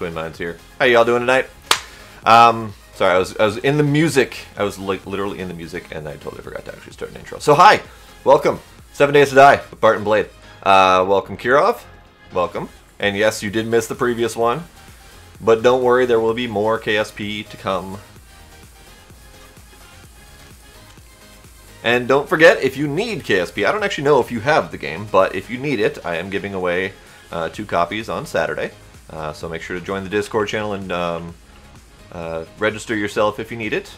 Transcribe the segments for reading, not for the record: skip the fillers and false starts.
Twin Minds here. How y'all doing tonight? Sorry, I was in the music. I was like literally in the music, and I totally forgot to actually start an intro. So hi, welcome. 7 Days to Die with Bart and Blade. Welcome Kirov. Welcome. And yes, you did miss the previous one, but don't worry, there will be more KSP to come. And don't forget, if you need KSP, I don't actually know if you have the game, but if you need it, I am giving away 2 copies on Saturday. So make sure to join the Discord channel and register yourself if you need it.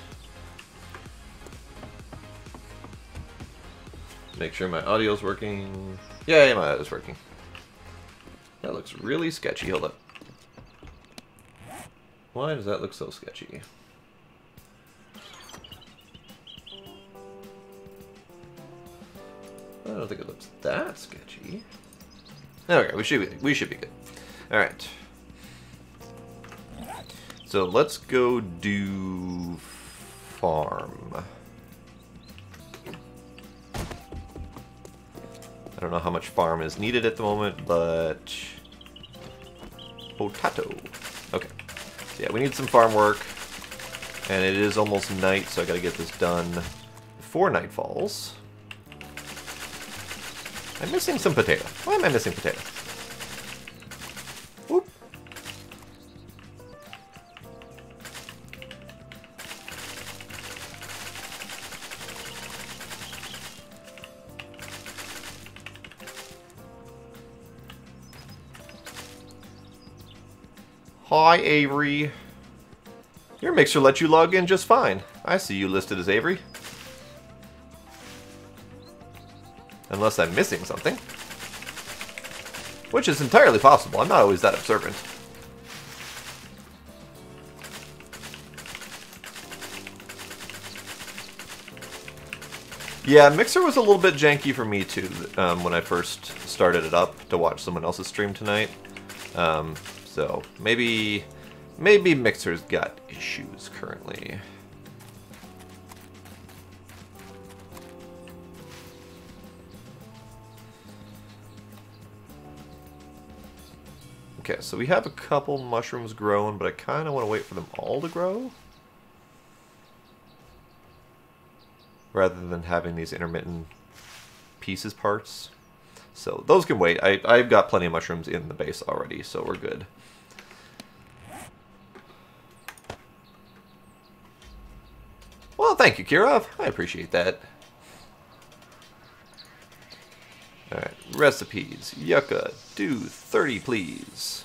Make sure my audio's working. Yeah, my audio's working. That looks really sketchy. Hold up. Why does that look so sketchy? I don't think it looks that sketchy. Okay, we should be good. All right. So let's go do farm. I don't know how much farm is needed at the moment, but potato. Okay. So yeah, we need some farm work, and it is almost night, so I got to get this done before night falls. I'm missing some potato. Why am I missing potato? Whoop. Hi, Avery. Your mixer lets you log in just fine. I see you listed as Avery. Unless I'm missing something. Which is entirely possible. I'm not always that observant. Yeah, Mixer was a little bit janky for me too when I first started it up to watch someone else's stream tonight. So maybe Mixer's got issues currently. Okay, so we have a couple mushrooms growing, but I kind of want to wait for them all to grow. Rather than having these intermittent pieces parts. So those can wait. I've got plenty of mushrooms in the base already, so we're good. Well, thank you, Kirov. I appreciate that. Alright, recipes. Yucca, do 30, please.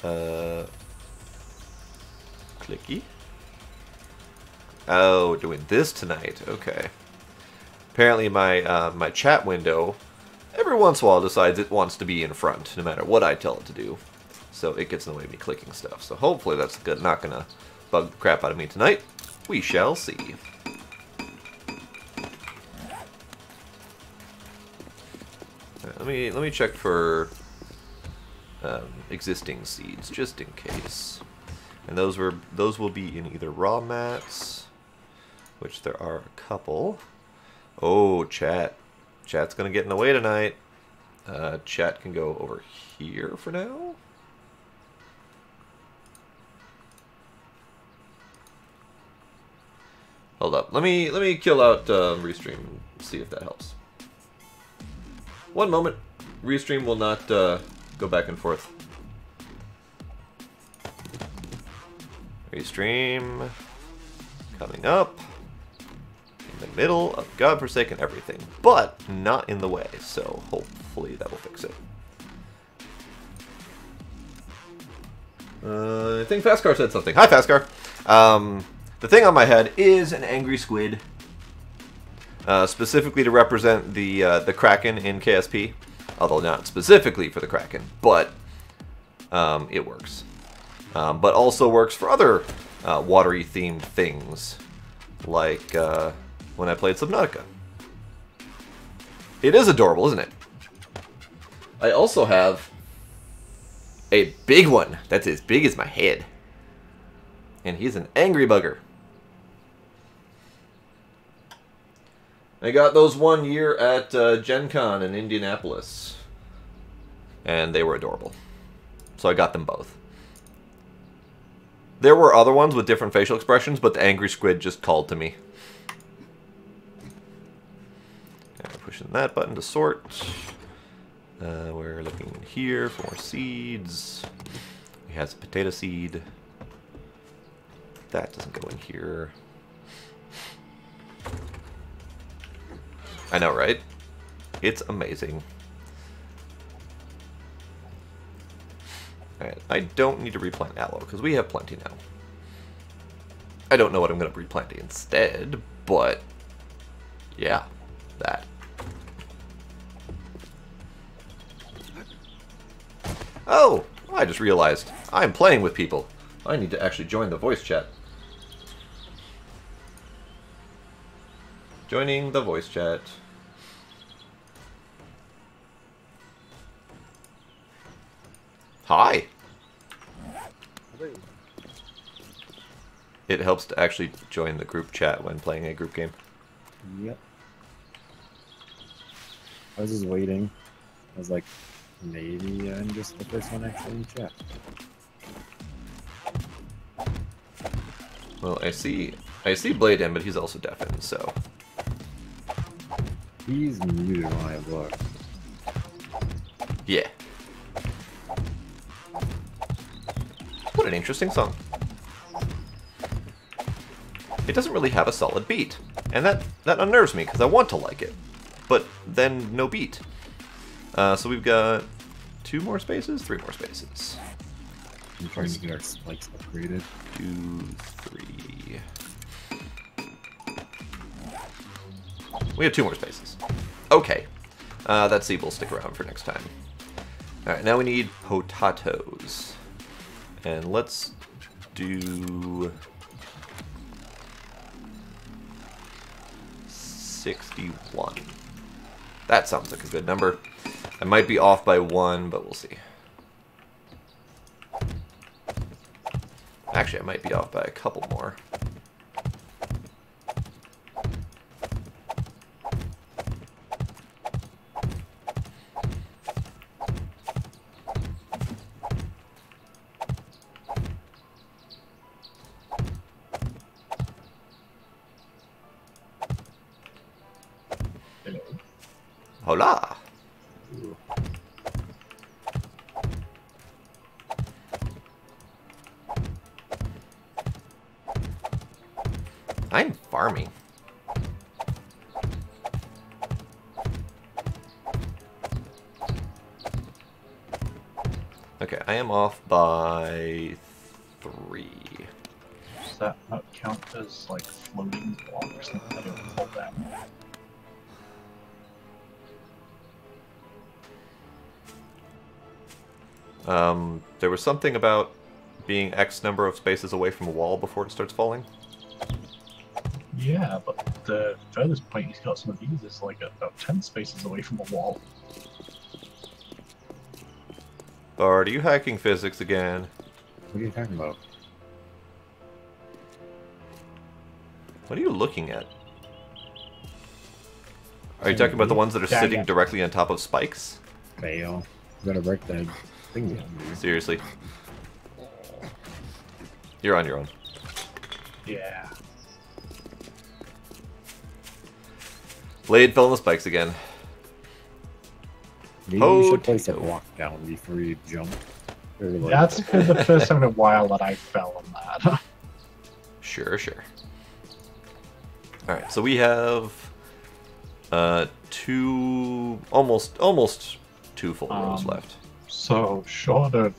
Clicky. Oh, doing this tonight. Okay. Apparently my my chat window, every once in a while, decides it wants to be in front, no matter what I tell it to do. So it gets in the way of me clicking stuff. So hopefully that's good. Not gonna bug the crap out of me tonight. We shall see. Let me check for existing seeds, just in case. And those will be in either raw mats, which there are a couple. Oh, chat's gonna get in the way tonight. Chat can go over here for now. Hold up, let me kill out Restream, see if that helps. One moment. Restream will not go back and forth. Restream coming up in the middle of godforsaken everything, but not in the way, so hopefully that will fix it. I think Fastcar said something. Hi, Fastcar. The thing on my head is an angry squid. Specifically to represent the Kraken in KSP, although not specifically for the Kraken, but it works. But also works for other watery themed things, like when I played Subnautica. It is adorable, isn't it? I also have a big one that's as big as my head, and he's an angry bugger. I got those one year at Gen Con in Indianapolis, and they were adorable. so I got them both. There were other ones with different facial expressions, but the angry squid just called to me. Pushing that button to sort. We're looking here for more seeds. He has a potato seed. That doesn't go in here. I know, right? It's amazing. Alright, I don't need to replant aloe, because we have plenty now. I don't know what I'm going to be replanting instead, but yeah, that. Oh, I just realized I'm playing with people. I need to actually join the voice chat. Joining the voice chat. Hi. It helps to actually join the group chat when playing a group game. Yep. I was just waiting. I was like, maybe I'm just the first one actually in chat. Well, I see Blade in, but he's also deafened, so. He's muted when I look. Yeah. What an interesting song. It doesn't really have a solid beat, and that unnerves me because I want to like it, but then no beat. So we've got 2 more spaces, 3 more spaces. I'm trying to get our spikes upgraded. 2, 3. We have 2 more spaces. Okay. That seed will stick around for next time. Alright, now we need potatoes. And let's do 61. That sounds like a good number. I might be off by 1, but we'll see. Actually, I might be off by a couple more. Hola! I'm farming. Okay, I am off by 3. Does that not count as like floating blocks? I don't hold that. There was something about being X number of spaces away from a wall before it starts falling. Yeah, but the furthest point he's got some of these is like about 10 spaces away from a wall. Bart, are you hacking physics again? What are you talking about? What are you looking at? Are you talking about the ones that are sitting directly on top of spikes? Fail. You gotta break that thing down here. Seriously. You're on your own. Yeah. Blade fell on the spikes again. Maybe you should place a block down before you jump. Or like... That's the first time in a while that I fell on that. Sure, sure. Alright, so we have 2, almost 2 full rows left. So short of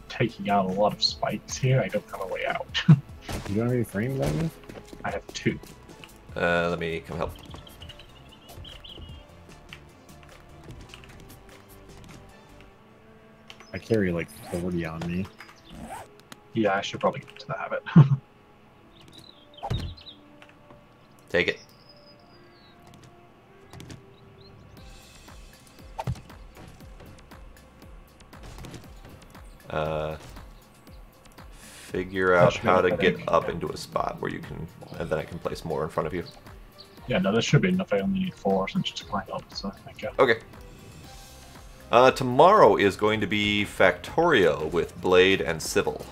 taking out a lot of spikes here, I don't have a way out. You don't have any frames on you? I have 2. Let me come help. I carry like 40 on me. Yeah, I should probably get into the habit. Take it. Figure out how to get up into a spot where you can, and then I can place more in front of you. Yeah, no, there should be enough. I only need 4 since just climb up, so thank you. Okay. Tomorrow is going to be Factorio with Blade and Civil.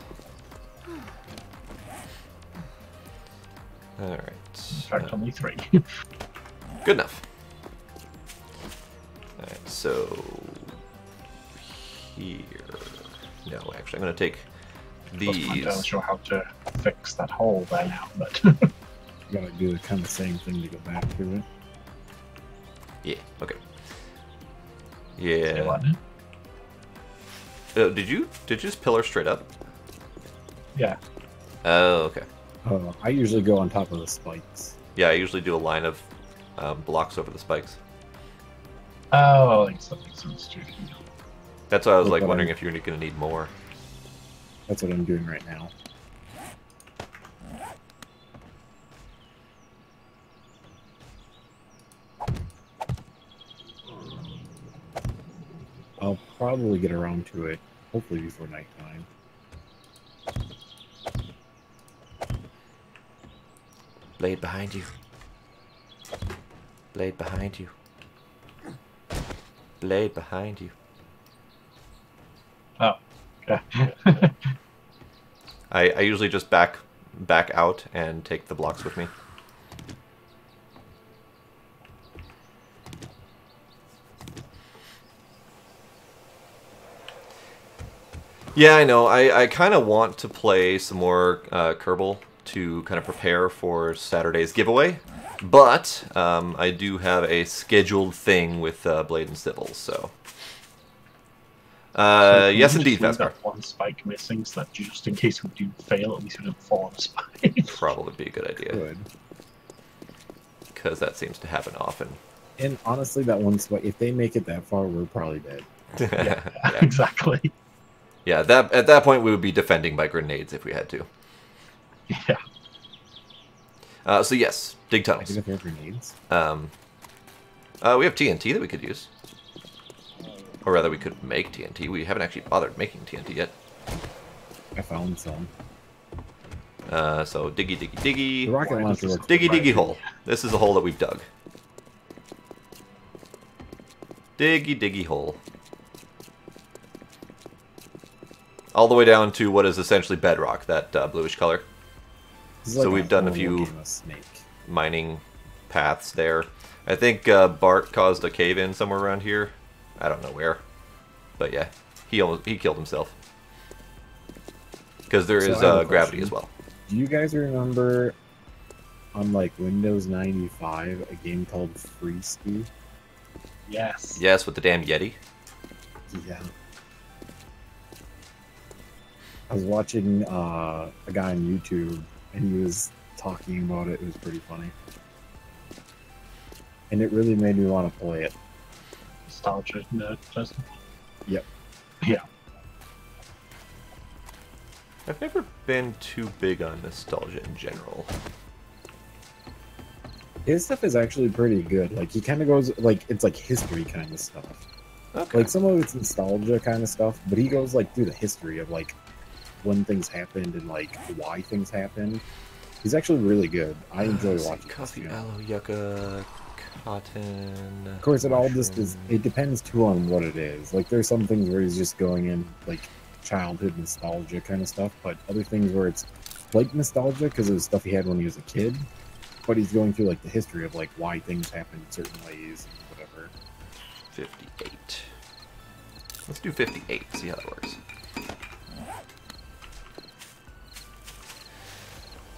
Alright. In fact, only 3. Good enough. Alright, so... here... No, actually, I'm going to take these. I'm not sure how to fix that hole there now, but... You gotta do the kind of same thing to go back to it. Yeah, okay. Say Yeah. what? Did you just pillar straight up? Yeah. Oh, okay. I usually go on top of the spikes. Yeah, I usually do a line of blocks over the spikes. Oh, like something sense too. That's why I was Look like what wondering I'm- if you're going to need more. That's what I'm doing right now. I'll probably get around to it, hopefully before nighttime. Blade behind you. Blade behind you. Blade behind you. Oh, okay. I usually just back out and take the blocks with me. Yeah, I know. I kind of want to play some more Kerbal to kind of prepare for Saturday's giveaway, but I do have a scheduled thing with Blade and Sybil, so... yes, indeed, We've Vascar. got one spike missing, so that just in case we do fail, at least we don't fall on a spike. Probably be a good idea, Good. because that seems to happen often. And honestly, that one spike, if they make it that far, we're probably dead. Yeah, Yeah. exactly. Yeah, at that point we would be defending by grenades if we had to. Yeah. So yes, dig I tunnels. think if there are grenades. We have TNT that we could use. Or rather, we could make TNT. We haven't actually bothered making TNT yet. I found some. So diggy, diggy, diggy. The rocket launcher works. Diggy, diggy hole. This is a hole that we've dug. Diggy, diggy hole. All the way down to what is essentially bedrock, that bluish color. This is So like we've done a whole few- game of Snake. Mining paths there. I think Bart caused a cave-in somewhere around here. I don't know where. But yeah, he killed himself. Because there So is I have a gravity question. as well. Do you guys remember on like Windows 95 a game called Freeski? Yes. Yes, with the damn Yeti. Yeah. I was watching a guy on YouTube and he was talking about it. It was pretty funny. And it really made me want to play it. Nostalgia nerd person. Yep. Yeah. I've never been too big on nostalgia in general. His stuff is actually pretty good. Like he kind of goes like it's like history kind of stuff. Okay. Like some of it's nostalgia kind of stuff, but he goes like through the history of like when things happened and like why things happened. He's actually really good. I enjoy watching this, Coffee, you know. aloe, yucca, cotton. Of course, it all just is. It depends too on what it is. Like there's some things where he's just going in like childhood nostalgia kind of stuff, but other things where it's like nostalgia because of the stuff he had when he was a kid. But he's going through like the history of like why things happened in certain ways and whatever. 58. Let's do 58. See how that works.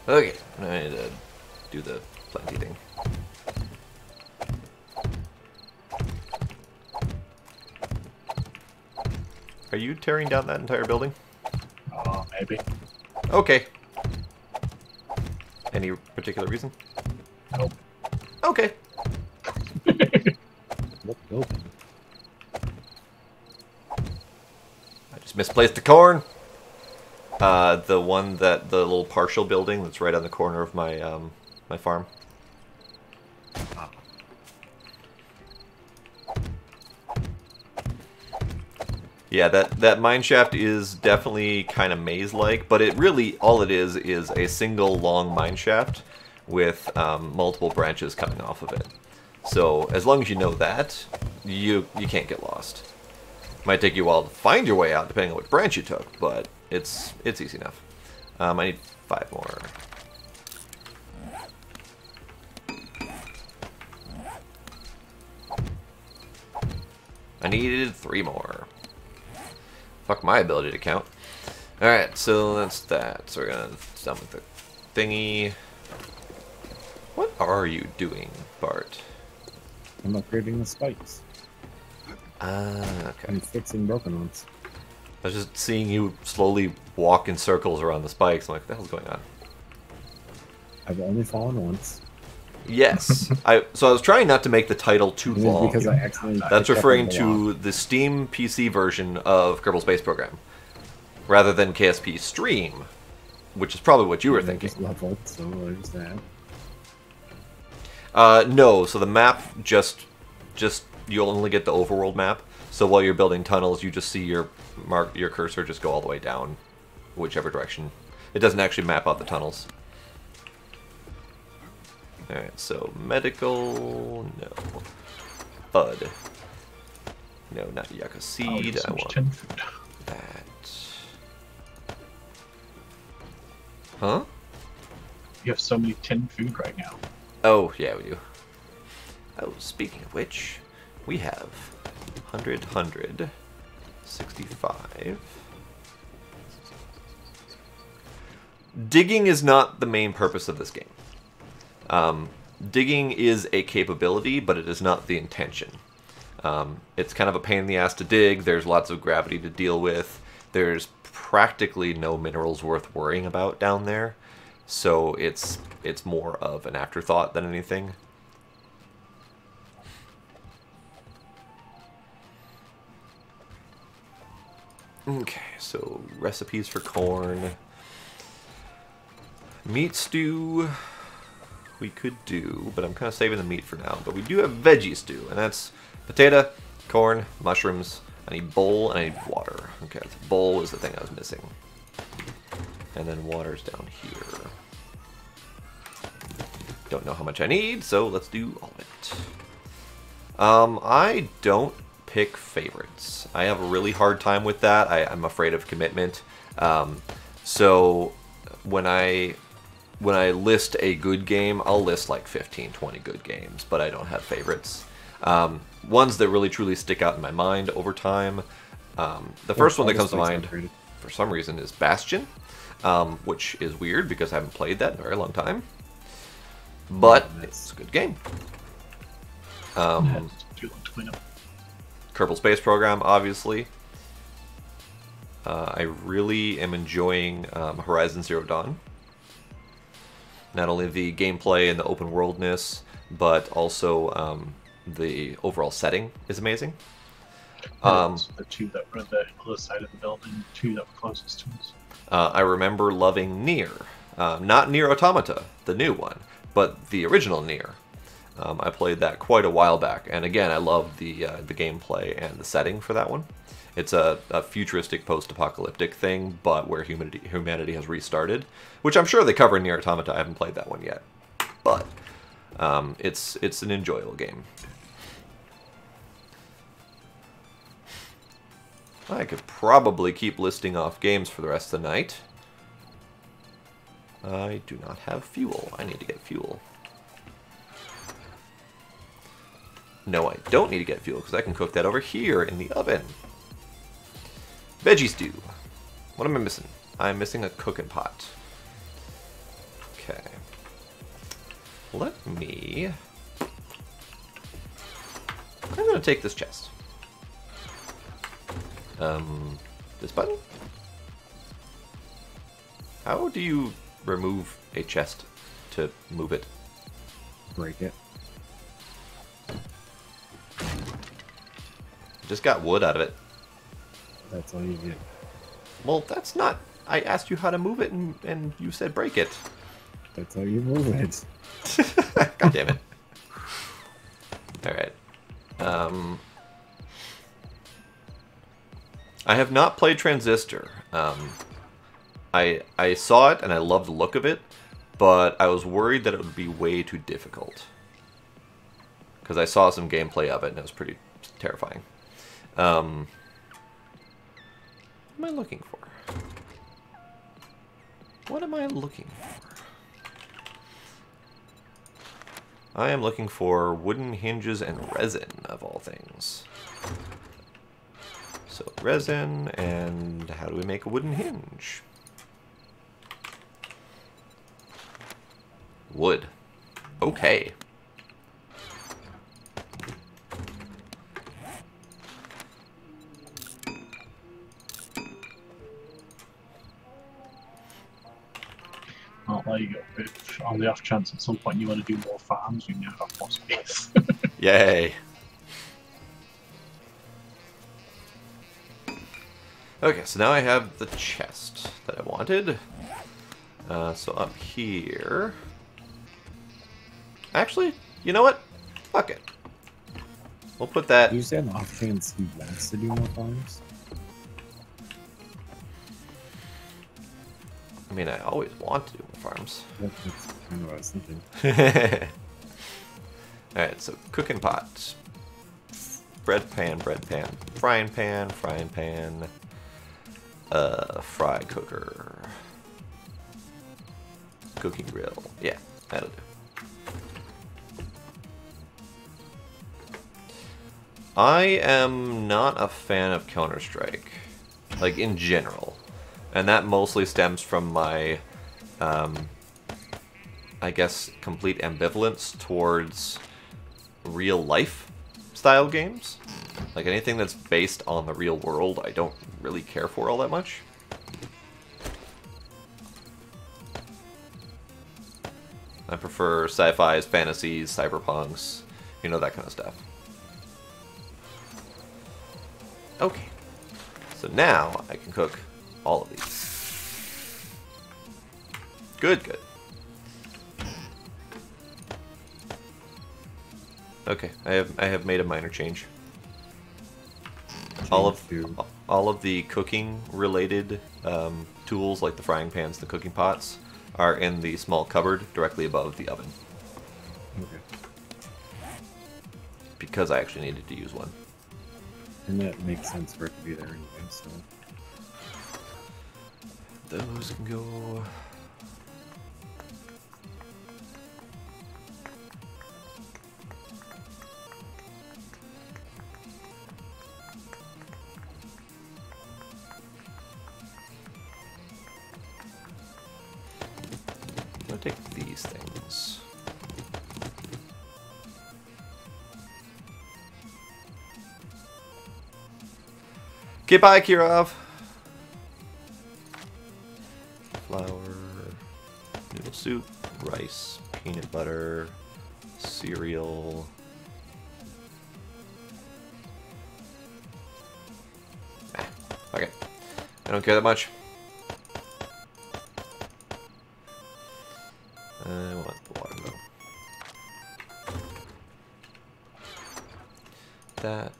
Okay, I need to do the plenty thing. Are you tearing down that entire building? Maybe. Okay. Any particular reason? Nope. Okay. Look open. I just misplaced the corn. The one the little partial building that's right on the corner of my my farm. Ah. Yeah, that mine shaft is definitely kind of maze-like, but it really all it is a single long mine shaft with multiple branches coming off of it. So as long as you know that, you can't get lost. Might take you a while to find your way out, depending on what branch you took, but it's easy enough. I need 5 more. I needed 3 more. Fuck my ability to count. Alright, so that's that. So we're gonna done with the thingy. What are you doing, Bart? I'm upgrading the spikes. Okay. I'm fixing broken ones. I was just seeing you slowly walk in circles around the spikes. I'm like, what the hell's going on? I've only fallen once. Yes. So I was trying not to make the title too And it's long. because I accidentally That's picked up referring on the to lock. the Steam PC version of Kerbal Space Program, rather than KSP Stream, which is probably what you were And I thinking. just leveled, so there's that. No, so the map just you'll only get the overworld map. So while you're building tunnels, you just see your cursor just go all the way down, whichever direction. It doesn't actually map out the tunnels. All right, so medical, no. Bud, no, not yucca seed. I want tin food. that. Huh? You have so many tin food right now. Oh, yeah, we do. Oh, speaking of which, we have 100, 65. Digging is not the main purpose of this game. Digging is a capability, but it is not the intention. It's kind of a pain in the ass to dig. There's lots of gravity to deal with. There's practically no minerals worth worrying about down there. So it's more of an afterthought than anything. Okay, so recipes for corn. Meat stew we could do, but I'm kind of saving the meat for now. But we do have veggie stew, and that's potato, corn, mushrooms. I need bowl, and I need water. Okay, the bowl is the thing I was missing. And then water's down here. Don't know how much I need, so let's do all of it. I don't pick favorites. I have a really hard time with that. I'm afraid of commitment. So when I list a good game, I'll list like 15, 20 good games, but I don't have favorites. Ones that really truly stick out in my mind over time. The first one that comes to mind, for some reason, is Bastion, which is weird because I haven't played that in a very long time. But it's a good game. Kerbal Space Program, obviously. I really am enjoying Horizon Zero Dawn. Not only the gameplay and the open worldness, but also the overall setting is amazing. The two that were on the other side of the building, two that were closest to us. I remember loving Nier. Not Nier Automata, the new one, but the original Nier. I played that quite a while back, and again, I love the gameplay and the setting for that one. It's a futuristic post-apocalyptic thing, but where humanity has restarted, which I'm sure they cover in Nier Automata. I haven't played that one yet, but it's an enjoyable game. I could probably keep listing off games for the rest of the night. I do not have fuel. I need to get fuel. No, I don't need to get fuel, because I can cook that over here in the oven. Veggie stew. What am I missing? I'm missing a cooking pot. Okay. Let me... I'm going to take this chest. This button? How do you remove a chest to move it? Break it. Just got wood out of it. That's all you get. Well, that's not... I asked you how to move it, and you said break it. That's how you move it. God damn it. Alright. I have not played Transistor. I saw it, and I loved the look of it, but I was worried that it would be way too difficult. Because I saw some gameplay of it, and it was pretty terrifying. am I looking for? What am I looking for? I am looking for wooden hinges and resin, of all things. So resin, and how do we make a wooden hinge? Wood. Okay. Oh, there you go. If on the off chance at some point you want to do more farms, you now have more space. Yay. Okay, so now I have the chest that I wanted. So up here... Actually, you know what? Fuck it. We'll put that... You said on off chance he wants to do more farms? I mean, I always want to do more farms. That's kind of what I was thinking. Alright, so cooking pot. Bread pan, frying pan, fry cooker. Cooking grill. Yeah, that'll do. I am not a fan of Counter-Strike, like in general. And that mostly stems from my, I guess, complete ambivalence towards real life style games. Like anything that's based on the real world, I don't really care for all that much. I prefer sci-fis, fantasies, cyberpunks, you know, that kind of stuff. Okay, so now I can cook all of these. Good, good. Okay, I have made a minor change. All of the cooking related tools, like the frying pans, the cooking pots, are in the small cupboard directly above the oven. Okay. Because I actually needed to use one. And that makes sense for it to be there anyway, so... Those can go... I'm gonna take these things. Okay, bye, Kirov. Flour, noodle soup, rice, peanut butter, cereal. Okay. I don't care that much. I want the watermelon. That.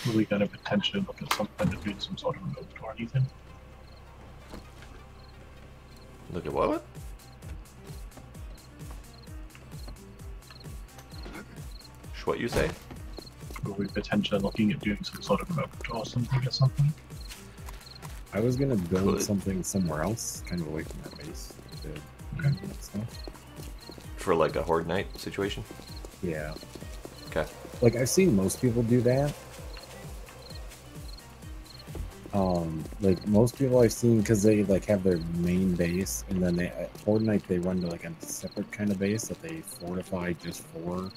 Are we going to potentially look at something to do some sort of remote or anything? Look at what? What you say? Are we potentially looking at doing some sort of remote or something or something? I was gonna build Could. something somewhere else, kind of away from that base. Okay. Stuff. For like a Horde Night situation? Yeah. Okay. Like, I've seen most people do that. Like, most people I've seen, because they, like, have their main base, and then they, at Horde Night, they run to, like, a separate kind of base that they fortify just for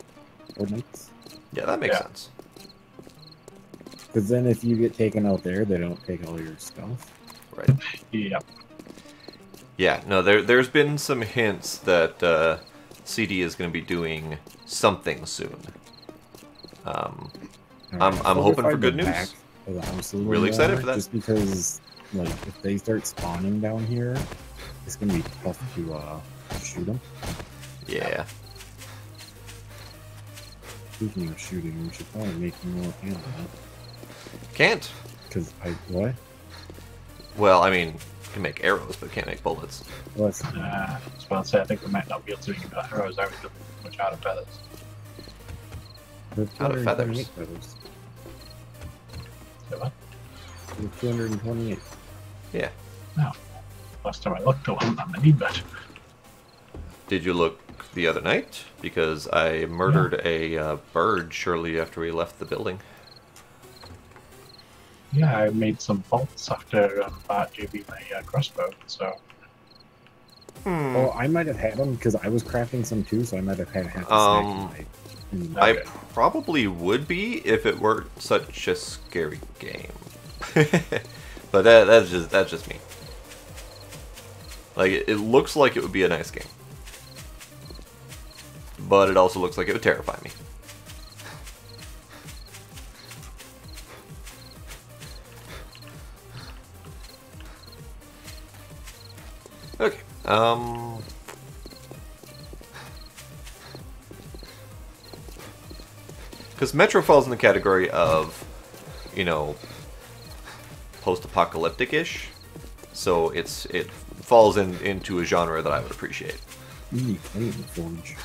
Horde Nights. Yeah, that makes sense. Because then if you get taken out there, they don't take all your stuff. Right. Yeah. Yeah, no, there's been some hints that CD is going to be doing something soon. I'm hoping for good news. Of the house a Really little excited more, for that. Just because like if they start spawning down here, it's gonna be tough to shoot them. Yeah. Speaking of shooting, we should probably make more ammo. Can't. Cause what? Well, I mean, you can make arrows, but can't make bullets. Well, it's, I was about to say, I think we might not be able to make arrows out of much out of feathers. there's Out of feathers. 228 feathers. So what? There's 228. Yeah. No. Last time I looked, there wasn't that many, but Did you look the other night? Because I murdered a bird shortly after we left the building. yeah, I made some faults after Bart gave me my crossbow, so Oh, I might have had them because I was crafting some too, so I might have had half a snack tonight. I Okay. probably would be if it weren't such a scary game. But that's just me. Like it looks like it would be a nice game, but it also looks like it would terrify me. Okay. Because Metro falls in the category of, you know, post-apocalyptic-ish, so it falls into a genre that I would appreciate. Flame Forge.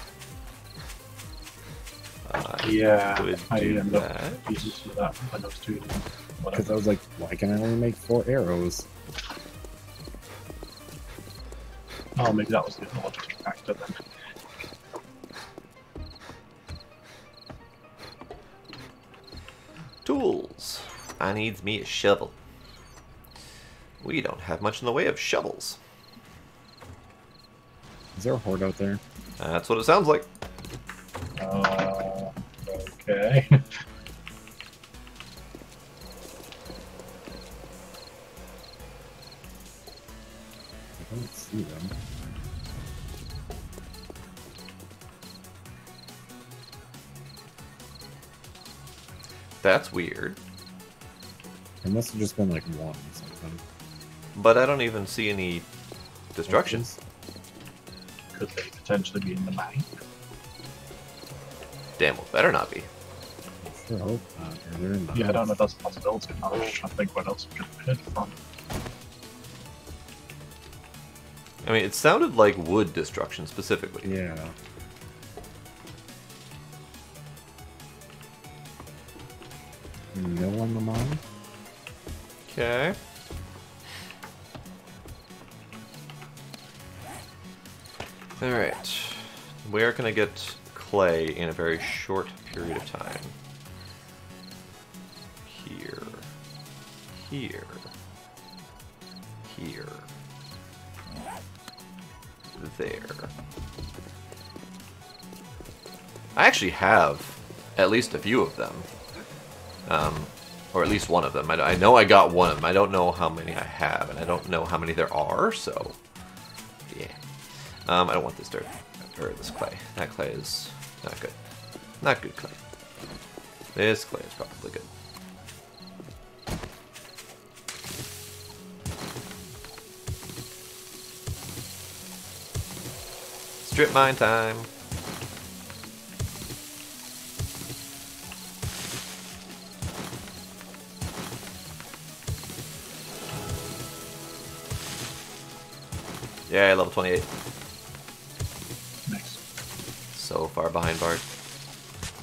yeah, Would I do ended up that. using some of that when I was doing Because whatever. I was like, why can I only make 4 arrows? Oh, maybe that was the logical factor then. Tools. I needs me a shovel. We don't have much in the way of shovels. Is there a horde out there? That's what it sounds like. Okay. I don't see them. That's weird. There must have just been like one or something. But I don't even see any destruction. Could they potentially be in the mine? Damn, well, better not be. I sure hope not. Or they're in the Yeah, I don't know house. if that's a possibility. I was just trying to think what else we could have hid from. I mean, it sounded like wood destruction specifically. Yeah. No on the mine? Okay. Alright. Where can I get clay in a very short period of time? Here. Here. Here. There. I actually have at least a few of them. Or at least one of them. I know I got one of them. I don't know how many I have, and I don't know how many there are, so... Yeah. I don't want this dirt. Or this clay. That clay is not good. Not good clay. This clay is probably good. Strip mine time. Yeah, level 28. Nice. So far behind Bart.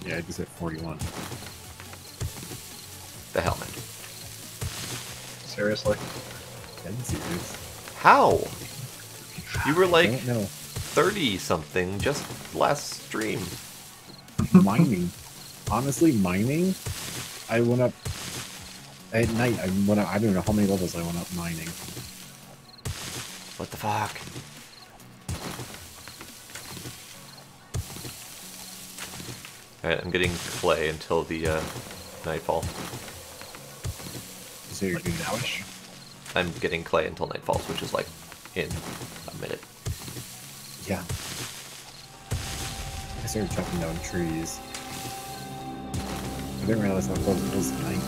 Yeah, I just hit 41. The hell, man. Seriously? Dead serious. How? You were I like don't know. 30-something just last stream. Mining. Honestly, mining, I went up at night. I went up, I don't know how many levels I went up mining. What the fuck? Alright, I'm getting clay until the nightfall. So you're Like doing nowish? I'm getting clay until night falls, which is like in a minute. Yeah. I started chopping down trees. I didn't realize how close it was to night.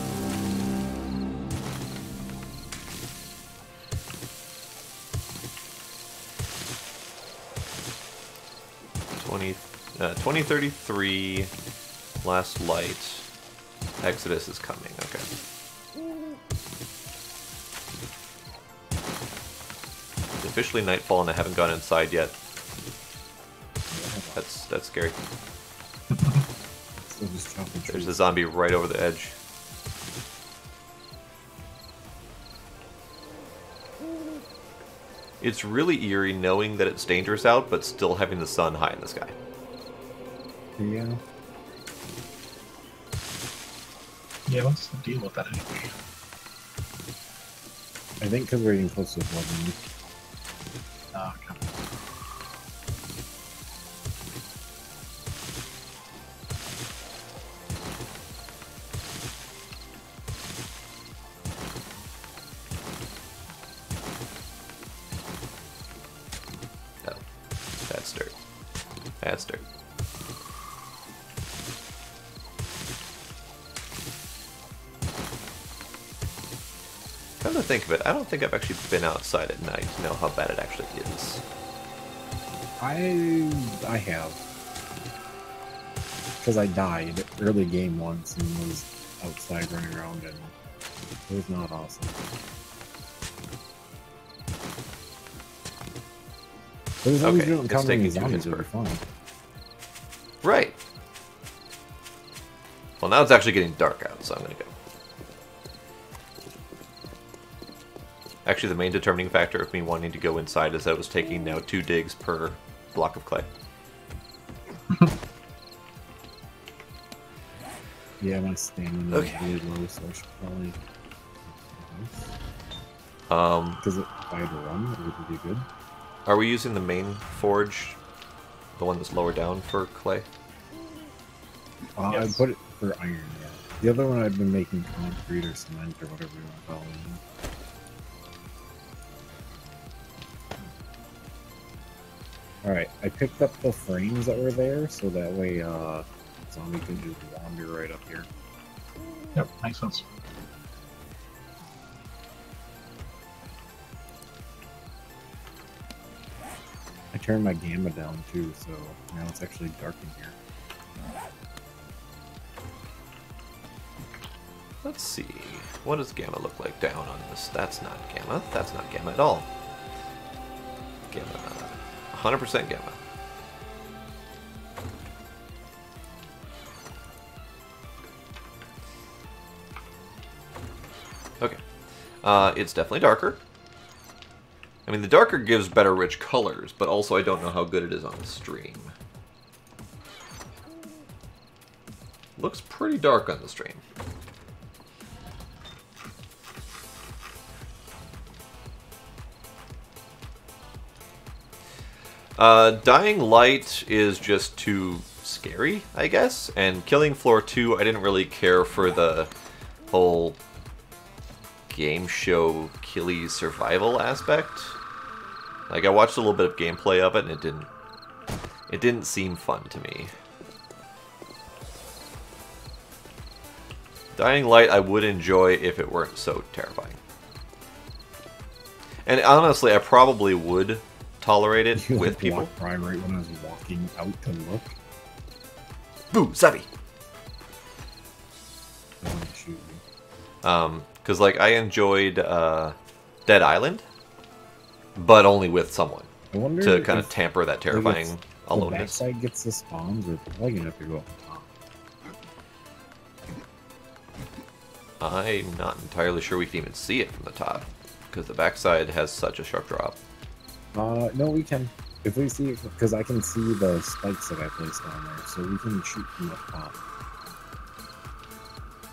2033, last light. Exodus is coming, okay. It's officially nightfall and I haven't gone inside yet. That's scary. Still just chopping trees. There's a zombie right over the edge. It's really eerie knowing that it's dangerous out, but still having the sun high in the sky. Yeah. Yeah, what's the deal with that anyway? I think because we're getting close to blood moon. Oh, okay. No. That's dirt. That's dirt. Come to think of it, I don't think I've actually been outside at night to know how bad it actually is. I have. Because I died early game once and was outside running around and it was not awesome. But as long as you don't it's encounter any taking you zombies, his it'll be fine. Right. Well, now it's actually getting dark out, so I'm going to go. Actually, the main determining factor of me wanting to go inside is that I was taking now 2 digs per block of clay. Yeah, my stamina is really low, so I should probably... Because if I had to run, it would be good. Are we using the main forge, the one that's lower down, for clay? I'd put it for iron, yeah. The other one I've been making concrete or cement or whatever you want to call it. Alright, I picked up the frames that were there, so that way, zombie can just wander right up here. Yep, makes sense. I turned my gamma down too, so now it's actually dark in here. Let's see. What does gamma look like down on this? That's not gamma. That's not gamma at all. Gamma. 100% gamma. Okay. It's definitely darker. I mean, the darker gives better rich colors, but also I don't know how good it is on the stream. Looks pretty dark on the stream. Dying Light is just too scary, I guess, and Killing Floor 2, I didn't really care for the whole game show killy survival aspect. Like, I watched a little bit of gameplay of it, and it didn't seem fun to me. Dying Light I would enjoy if it weren't so terrifying. And honestly, I probably would tolerate it with people. Right when I was walking out to look. Boo, Zabi! Because like I enjoyed Dead Island, but only with someone to kind of tamper that terrifying aloneness. The backside gets the spawns, or probably gonna have to go up top. I'm not entirely sure we can even see it from the top because the backside has such a sharp drop. No, we can. If we see it, because I can see the spikes that I placed on there, so we can shoot from up top.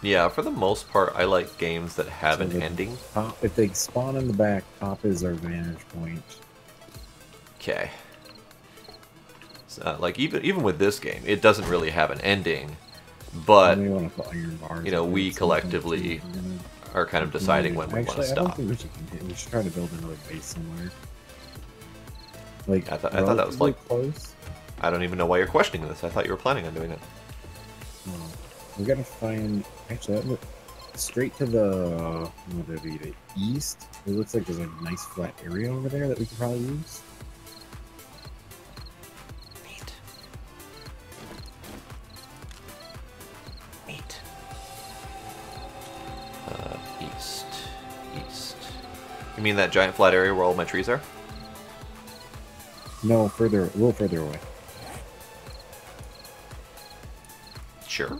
Yeah, for the most part, I like games that have an ending. If they spawn in the back, top is our vantage point. Okay. Like even with this game, it doesn't really have an ending, but want to put iron bars, you know, we collectively are kind of deciding when we want to stop. I don't think we should continue. We should try to build another base somewhere. Like I thought that was like close. I don't even know why you're questioning this. I thought you were planning on doing it. We gotta find actually straight to the the east. It looks like there's a nice flat area over there that we could probably use. Neat. You mean that giant flat area where all my trees are? No, further, a little further away. Sure.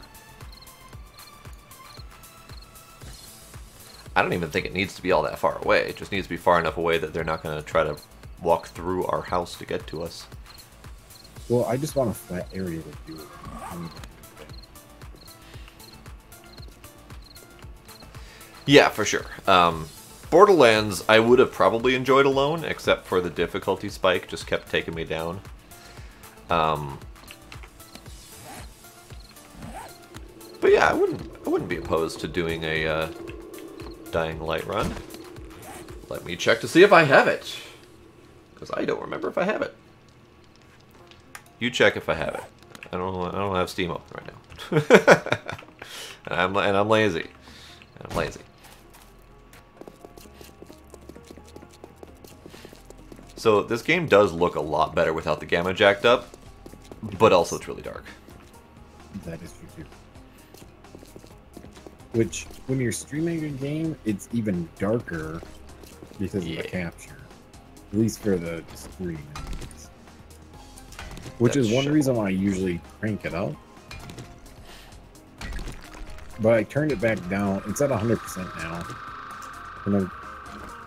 I don't even think it needs to be all that far away. It just needs to be far enough away that they're not going to try to walk through our house to get to us. Well, I just want a flat area to do it. Yeah, for sure. Borderlands, I would have probably enjoyed alone, except for the difficulty spike just kept taking me down. But yeah, I wouldn't be opposed to doing a Dying Light run. Let me check to see if I have it, because I don't remember if I have it. You check if I have it. I don't have Steam open right now. and I'm lazy. I'm lazy. So this game does look a lot better without the gamma jacked up, but also it's really dark. That is true too. Which, when you're streaming a game, it's even darker because of the capture. At least for the screen. Which is one reason why I usually crank it up. But I turned it back down. It's at 100% now. And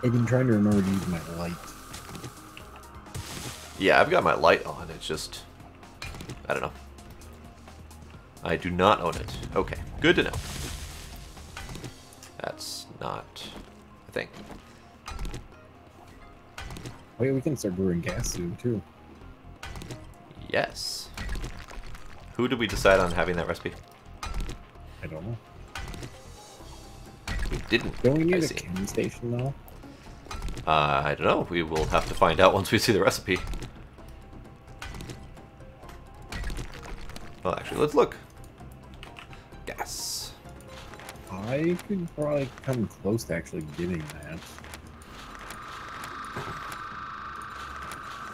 I've been trying to remember to use my light. Yeah, I've got my light on. It's just... I don't know. I do not own it. Okay, good to know. That's not a thing. Oh yeah, we can start brewing gas soon, too. Yes. Who did we decide on having that recipe? I don't know. We didn't. Don't we need a chem station, though? I don't know. We will have to find out once we see the recipe. Well, actually, let's look. Gas. I could probably come close to actually getting that.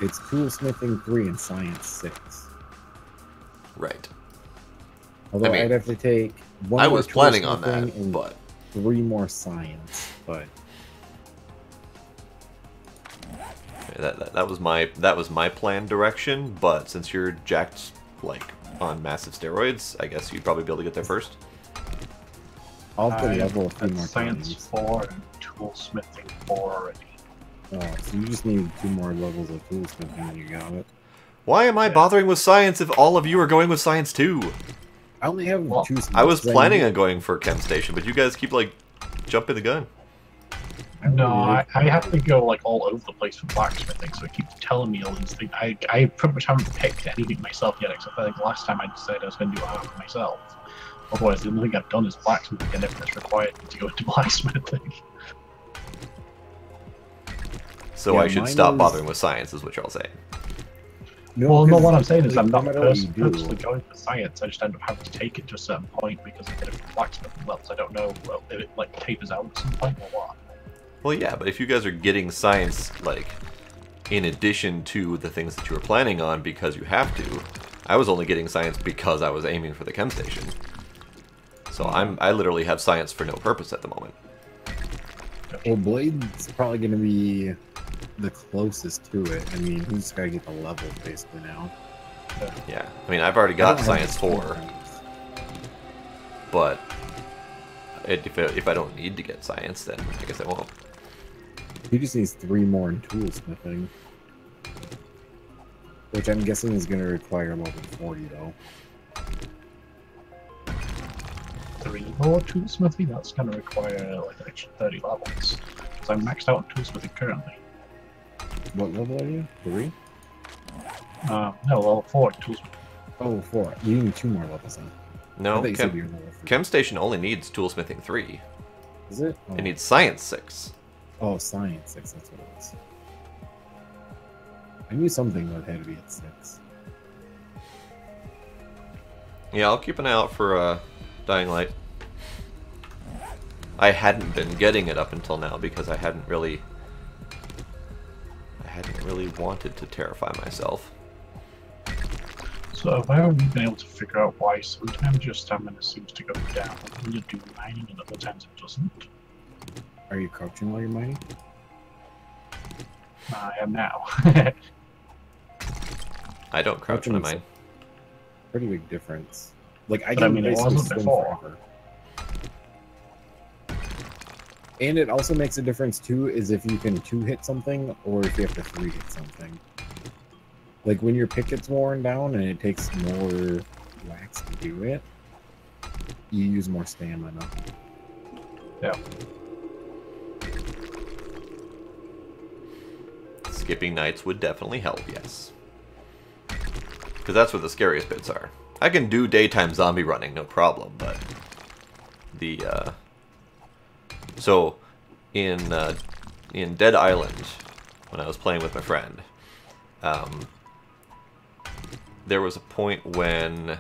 It's toolsmithing 3 and science 6. Right. Although I'd have to take one I more was planning on toolsmithing that, and but 3 more science, but that was my planned direction. But since you're jacked like on massive steroids, I guess you'd probably be able to get there first. I'll have to level a few more science times. 4 and toolsmithing 4 already. Oh, so you just need 2 more levels of toolsmithing and you got it. Why am I bothering with science if all of you are going with science too? I only have 2 I was planning on going for chem station, but you guys keep like jumping the gun. No, I have to go like all over the place for blacksmithing, so it keeps telling me all these things. I pretty much haven't picked anything myself yet, except for like the last time I decided I was going to do half myself. Otherwise, the only thing I've done is blacksmithing, and everything's required to go into blacksmithing. So Yeah, I should stop bothering with science, is what you're all saying. Well, no, what I'm saying is I'm not no matter what you do- purposely going for science. I just end up having to take it to a certain point because of the different blacksmithing levels. I don't know if it like tapers out at some point or what. Well, yeah, but if you guys are getting science, like, in addition to the things that you were planning on because you have to, I was only getting science because I was aiming for the chem station. So I literally have science for no purpose at the moment. Well, Blade's probably going to be the closest to it. I mean, he's got to get the level basically now. Yeah, I mean, I've already got science 4, but if I don't need to get science, then I guess I won't. He just needs 3 more in toolsmithing. Which I'm guessing is going to require level 40, though. 3 more toolsmithing? That's going to require like an extra 30 levels. Because I'm maxed out on toolsmithing currently. What level are you? 3? No, level 4 toolsmithing. Oh, 4. You need 2 more levels then. I No, thought you said you were level 3. chem station only needs toolsmithing 3. Is it? Oh. It needs science 6. Oh, science 6, that's what it was. I knew something that had to be at 6. Yeah, I'll keep an eye out for Dying Light. I hadn't been getting it up until now because I hadn't really wanted to terrify myself. So have I only been able to figure out why sometimes your stamina seems to go down when you do mining and other times it doesn't? Are you crouching while you're mining? I am now. I don't crouch when I mine. Pretty big difference. Like I But can I mean, it basically wasn't swim before. forever. And it also makes a difference too, is if you can 2-hit something or if you have to 3-hit something. Like when your pick gets worn down and it takes more wax to do it, you use more stamina. Yeah. Skipping nights would definitely help, yes. Because that's where the scariest bits are. I can do daytime zombie running, no problem, but the so in Dead Island, when I was playing with my friend, there was a point when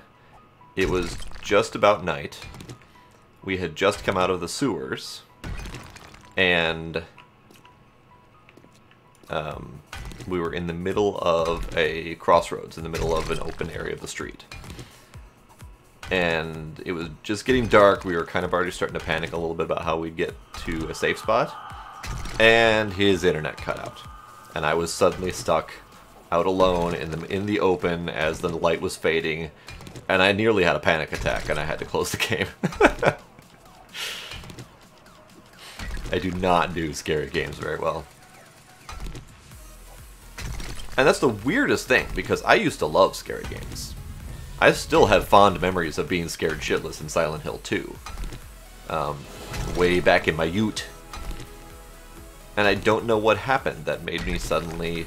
it was just about night. We had just come out of the sewers, and we were in the middle of a crossroads, in the middle of an open area of the street. And it was just getting dark. We were kind of already starting to panic a little bit about how we'd get to a safe spot. And his internet cut out. And I was suddenly stuck out alone in the open as the light was fading. And I nearly had a panic attack and I had to close the game. I do not do scary games very well. And that's the weirdest thing, because I used to love scary games. I still have fond memories of being scared shitless in Silent Hill 2. Way back in my ute. And I don't know what happened that made me suddenly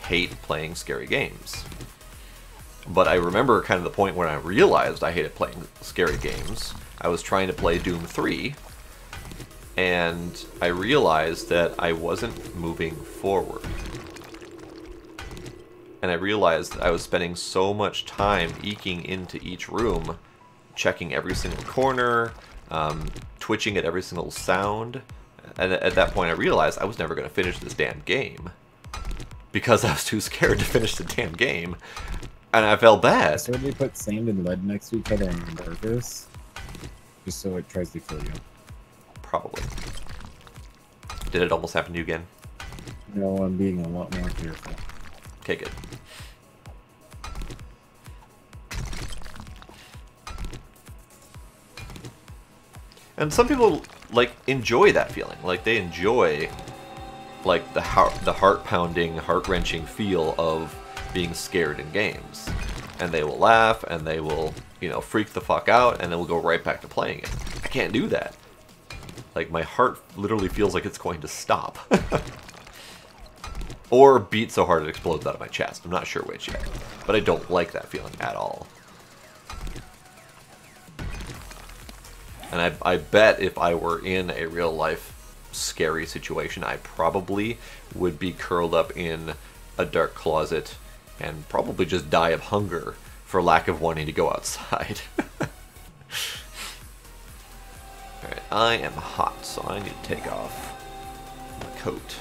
hate playing scary games. But I remember kind of the point when I realized I hated playing scary games. I was trying to play Doom 3, and I realized that I wasn't moving forward. And I realized I was spending so much time eking into each room, checking every single corner, twitching at every single sound. And at that point I realized I was never going to finish this damn game. Because I was too scared to finish the damn game. And I felt bad. So they put sand and lead next to each other on purpose? Just so it tries to kill you? Probably. Did it almost happen to you again? No, I'm being a lot more careful. Okay, good. And some people, like, enjoy that feeling. Like, they enjoy, like, the heart-pounding, heart-wrenching feel of being scared in games. And they will laugh, and they will, you know, freak the fuck out, and then we'll go right back to playing it. I can't do that. Like, my heart literally feels like it's going to stop. Or beat so hard it explodes out of my chest. I'm not sure which yet. But I don't like that feeling at all. And I bet if I were in a real-life scary situation, I probably would be curled up in a dark closet and probably just die of hunger for lack of wanting to go outside. Alright, I am hot, so I need to take off my coat.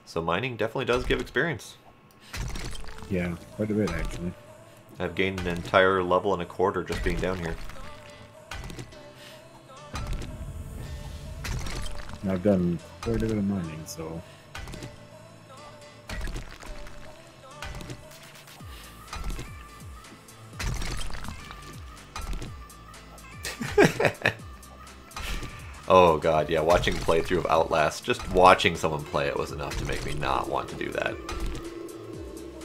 So mining definitely does give experience. Yeah, quite a bit actually. I've gained an entire level and a quarter just being down here. And I've done quite a bit of mining, so... Oh god, yeah, watching playthrough of Outlast, just watching someone play it was enough to make me not want to do that.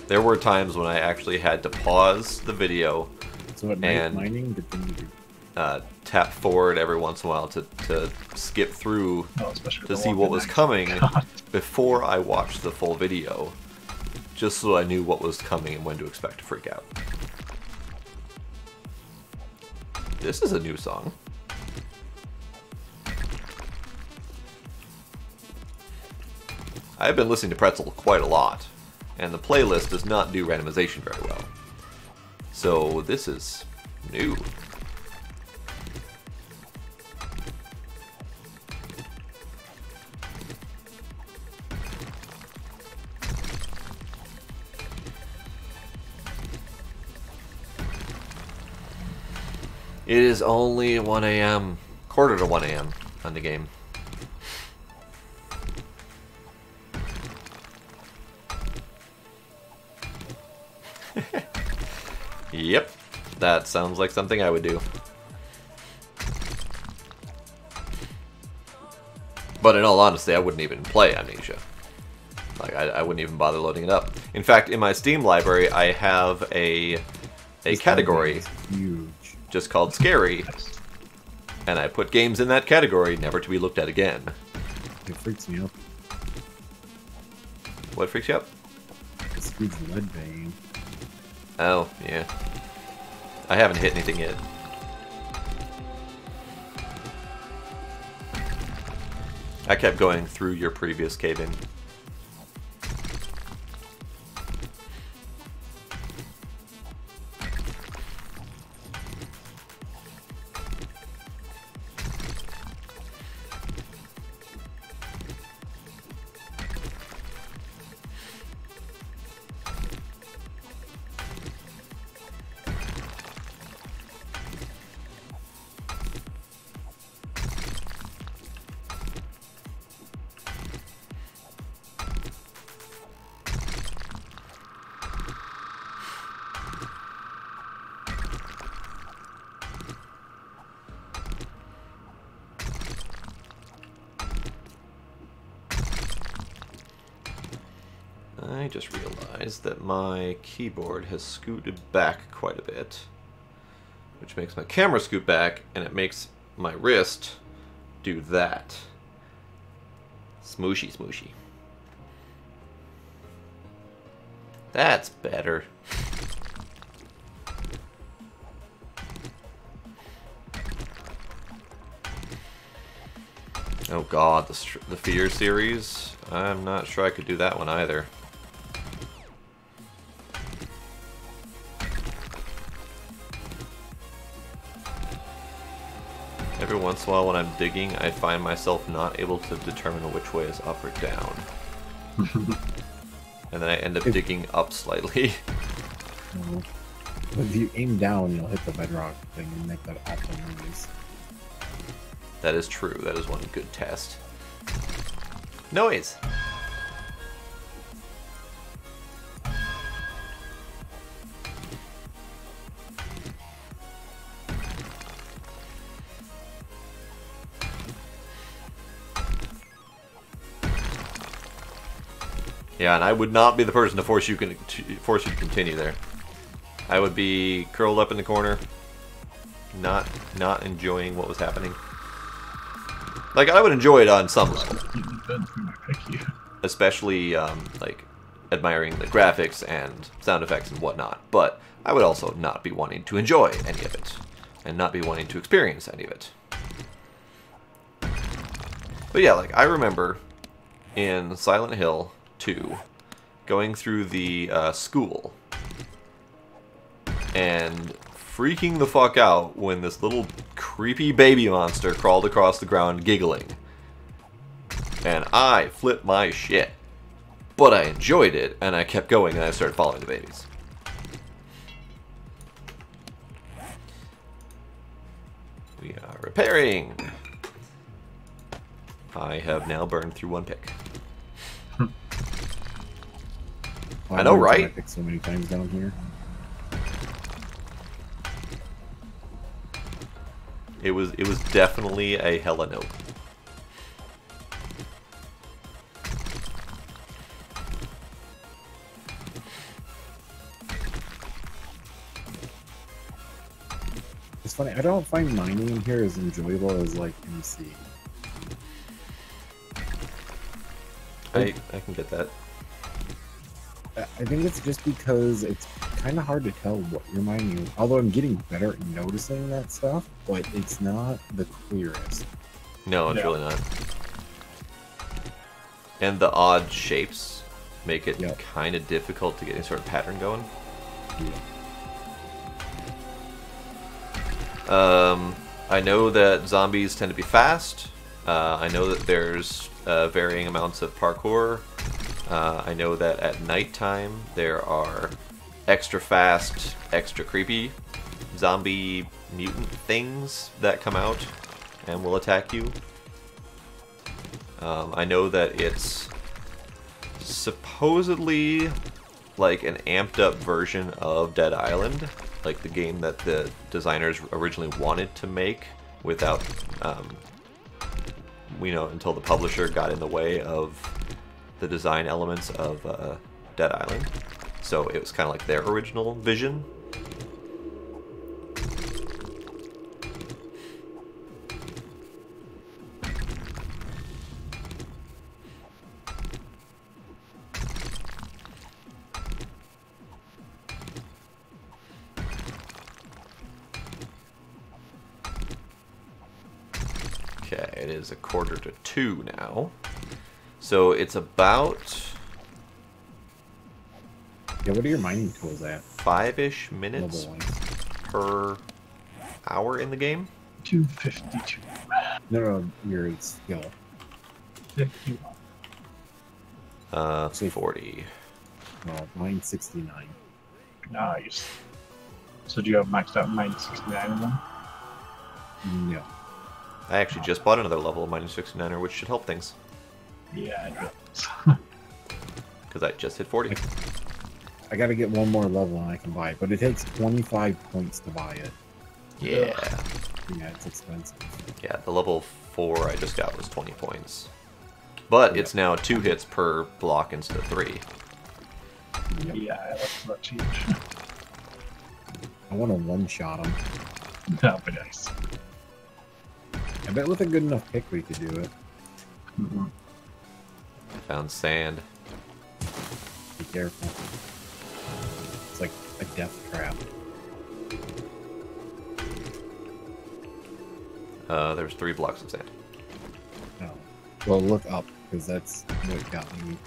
There were times when I actually had to pause the video So at night, mining, good thing to do. Tap forward every once in a while to skip through to see what was coming before I watched the full video, just so I knew what was coming and when to expect to freak out. This is a new song. I've been listening to Pretzel quite a lot, and the playlist does not do randomization very well. So this is new. It is only 1 a.m. Quarter to 1 a.m. on the game. Yep, that sounds like something I would do. But in all honesty, I wouldn't even play Amnesia. Like, I wouldn't even bother loading it up. In fact, in my Steam library, I have a category just called Scary. And I put games in that category, never to be looked at again. It freaks me out. What freaks you out? This feeds lead vein. Oh, yeah. I haven't hit anything yet. I kept going through your previous cave-in. I just realized that my keyboard has scooted back quite a bit, which makes my camera scoot back, and it makes my wrist do that. Smooshy, smooshy. That's better. Oh god, the Fear series. I'm not sure I could do that one either. Every once in a while when I'm digging, I find myself not able to determine which way is up or down. And then I end up digging up slightly. If you aim down, you'll hit the bedrock thing and make that awful noise. That is true. That is one good test. Noise! Yeah, and I would not be the person to force you to continue there. I would be curled up in the corner, not enjoying what was happening. Like, I would enjoy it on some level, especially like admiring the graphics and sound effects and whatnot. But I would also not be wanting to enjoy any of it, and not be wanting to experience any of it. But yeah, like I remember in Silent Hill 2, going through the school and freaking the fuck out when this little creepy baby monster crawled across the ground giggling. And I flipped my shit. But I enjoyed it, and I kept going, and I started following the babies. We are repairing. I have now burned through one pick. I know, right? I picked so many times down here. It was definitely a hella nope. It's funny, I don't find mining in here as enjoyable as like MC. I can get that. I think it's just because it's kind of hard to tell what you're mining. Although I'm getting better at noticing that stuff, but it's not the clearest. No, it's really not. And the odd shapes make it kind of difficult to get any sort of pattern going. Yeah. I know that zombies tend to be fast. I know that there's varying amounts of parkour. I know that at nighttime there are extra fast, extra creepy zombie mutant things that come out and will attack you. I know that it's supposedly like an amped up version of Dead Island, like the game that the designers originally wanted to make without, until the publisher got in the way of the design elements of Dead Island. So it was kind of like their original vision. Okay, it is 1:45 now. So it's about... Yeah, what are your mining tools at? 5-ish minutes per hour in the game. 252. No, your skill. 51. 40. Well, mine's 69. Nice. So do you have maxed out mine 69 then? No. I actually just bought another level of -69er, which should help things. Yeah, it does. Because I just hit 40. I gotta get one more level and I can buy it, but it takes 25 points to buy it. Yeah. Yeah, it's expensive. Yeah, the level 4 I just got was 20 points. But it's now 2 hits per block instead of 3. Yep. Yeah, that's huge. I want to one-shot them. That would be nice. I bet with a good enough pick we could do it. Mm-hmm. I found sand. Be careful. It's like a death trap. There's 3 blocks of sand. Oh. Well, look up, because that's what got me.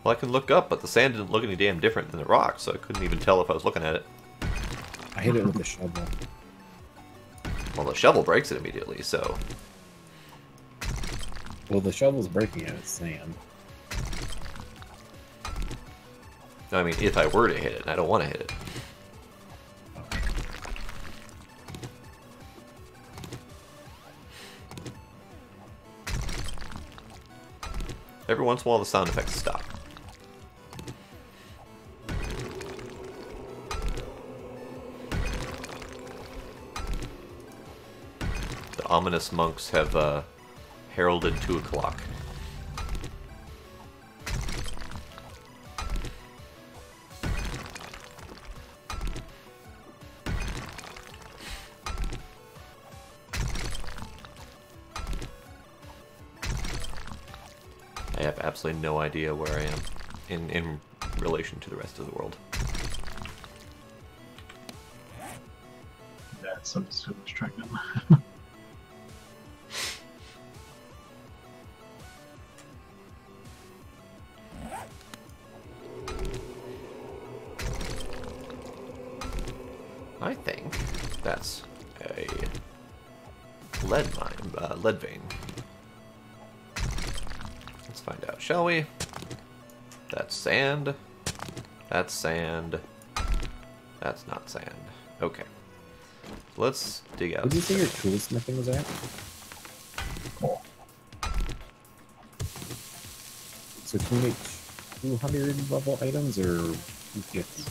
Well, I can look up, but the sand didn't look any damn different than the rock, so I couldn't even tell if I was looking at it. I hit it with a shovel. Well, the shovel breaks it immediately, so... Well, the shovel's breaking it, it's sand. I mean, if I were to hit it, and I don't want to hit it. Every once in a while, the sound effects stop. The ominous monks have heralded 2 o'clock. I have absolutely no idea where I am in relation to the rest of the world. That's so distracting. I think that's a lead mine, lead vein. Let's find out, shall we? That's sand. That's sand. That's not sand. Okay. Let's dig out. What did you say your toolsmithing was at? Cool. So can you make 200 level items or 250?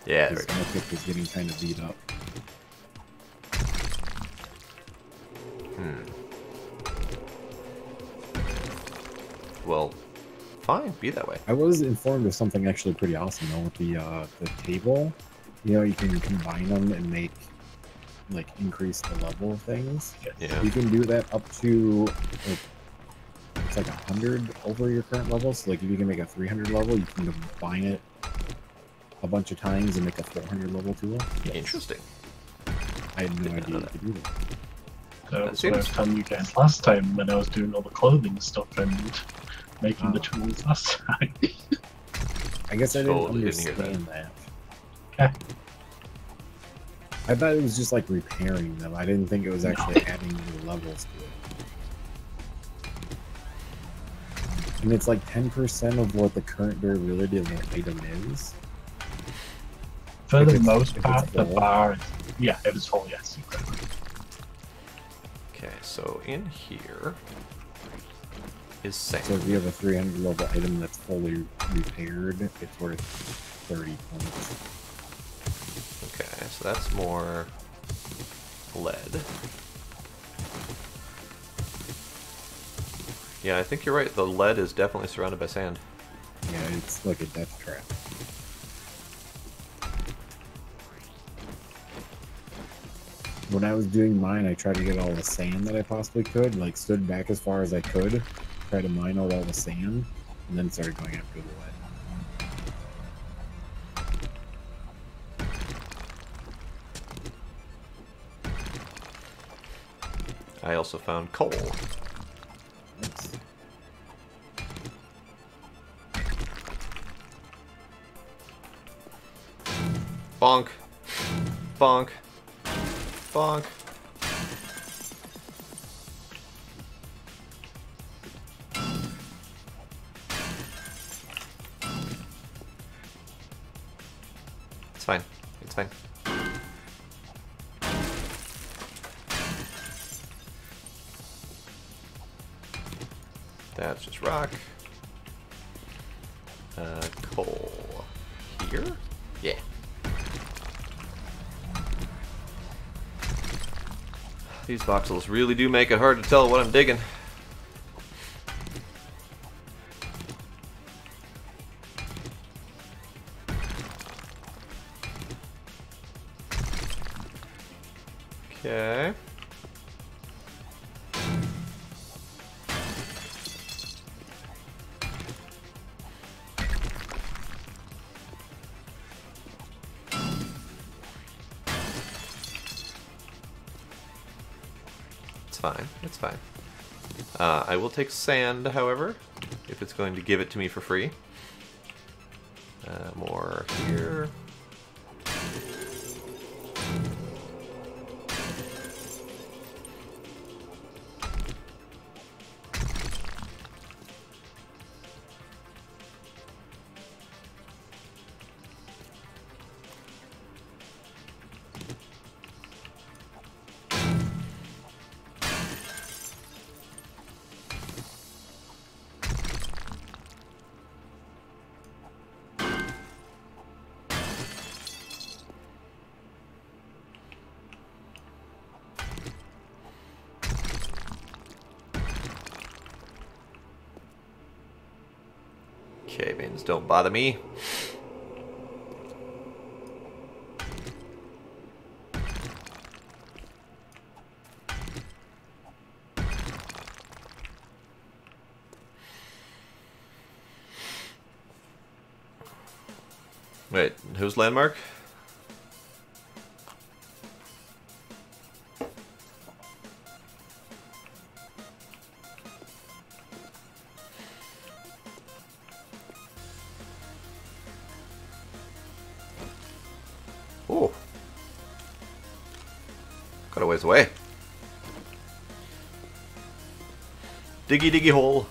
Yeah, there we Because go. my pick is getting kind of beat up. Well, fine, be that way. I was informed of something actually pretty awesome though with the table. You know, you can combine them and make like increase the level of things. Yeah. You can do that up to like, it's like 100 over your current level. So like if you can make a 300 level, you can combine it a bunch of times and make a 400 level tool. Interesting. I had no Did not idea know you that. could do that. That was what I was telling you guys last time when I was doing all the clothing stuff and making the tools last time. I guess I didn't Totally didn't hear understand that. Okay. I thought it was just like repairing them. I didn't think it was actually adding new levels to it. And it's like 10% of what the current durability of the item is. For If the it's- most if part, it's the full. bar is, yeah, if it's full, yes. Okay, so in here is sand. So if you have a 300 level item that's fully repaired, it's worth 30 points. Okay, so that's more lead. Yeah, I think you're right. The lead is definitely surrounded by sand. Yeah, it's like a death trap. When I was doing mine, I tried to get all the sand that I possibly could, like stood back as far as I could, tried to mine out all the sand, and then started going after the lead. I also found coal. Nice. Bonk. Bonk. Bonk. It's fine. It's fine. That's just rock. Coal. Here? Yeah. These voxels really do make it hard to tell what I'm digging. Okay. It's fine. It's fine. I will take sand, however, if it's going to give it to me for free. More here. Cave-ins don't bother me. Wait, whose landmark? Oh. Got a ways away. Diggy diggy hole.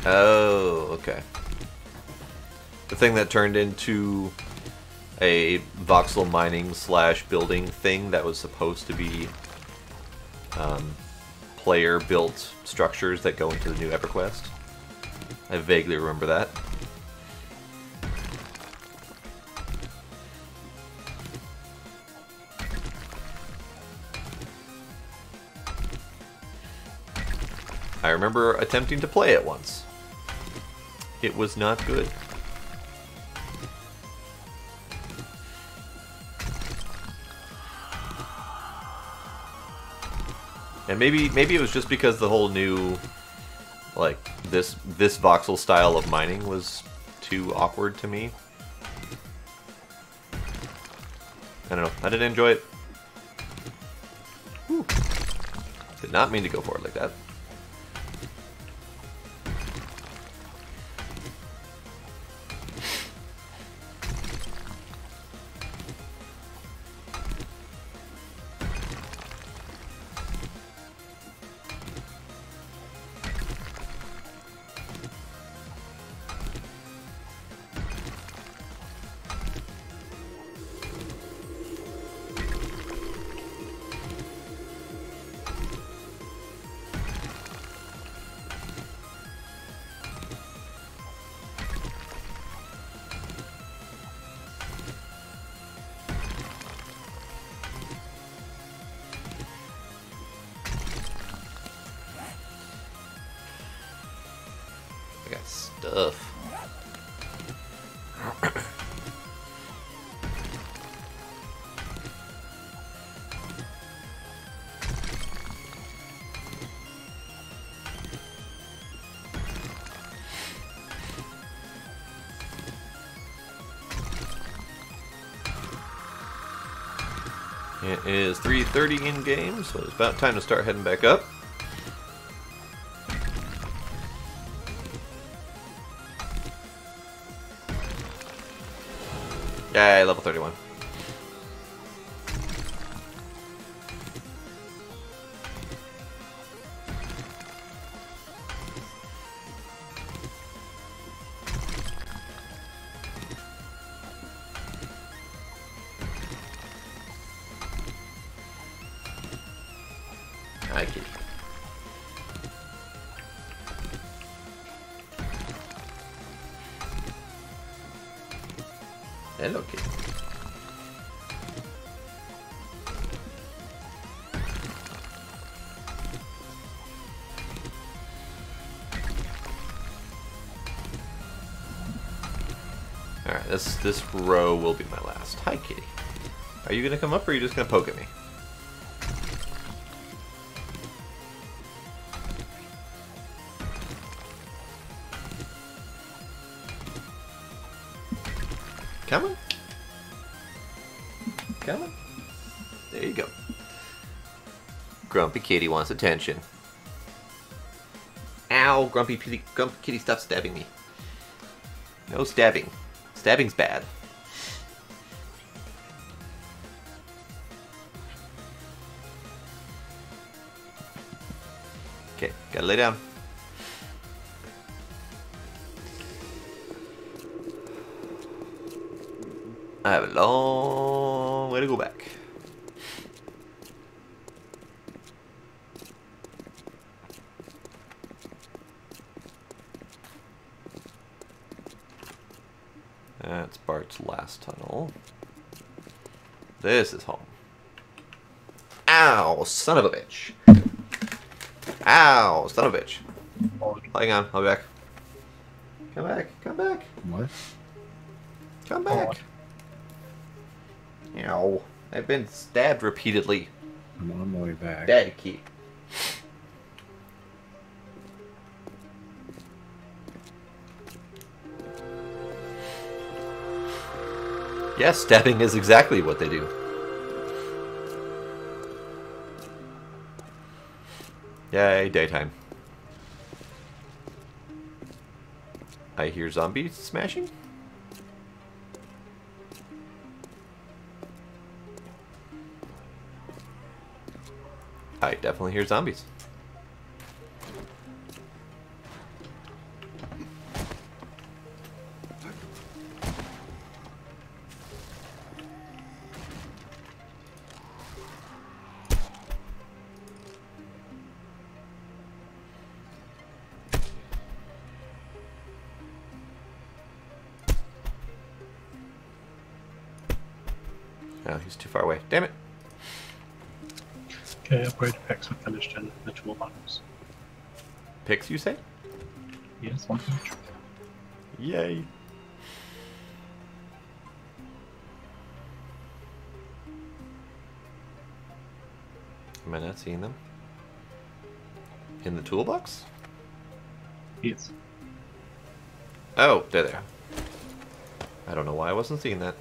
Oh, okay. The thing that turned into a voxel mining slash building thing that was supposed to be player built structures that go into the new EverQuest. I vaguely remember that. I remember attempting to play it once. It was not good. And maybe it was just because the whole new, like, this voxel style of mining was too awkward to me. I don't know. I didn't enjoy it. Whew. Did not mean to go for it like that. I got stuff. It is 3:30 in game, so it's about time to start heading back up. Yay, level 31. Hi, kitty. Hello, kitty. Alright, this row will be my last. Hi, kitty. Are you gonna come up or are you just gonna poke at me? Come on. Come on. There you go. Grumpy Kitty wants attention. Ow, Grumpy Kitty, stop stabbing me. No stabbing. Stabbing's bad. Okay, gotta lay down. I have a long way to go back. That's Bart's last tunnel. This is home. Ow, son of a bitch. Ow, son of a bitch. Hang on, I'll be back. Come back, come back. What? Come back. Ow. I've been stabbed repeatedly. I'm on my way back. Daddy key. Yes, stabbing is exactly what they do. Yay, daytime. I hear zombies smashing. I definitely hear zombies. Oh, he's too far away. Damn it. Okay, upgrade picks are finished in the toolbox. Picks, you say? Yes, one each. Yay. Am I not seeing them? In the toolbox? Yes. Oh, they're there. I don't know why I wasn't seeing that.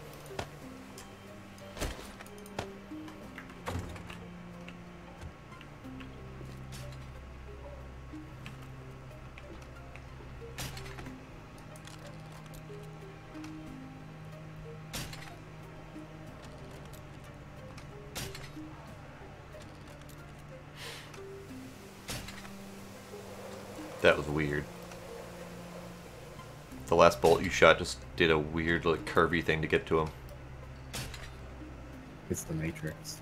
That was weird. The last bolt you shot just did a weird, like, curvy thing to get to him. It's the Matrix.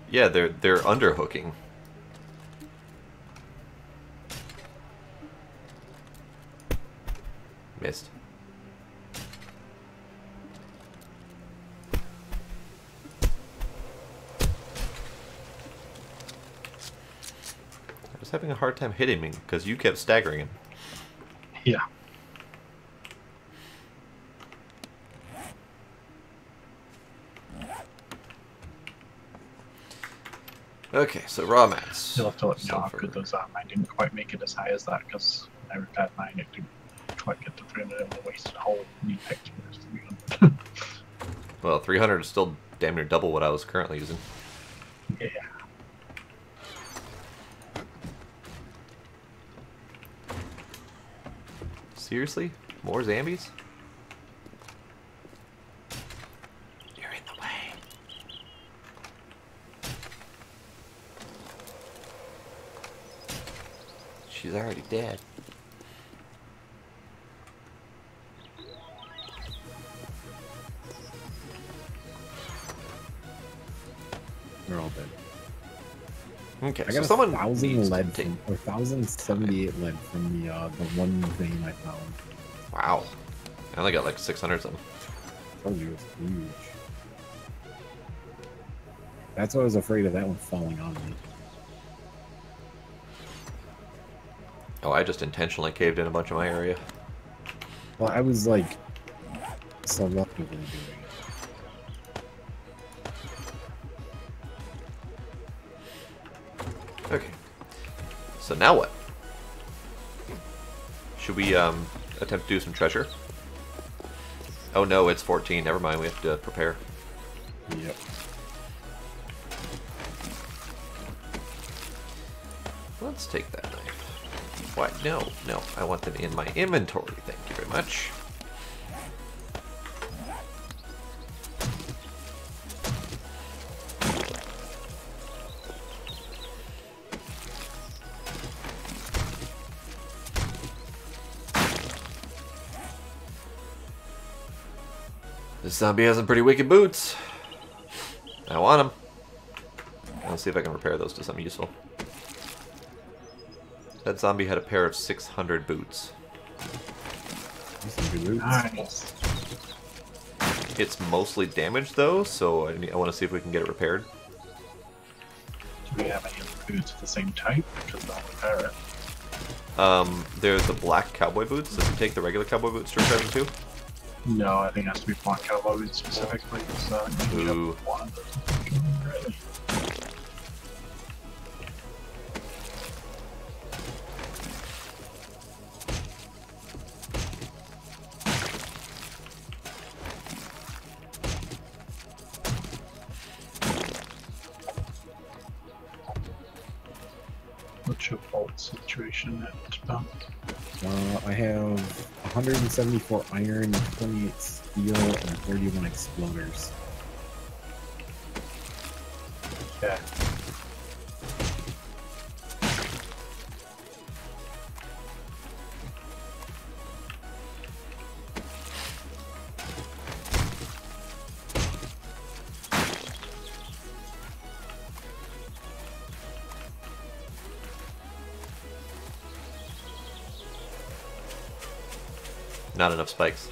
Yeah, they're underhooking. Missed. I was having a hard time hitting him because you kept staggering him. Yeah. Okay, so raw mats. You'll have to let me know how Sulfur. good those are. Mine didn't quite make it as high as that because when I repaired mine, it didn't quite get to 300 and I wasted a whole new pick to get to 300. Well, 300 is still damn near double what I was currently using. Yeah. Seriously? More zombies? You're in the way. She's already dead. They're all dead. Okay, I so got someone 1,000 needs lead to take... from, or 1,078 lead from the one vein I found. Wow. I only got like 600 something. I told you it was huge. That's why I was afraid of that one falling on me. Oh, I just intentionally caved in a bunch of my area. Well, I was like selectively doing it. Okay. So now what? Should we attempt to do some treasure? Oh no, it's 14. Never mind, we have to prepare. Yep. Let's take that knife. Why? No, no. I want them in my inventory. Thank you very much. This zombie has some pretty wicked boots. I want them. Let's see if I can repair those to something useful. That zombie had a pair of 600 boots. Some good boots. Nice. It's mostly damaged though, so I want to see if we can get it repaired. Do we have any other boots of the same type? Because I'll repair it. There's the black cowboy boots. Does it take the regular cowboy boots to repair them too? No, I think it has to be black cowboy boots specifically. So Ooh. one. Really. What's your vault situation at Bump? I have 174 iron, 28 steel, and 31 exploders. Yeah. Not enough spikes.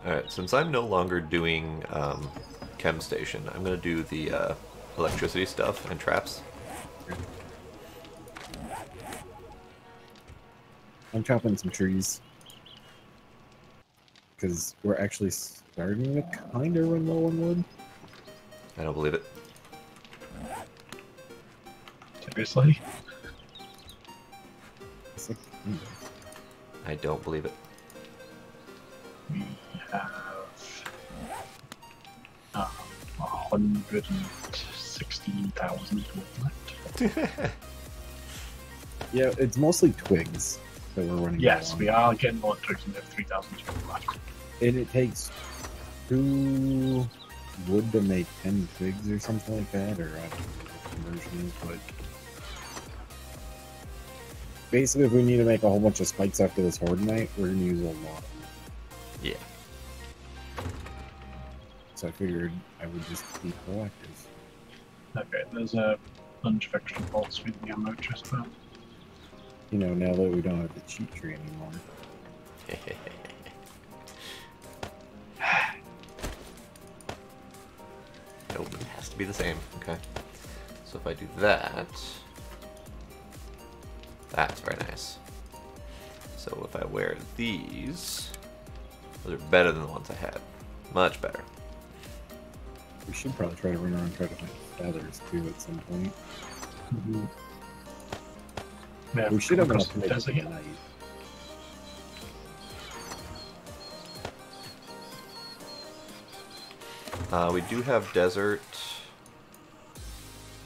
Alright, since I'm no longer doing chem station, I'm going to do the electricity stuff and traps. I'm chopping some trees. Because we're actually starting to kind of run low on wood. I don't believe it. Seriously? It's like, I don't believe it. We have 116,000 left. yeah, it's mostly twigs that we're running Yes, low on. we are getting more twigs and we have 3,000 left. And it takes 2 wood to make 10 twigs or something like that, or I don't know what the conversion is, but basically if we need to make a whole bunch of spikes after this horde night, we're going to use a lot. Yeah. So I figured I would just be proactive. Okay, there's a bunch of extra bolts with the ammo chest there. You know, now that we don't have the cheat tree anymore. Nope, it has to be the same. Okay. So if I do that, that's very nice. So if I wear these, those are better than the ones I had. Much better. We should probably try to run around and try to find feathers too at some point. Mm-hmm. Yeah, We should have enough to make it does it a yet? night. We do have desert,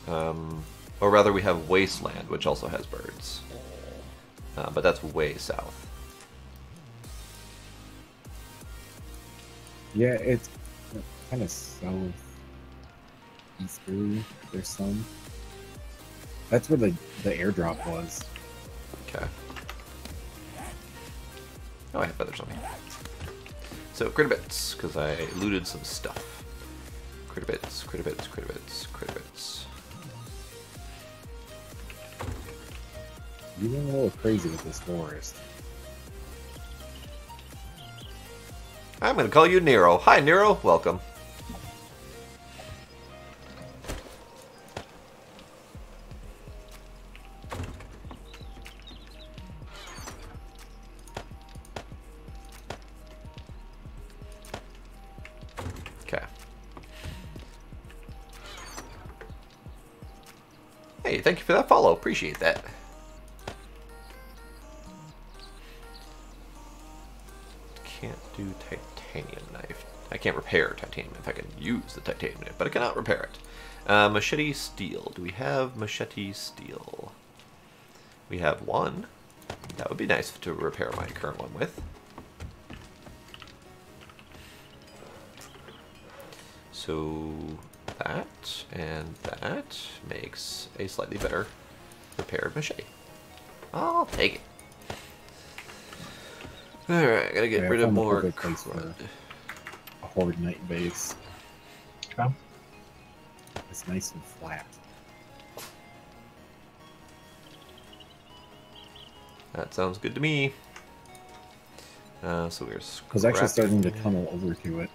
or rather we have wasteland, which also has birds. But that's way south. Yeah, it's kind of south easterly. There's some. That's where the airdrop was. Okay. Oh, I have feathers on me. So, critter bits, because I looted some stuff. Critter bits, critter bits, critter bits, critter bits. You went a little crazy with this forest. I'm going to call you Nero. Hi, Nero. Welcome. Okay. Hey, thank you for that follow. Appreciate that. Can't do titanium knife. I can't repair titanium if I can use the titanium knife, but I cannot repair it. Machete steel. Do we have machete steel? We have one. That would be nice to repair my current one with. So that and that makes a slightly better repaired machete. I'll take it. Alright, gotta get rid of more crud. A horde night base. Okay. It's nice and flat. That sounds good to me. So we're I was actually starting to tunnel over to it.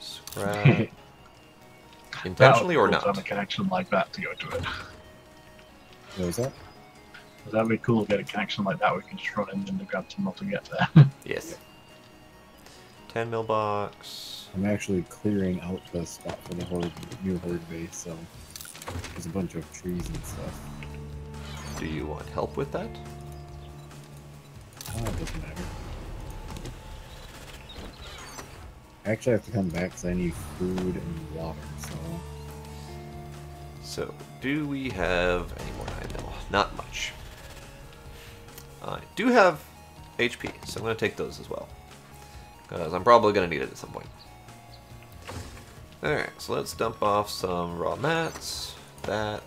Scrap. Intentionally or not? Have a connection like that to go to it. What was that? That'd be cool to get a connection like that. We can just run in and grab tunnel to get there. Yes. 10 mil box. I'm actually clearing out the spot for the new horde base, so there's a bunch of trees and stuff. Do you want help with that? Oh, it doesn't matter. I actually have to come back because I need food and water, so... So, do we have any more 9 mil? Not much. I do have HP, so I'm going to take those as well. Because I'm probably going to need it at some point. Alright, so let's dump off some raw mats. That.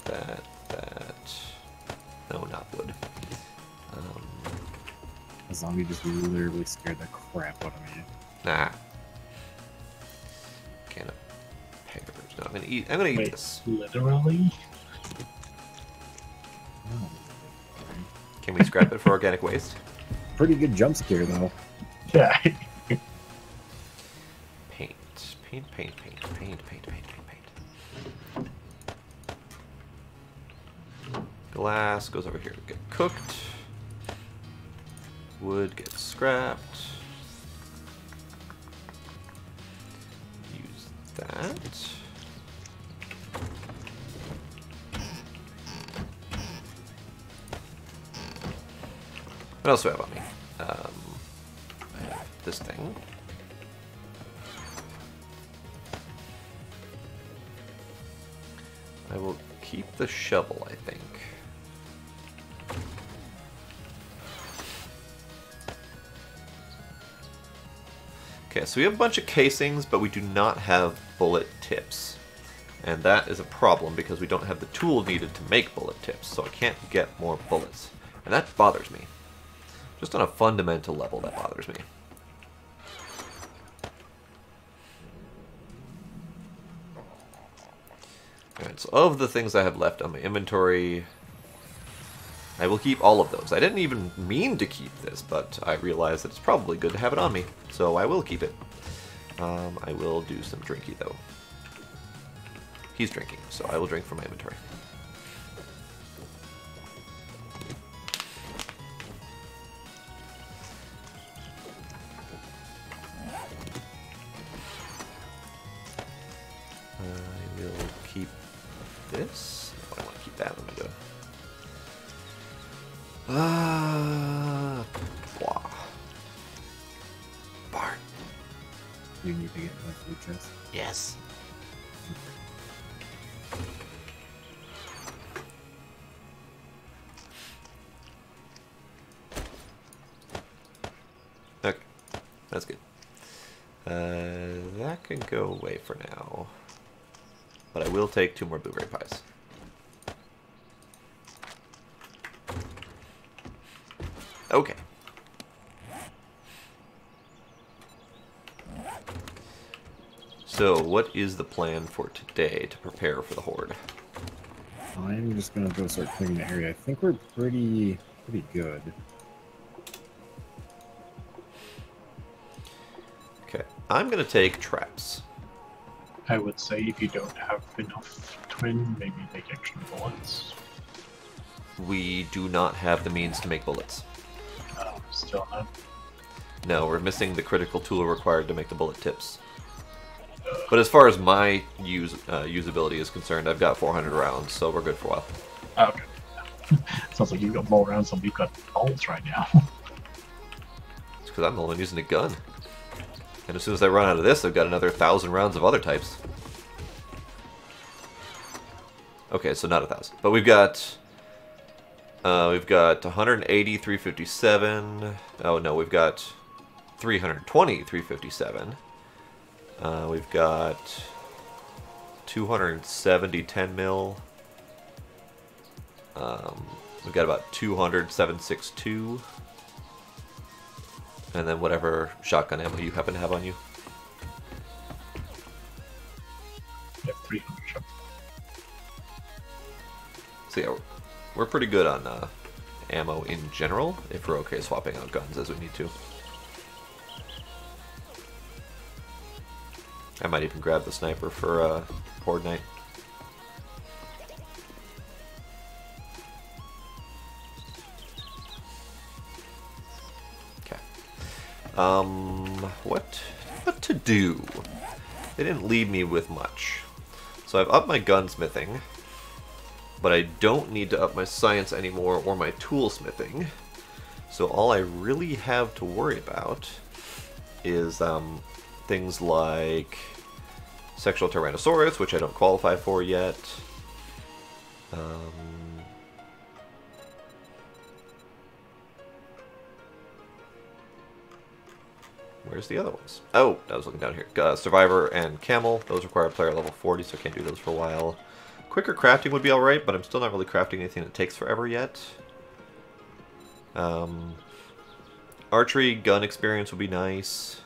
No, not wood. The zombie just literally scared the crap out of me. Nah. Can of peppers. No, I'm gonna eat Wait, this. literally? Oh. Can we scrap it for organic waste? Pretty good jump scare, though. Yeah. Paint. Glass goes over here to get cooked. Wood gets scrapped. Use that. What else do I have on me? I have this thing. I will keep the shovel, I think. Okay, so we have a bunch of casings, but we do not have bullet tips. And that is a problem because we don't have the tool needed to make bullet tips, so I can't get more bullets. And that bothers me. Just on a fundamental level, that bothers me. Alright, so of the things I have left on my inventory, I will keep all of those. I didn't even mean to keep this, but I realized that it's probably good to have it on me, so I will keep it. I will do some drinky, though. He's drinking, so I will drink from my inventory. I will keep this. Oh, I want to keep that. I'm gonna go. Blah. Bart. You need to get my food chest. Yes. Okay, that's good. That can go away for now. But I will take 2 more blueberry pies. Okay. So, what is the plan for today to prepare for the Horde? I'm just gonna go start cleaning the area. I think we're pretty good. Okay, I'm gonna take traps. I would say if you don't have enough twin, maybe make extra bullets. We do not have the means to make bullets. Still not. No, we're missing the critical tool required to make the bullet tips. But as far as my usability is concerned, I've got 400 rounds, so we're good for a while. Okay. Sounds like you've got more rounds than we've got bolts right now. It's because I'm the one using a gun. And as soon as I run out of this, I've got another 1,000 rounds of other types. Okay, so not 1,000. But we've got 180, 357. Oh no, we've got 320, 357. We've got 270 10 mil. We've got about 200 7.62. And then whatever shotgun ammo you happen to have on you. Yeah, 300 shot. So yeah, we're pretty good on ammo in general, if we're okay swapping out guns as we need to. I might even grab the sniper for Horde Night. Okay. What to do? They didn't leave me with much. So I've upped my gunsmithing, but I don't need to up my science anymore or my toolsmithing. So all I really have to worry about is things like Sexual Tyrannosaurus, which I don't qualify for yet. Where's the other ones? Oh, I was looking down here. Survivor and Camel. Those require player level 40, so I can't do those for a while. Quicker crafting would be alright, but I'm still not really crafting anything that takes forever yet. Archery, gun experience would be nice.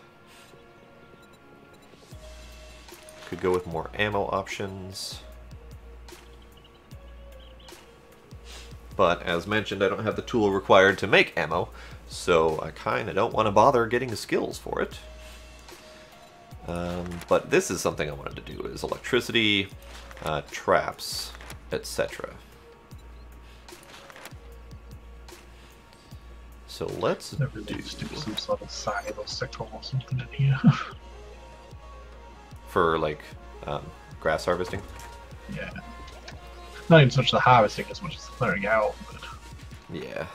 Could go with more ammo options. But as mentioned, I don't have the tool required to make ammo, so I kind of don't want to bother getting the skills for it. But this is something I wanted to do, is electricity, traps, etc. So let's do some sort of side or sector or something in here. For like grass harvesting. Yeah. Not even so much the harvesting as much as the clearing out, but yeah.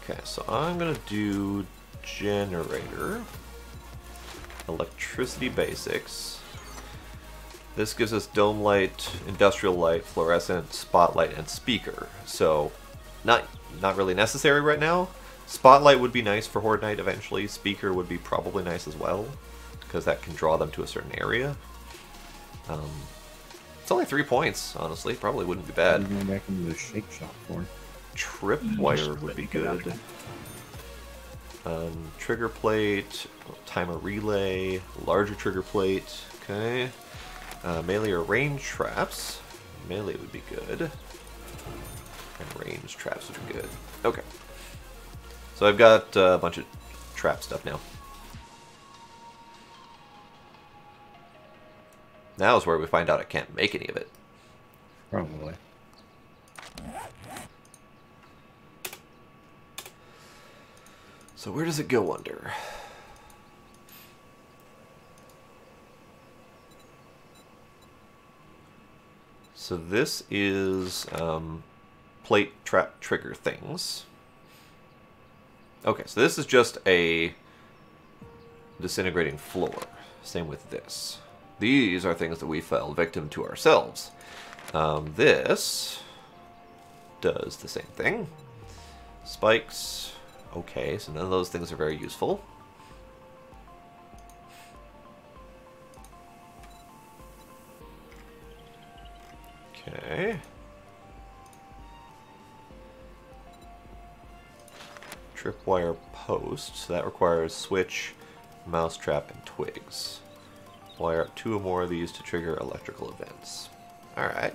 Okay, so I'm gonna do generator, electricity basics. This gives us dome light, industrial light, fluorescent, spotlight, and speaker. So not really necessary right now. Spotlight would be nice for Horde Night eventually. Speaker would be probably nice as well, because that can draw them to a certain area. It's only 3 points, honestly. Probably wouldn't be bad. I'm going back into the shake shop for. Tripwire would be good. Trigger plate, timer relay, larger trigger plate. Okay. Melee or range traps. Melee would be good. And range traps, which are good. Okay. So I've got a bunch of trap stuff now. Now is where we find out I can't make any of it. Probably. So where does it go under? So this is plate trap trigger things. Okay, so this is just a disintegrating floor. Same with this. These are things that we fell victim to ourselves. This does the same thing. Spikes. Okay, so none of those things are very useful. Okay. Tripwire post, so that requires switch, mousetrap, and twigs. Wire up 2 or more of these to trigger electrical events. Alright.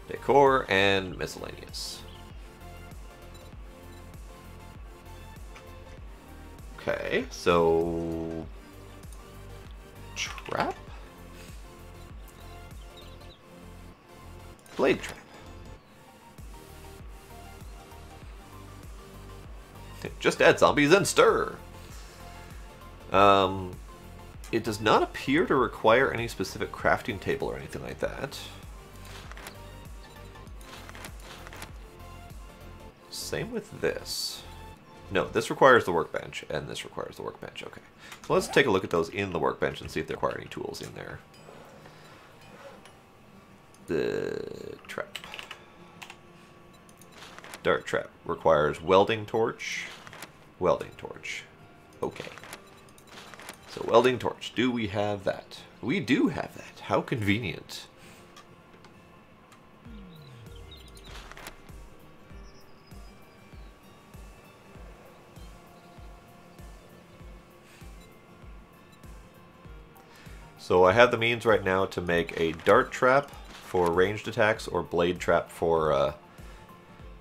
Decor and miscellaneous. Okay, so trap? Blade trap. Just add zombies and stir. It does not appear to require any specific crafting table or anything like that. Same with this. No, this requires the workbench, and this requires the workbench. Okay. So let's take a look at those in the workbench and see if they require any tools in there. The trap. Dart trap requires welding torch. Welding torch. Okay. So welding torch. Do we have that? We do have that. How convenient. So I have the means right now to make a dart trap for ranged attacks or blade trap for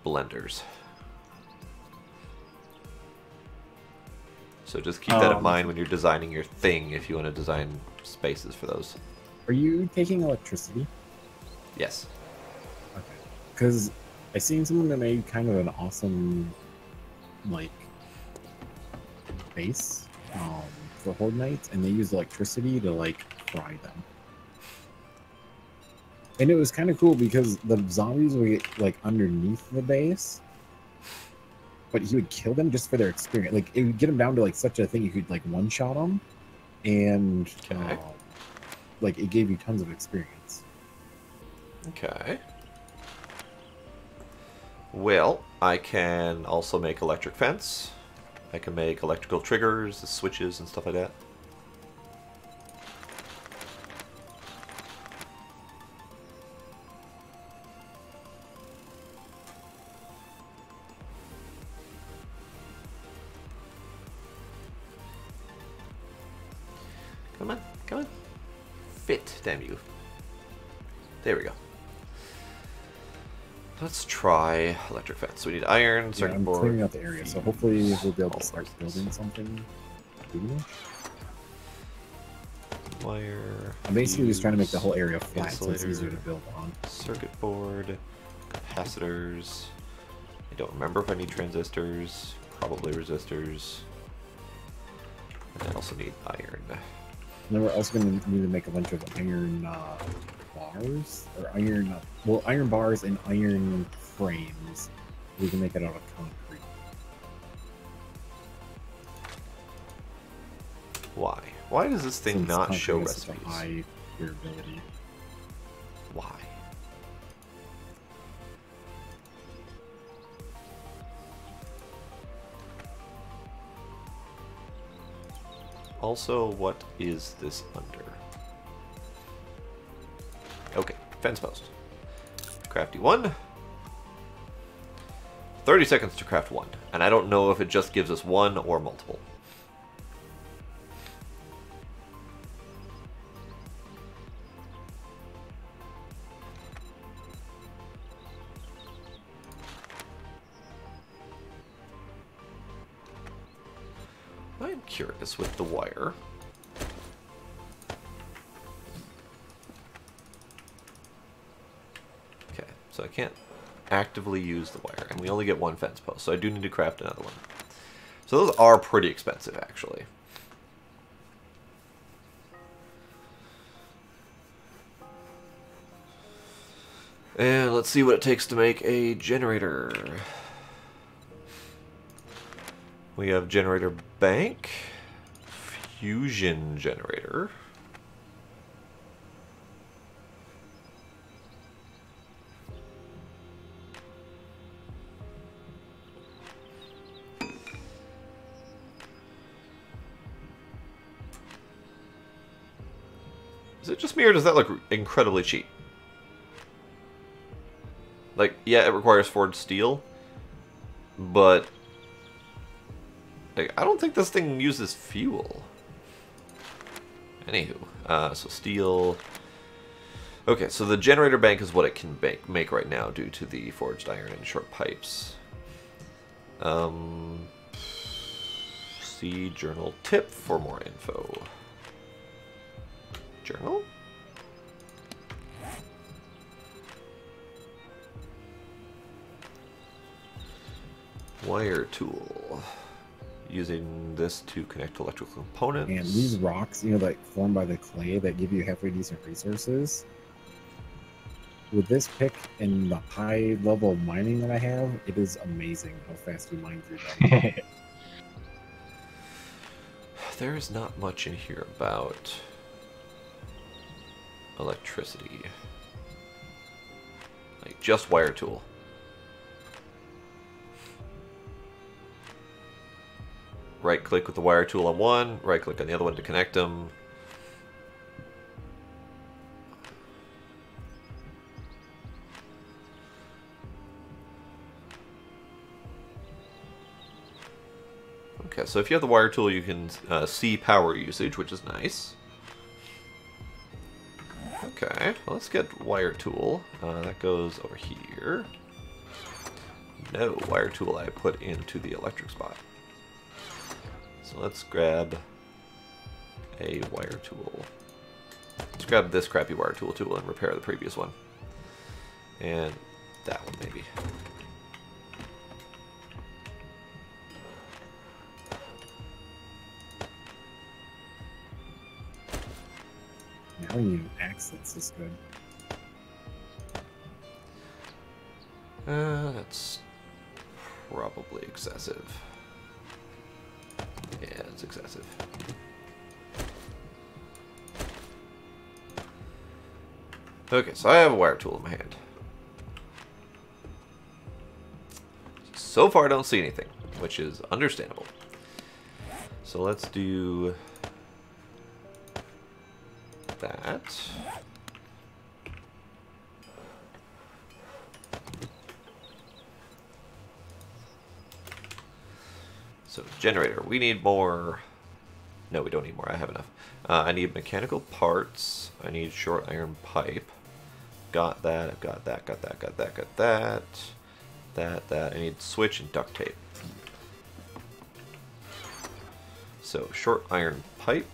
blenders. So just keep that in mind when you're designing your thing if you want to design spaces for those. Are you taking electricity? Yes. Okay. Because I seen someone that made kind of an awesome, like, base for Horde Knights, and they used electricity to, like, fry them. And it was kind of cool because the zombies would get, like, underneath the base, but he would kill them just for their experience. Like, it would get them down to, like, such a thing you could, like, one-shot them, and, okay. Like, it gave you tons of experience. Okay. Well, I can also make electric fence. I can make electrical triggers, the switches, and stuff like that. Come on, come on. Fit, damn you. There we go. Let's try electric fence. We need iron, circuit board. I'm clearing out the area, so hopefully we'll be able to start building something. Wire. I'm basically just trying to make the whole area flat so it's easier to build on. Circuit board, capacitors. I don't remember if I need transistors. Probably resistors. And I also need iron. And then we're also going to need to make a bunch of iron bars, or iron bars and iron frames. We can make it out of concrete. Why? Why does this thing Since not concrete show has such recipes? a high durability. Why? Also, what is this under? Okay, fence post. Crafty 1. 30 seconds to craft 1. And I don't know if it just gives us 1 or multiple. curious with the wire. Okay, so I can't actively use the wire, and we only get one fence post, so I do need to craft another one. So those are pretty expensive, actually. And let's see what it takes to make a generator. We have generator bank, fusion generator. Is it just me, or does that look incredibly cheap? Like, yeah, it requires forged steel, but like, I don't think this thing uses fuel. Anywho, so steel. Okay, so the generator bank is what it can make right now due to the forged iron and short pipes. See journal tip for more info. Journal? Wire tool. Using this to connect electrical components. And these rocks, you know, like formed by the clay that give you halfway decent resources. With this pick and the high level of mining that I have, it is amazing how fast we mine through them. There is not much in here about electricity. Like, just wire tool. Right click with the wire tool on one, right click on the other one to connect them. Okay, so if you have the wire tool, you can see power usage, which is nice. Okay, well, let's get wire tool. That goes over here. No, wire tool I put into the electric spot. So let's grab a wire tool. Let's grab this crappy wire tool and repair the previous one. And that one maybe. Now you need accents is good. That's probably excessive. Yeah, it's excessive. Okay, so I have a wire tool in my hand. So far I don't see anything, which is understandable. So let's do that. So generator, we need more. No, we don't need more. I have enough. I need mechanical parts. I need short iron pipe. Got that. I've got that. Got that. Got that. Got that. That. I need switch and duct tape. So short iron pipe.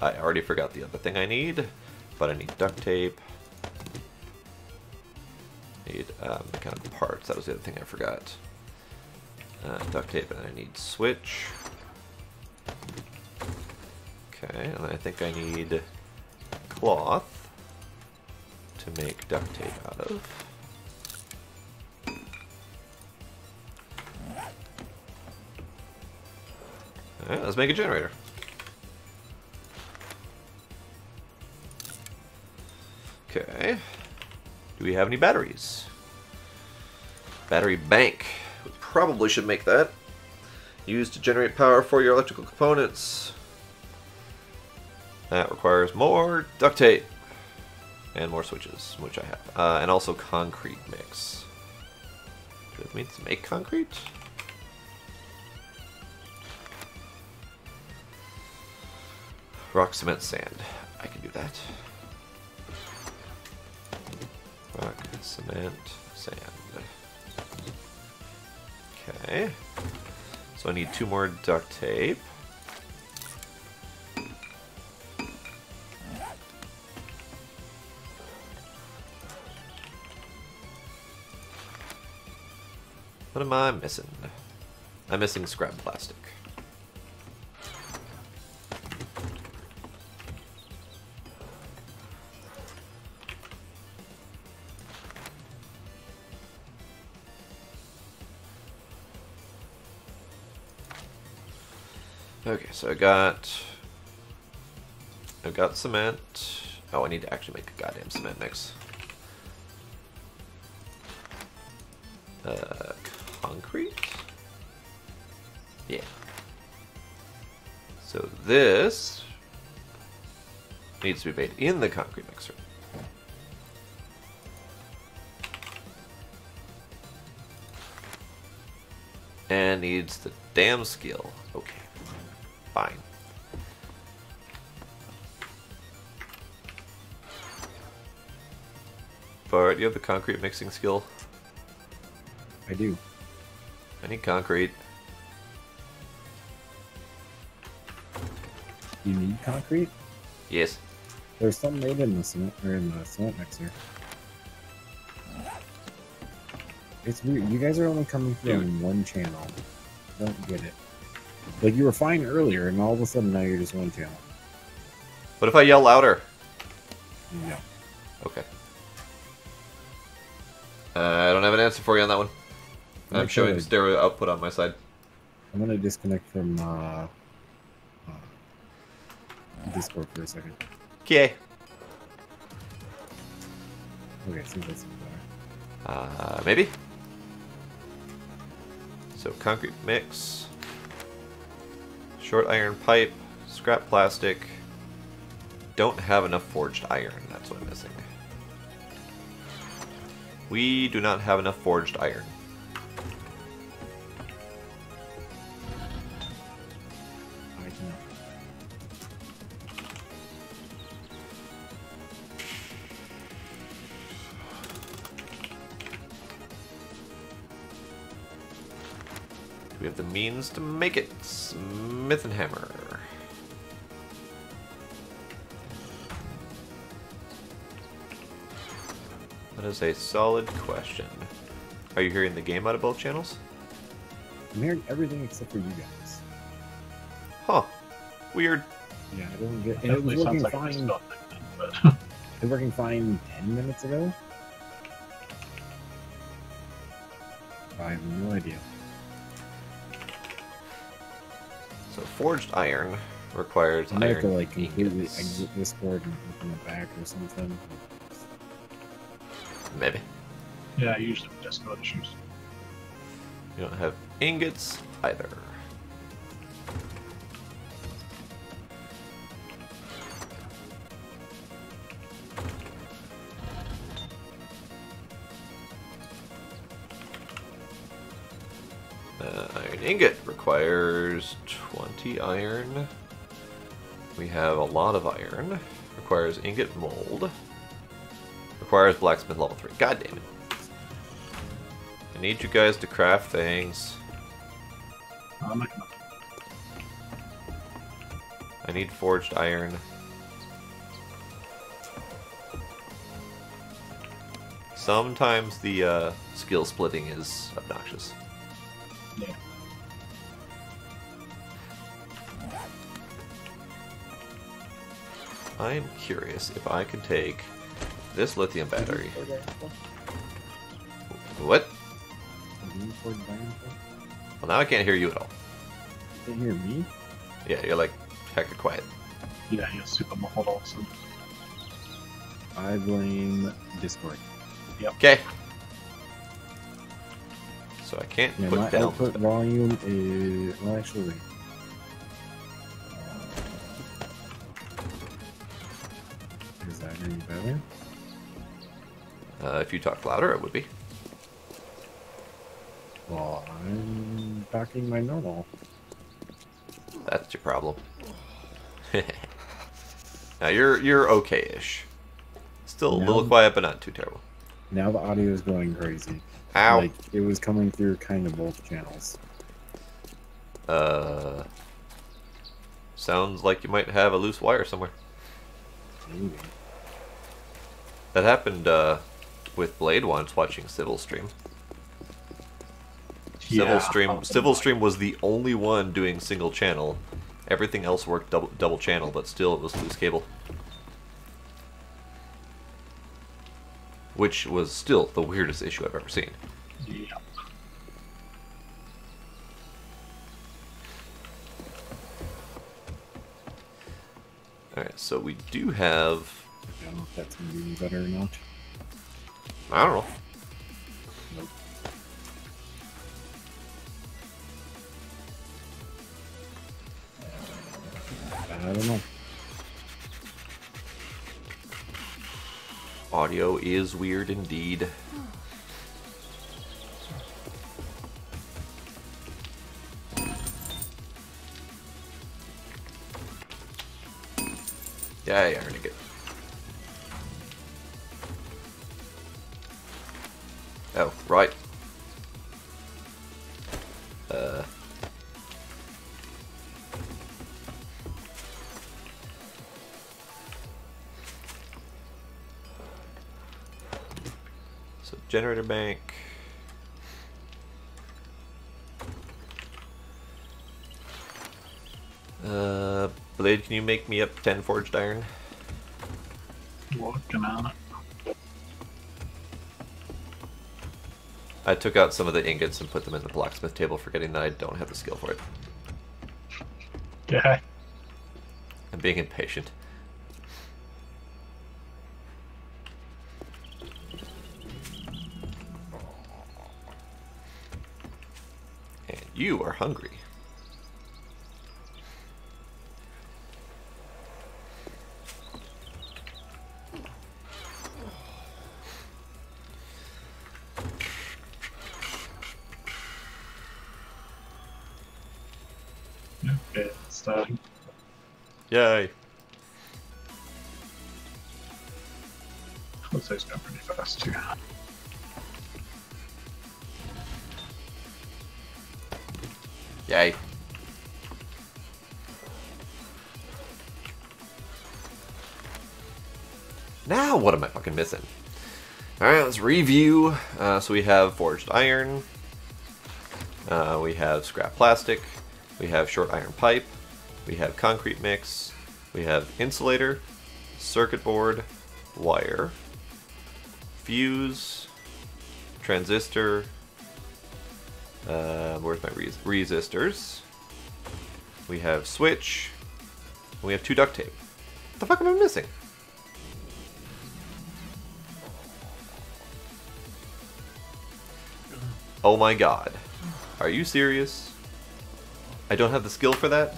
I already forgot the other thing I need, but I need duct tape. I need mechanical parts. That was the other thing I forgot. Duct tape, and I need switch. Okay, and I think I need cloth to make duct tape out of. Alright, let's make a generator. Okay. Do we have any batteries? Battery bank. We probably should make that. Used to generate power for your electrical components. That requires more duct tape. And more switches, which I have. And also concrete mix. Do it mean to make concrete? Rock, cement, sand. I can do that. Rock, cement, sand. Okay. So I need 2 more duct tape. What am I missing? I'm missing scrap plastic. Okay, so I've got cement. Oh, I need to actually make a goddamn cement mix. Concrete? Yeah. So this needs to be made in the concrete mixer. And needs the damn skill. Okay. Fine. Bart, you have the concrete mixing skill? I do. I need concrete. You need concrete? Yes. There's some made in the cement or in the cement mixer. It's weird. You guys are only coming through on one channel. I don't get it. Like you were fine earlier, and all of a sudden now you're just one channel. What if I yell louder? No. Okay. I don't have an answer for you on that one. I'm showing stereo output on my side. I'm gonna disconnect from Discord for a second. Okay. Okay, see if that's better. Maybe? So concrete mix, short iron pipe, scrap plastic. Don't have enough forged iron, that's what I'm missing. We do not have enough forged iron. I can. We have the means to make it. Smith and hammer. That is a solid question. Are you hearing the game out of both channels? I'm hearing everything except for you guys. Huh. Weird. Yeah, I don't get. It And it was definitely working sounds like it's fine. not like that, but It was working fine 10 minutes ago. I have no idea. So forged iron requires I might have iron to like completely ingots. exit Discord and open it back or something. Maybe. yeah, usually with Discord issues. You don't have ingots either. Iron ingot requires 20 iron. We have a lot of iron. Requires ingot mold. Requires blacksmith level 3. God damn it. I need you guys to craft things. I'm not gonna. I need forged iron. Sometimes the skill splitting is obnoxious. Yeah. I'm curious if I can take this lithium battery. What? Well, now I can't hear you at all. You can hear me? Yeah, you're like hecka quiet. Yeah, he's super muffled also. I blame Discord. Okay. So I can't Yeah, put my down. output volume is well, actually. Is that any better? If you talked louder, it would be. Well, I'm talking my normal. That's your problem. Now you're okay-ish. Still a little No. quiet, but not too terrible. Now the audio is going crazy. Ow. Like it was coming through kind of both channels. Sounds like you might have a loose wire somewhere. Maybe. That happened with Blade once watching Civil Stream. Civil Stream was the only one doing single channel. Everything else worked double channel, but still it was loose cable. Which was still the weirdest issue I've ever seen. Yeah. Alright, so we do have... I don't know if that's going to be any better or not. I don't know. Nope. I don't know. Audio is weird indeed. Yeah, I earned it. Oh, right. So generator bank. Blade, can you make me up 10 forged iron? Working on it. I took out some of the ingots and put them in the blacksmith table, forgetting that I don't have the skill for it. Yeah. I'm being impatient. And you are hungry. Okay, starting. Yay. Looks like it's going pretty fast too. Yay. Now what am I fucking missing? Alright, let's review. So we have forged iron. We have scrap plastic. We have short iron pipe. We have concrete mix. We have insulator, circuit board, wire, fuse, transistor. Where's my resistors? We have switch. And we have 2 duct tape. What the fuck am I missing? Oh my god. Are you serious? I don't have the skill for that?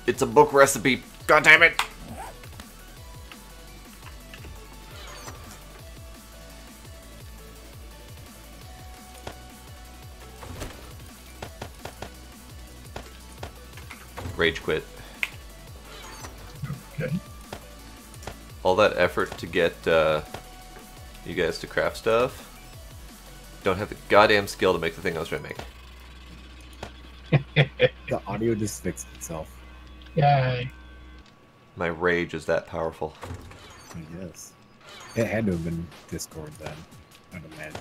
It's a book recipe. God damn it! Rage quit. Okay. All that effort to get you guys to craft stuff. Don't have the goddamn skill to make the thing I was trying to make. The audio just fixed itself. Yay. My rage is that powerful. I guess. It had to have been Discord then, I'd imagine.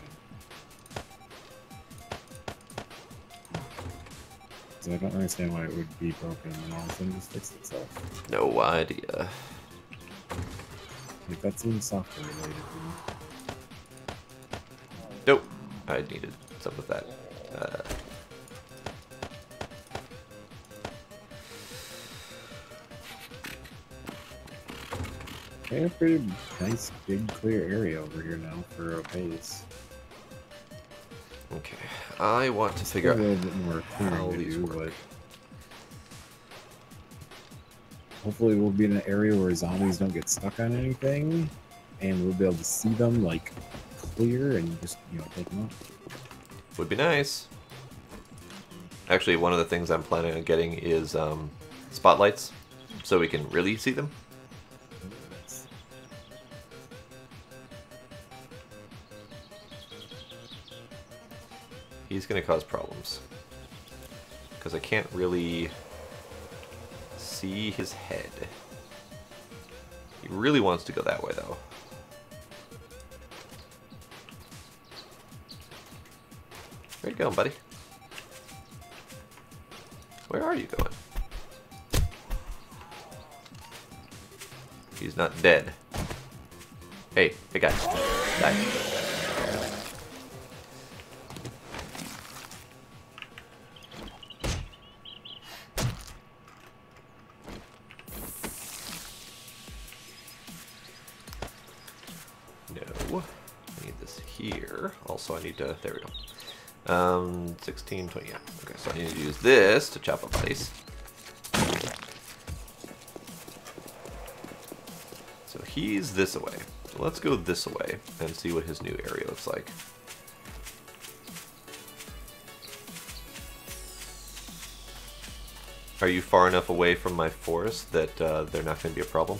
So I don't understand why it would be broken and all of a sudden just fixed itself. No idea. Like, that seems software related to me. Nope. I needed some of that. They have a pretty nice, big, clear area over here now for a base. Okay. I want to figure A out little bit more how clearing to these do, work. but hopefully we'll be in an area where zombies don't get stuck on anything, and we'll be able to see them like clear and just, you know, take them off. Would be nice. Actually, one of the things I'm planning on getting is spotlights so we can really see them. He's gonna cause problems because I can't really see his head. He really wants to go that way though. Where you going, buddy? Where are you going? He's not dead. Hey guy. Die. No. I need this here. Also, I need to... There we go. 16, 20, yeah. Okay, so I need to use this to chop up bodies. So he's this away. So let's go this way and see what his new area looks like. Are you far enough away from my forest that they're not going to be a problem?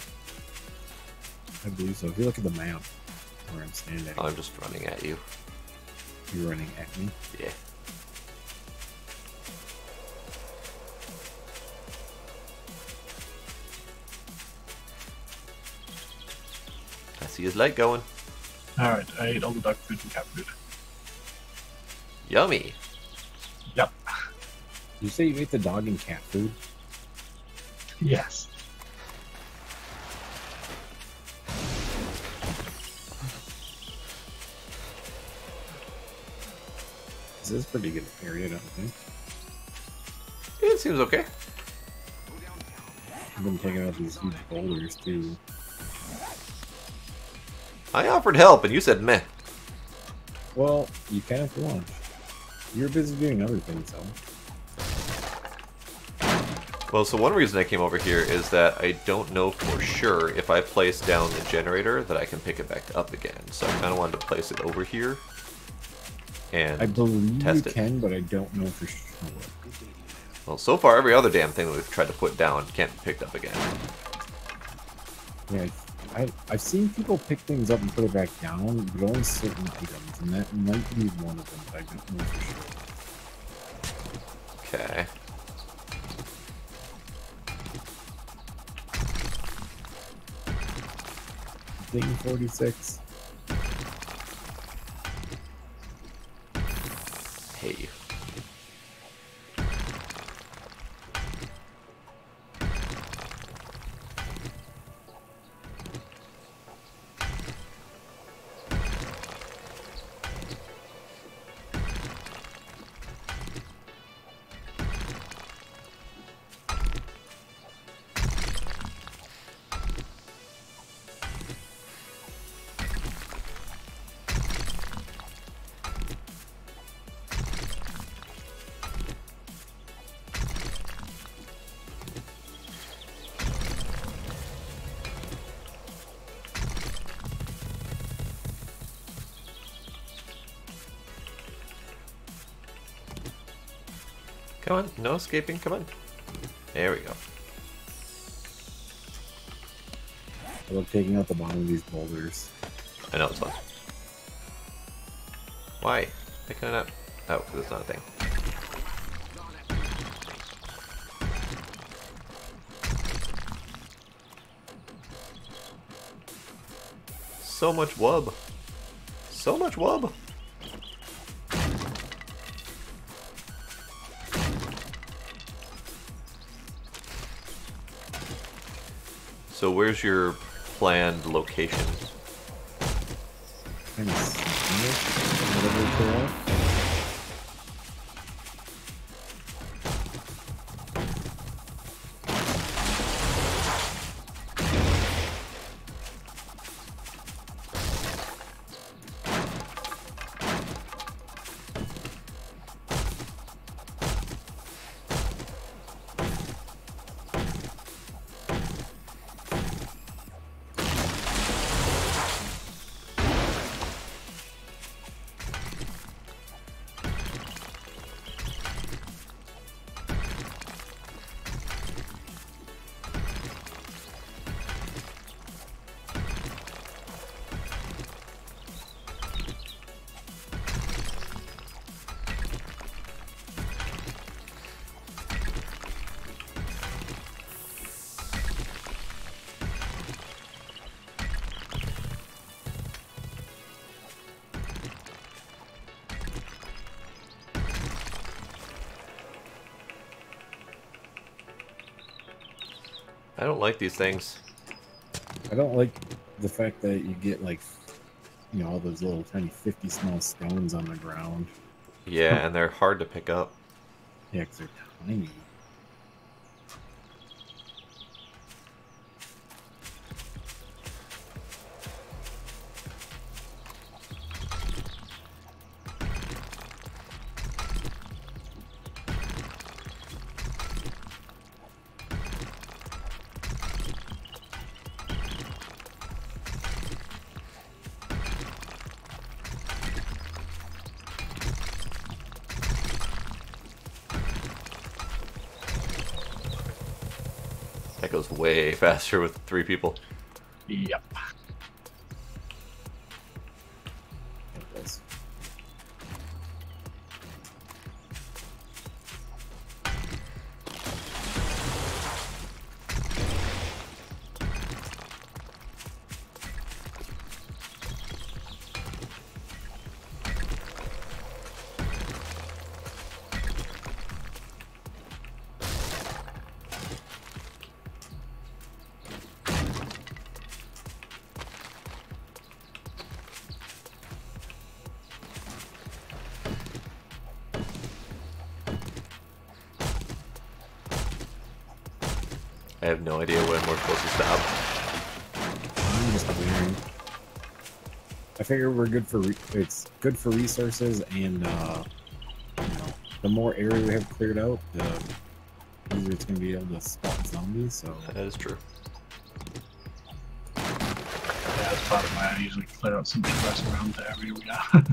I believe so. If you look at the map where I'm standing. I'm just running at you. You're running at me? Yeah. I see his light going. Alright, I ate all the dog food and cat food. Yummy. Yep. Did you say you ate the dog and cat food? Yes. This is a pretty good area, don't you think? It seems okay. I've been taking out these huge boulders too. I offered help and you said meh. Well, you can if you want. You're busy doing other things, though. Well, so one reason I came over here is that I don't know for sure if I place down the generator that I can pick it back up again. So I kind of wanted to place it over here and I believe test you it. can, but I don't know for sure. Well, so far every other damn thing that we've tried to put down can't be picked up again. Yeah, I've seen people pick things up and put it back down, but only certain items, and that might be one of them, but I don't know for sure. Okay. Thing 46. Hey. Come on, no escaping, come on. There we go. I love taking out the bottom of these boulders. I know it's fun. Why? I can I not? Oh, because it's not a thing. So much wub. So much wub. So where's your planned location? Kind of whatever it's called. I don't like these things. I don't like the fact that you get like, you know, all those little tiny 50 small stones on the ground. Yeah, and they're hard to pick up. Yeah, because they're tiny. That goes way faster with 3 people. Yep. It does. I have no idea when we're supposed to stop. I'm just clearing. I figure we're good for it's good for resources, and you know, the more area we have cleared out, the easier it's going to be able to spot zombies. So That is true. Yeah, that's part of why I usually clear out some stress around the area we are.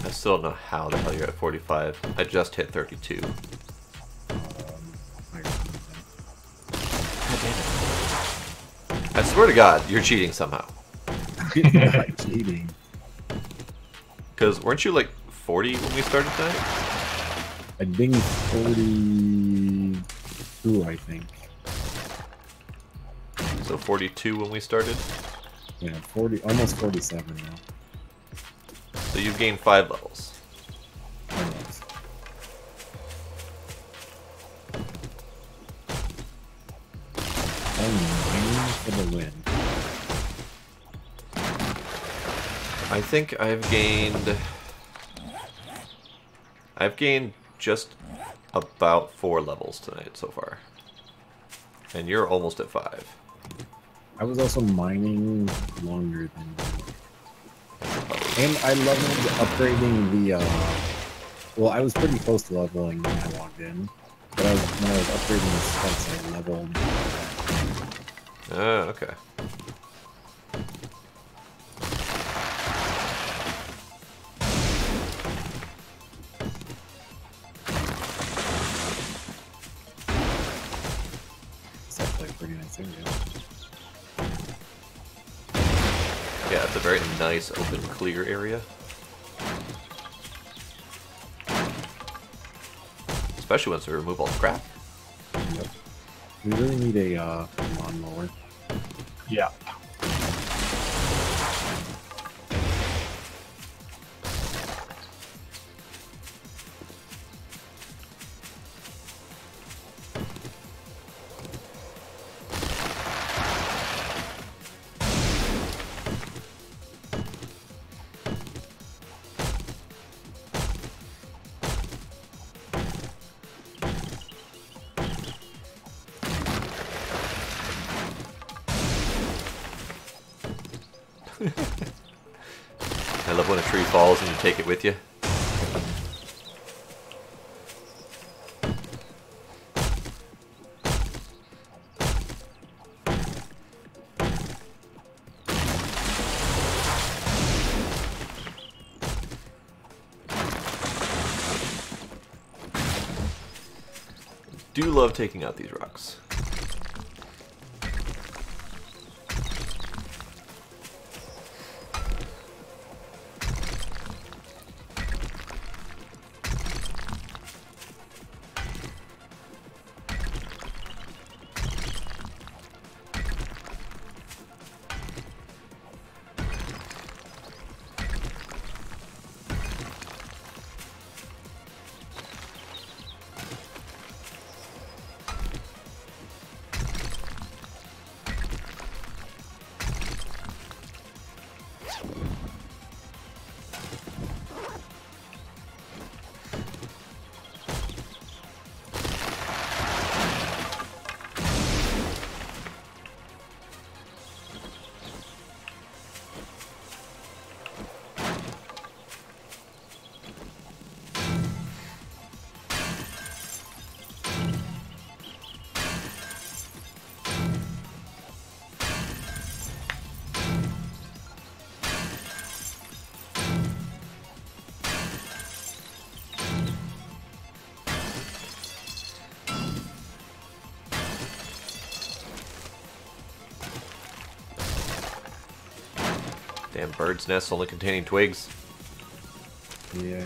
I still don't know how the hell you're at 45. I just hit 32. I I swear to God, you're cheating somehow. I'm not cheating. Because weren't you like 40 when we started tonight? I dinged 42, I think. So 42 when we started. Yeah, 40, almost 47 now. So you've gained 5 levels. Almost. I'm mining for the win. I think I've gained just about 4 levels tonight so far. And you're almost at 5. I was also mining longer than you. And I leveled upgrading the, well, I was pretty close to leveling when I logged in. But when I was upgrading the specs, I leveled. Okay. It's actually a pretty nice area. Yeah, it's a very nice, open, clear area. Especially once we remove all the crap. Yep. We really need a lawnmower. Yeah. I love when a tree falls and you take it with you. Do love taking out these rocks. Damn bird's nest only containing twigs. Yeah.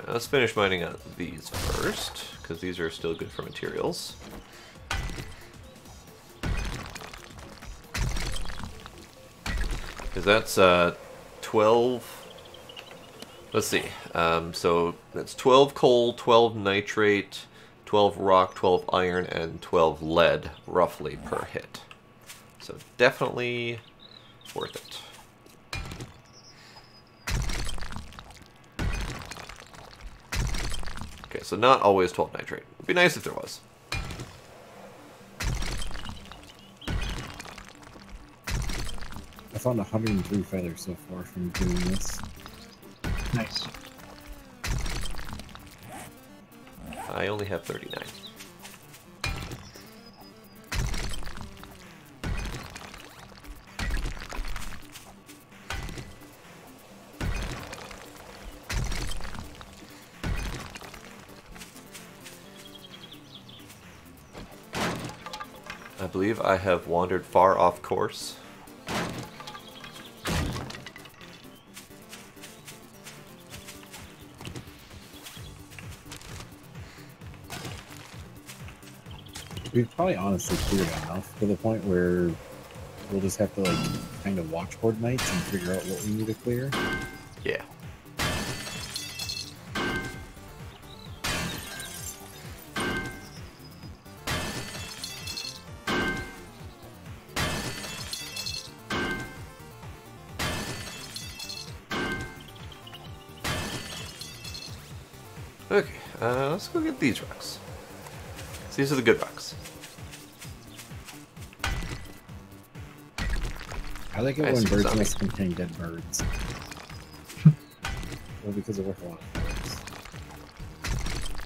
Let's finish mining out these first, because these are still good for materials. Because that's 12. Let's see. So that's 12 coal, 12 nitrate, 12 rock, 12 iron, and 12 lead, roughly, per hit. So definitely worth it. Okay, so not always 12 nitrate. It'd be nice if there was. I found 103 feathers so far from doing this. Nice. I only have 39. I believe I have wandered far off course. We've probably honestly cleared enough to the point where we'll just have to like kind of watch horde nights and figure out what we need to clear. Yeah. Okay, let's go get these rocks. So these are the good rocks. I like it I when see birds zombie. nests contain dead birds. Well, because they're worth a lot of birds.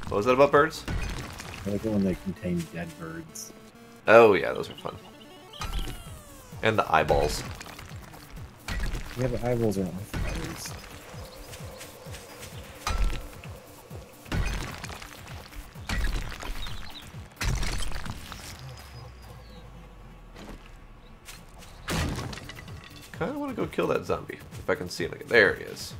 What was that about birds? I like it when they contain dead birds. Oh yeah, those are fun. And the eyeballs. Yeah, but eyeballs aren't worth feathers. Kinda wanna go kill that zombie, if I can see him again. There he is.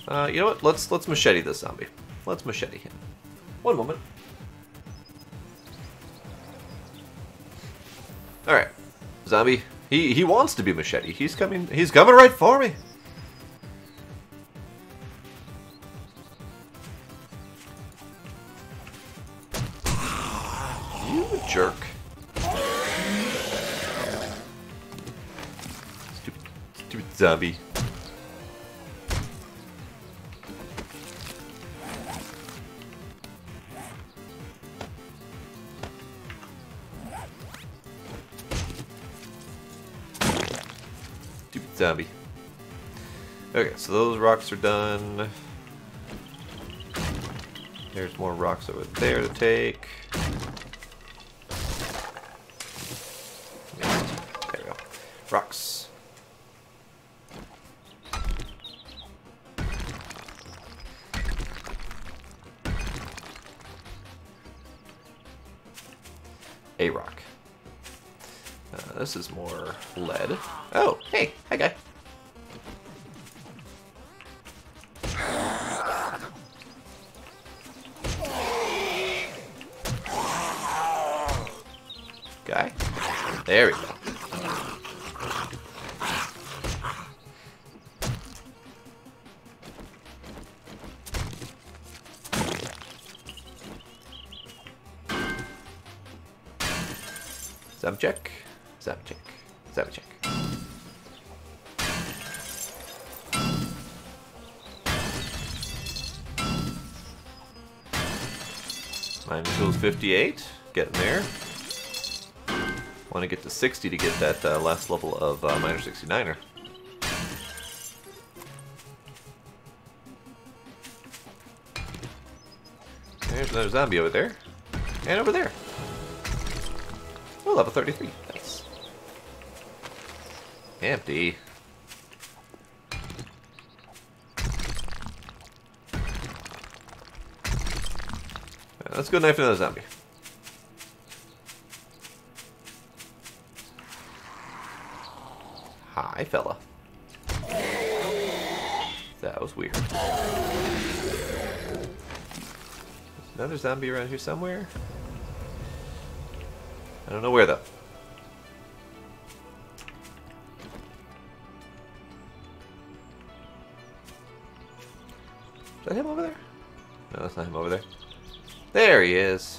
You know what? Let's machete this zombie. Let's machete him. One moment. Alright. Zombie. He wants to be machete. He's coming right for me. You jerk. Stupid zombie. Stupid zombie. Okay, so those rocks are done. There's more rocks over there to take. Missed. There we go. Rocks. A rock. This is more lead. Oh, hey, hi guy. Guy. There we go. Zap check. Zap check. Zap check. Mine equals 58. Getting there. Want to get to 60 to get that last level of Miner 69er. There's another zombie over there. And over there. Oh, level 33. Nice. Empty. Let's go knife another zombie. Hi, fella. That was weird. There's another zombie around here somewhere. I don't know where, though. Is that him over there? No, that's not him over there. There he is.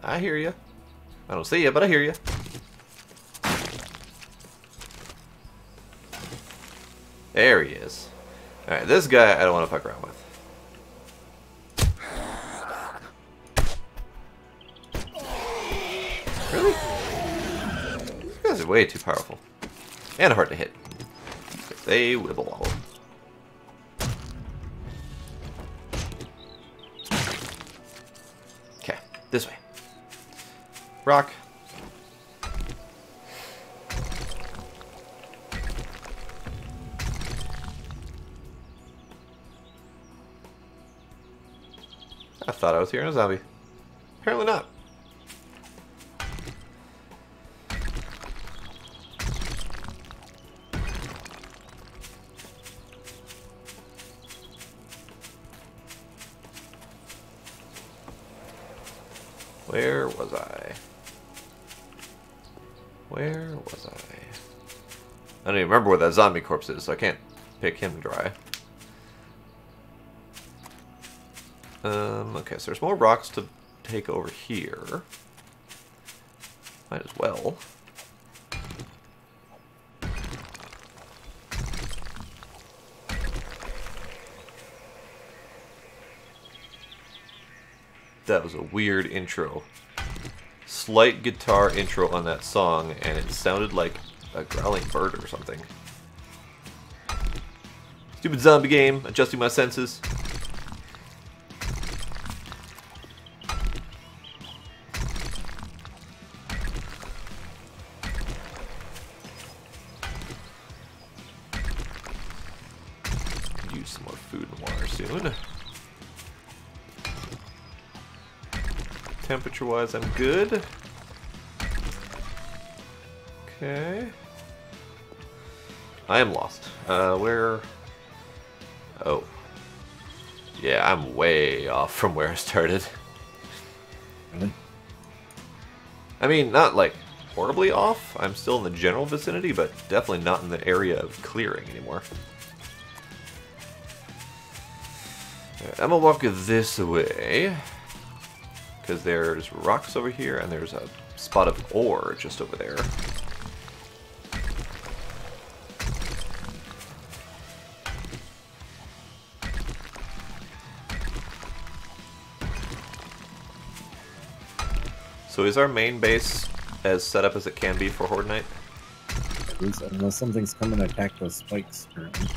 I hear you. I don't see you, but I hear you. There he is. Alright, this guy I don't want to fuck around with. Really? These guys are way too powerful. And hard to hit. They wibble all. Okay, this way. Rock. I thought I was hearing a zombie. Apparently not. Where was I? Where was I? I don't even remember where that zombie corpse is, so I can't pick him dry. Okay, so there's more rocks to take over here. Might as well. That was a weird intro. Slight guitar intro on that song, and it sounded like a growling bird or something. Stupid zombie game, adjusting my senses. Use some more food and water soon. Temperature-wise, I'm good. Okay. I am lost. Where? Oh. Yeah, I'm way off from where I started. Really? I mean, not like horribly off. I'm still in the general vicinity, but definitely not in the area of clearing anymore. Right, I'm gonna walk this way. Because there's rocks over here, and there's a spot of ore just over there. So is our main base as set up as it can be for Horde Night? Unless something's coming to attack those spikes currently.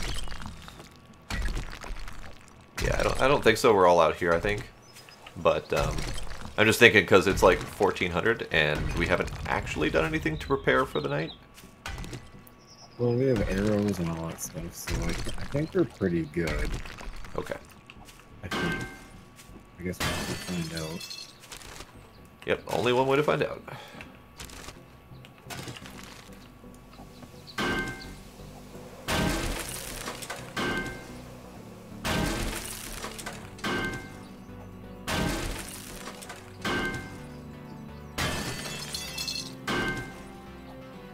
Yeah, I don't think so. We're all out here, I think. But I'm just thinking because it's like 1400 and we haven't actually done anything to prepare for the night. Well, we have arrows and all that stuff, so I think we're pretty good. Okay. I think. I guess we'll have to find out. Yep, only one way to find out.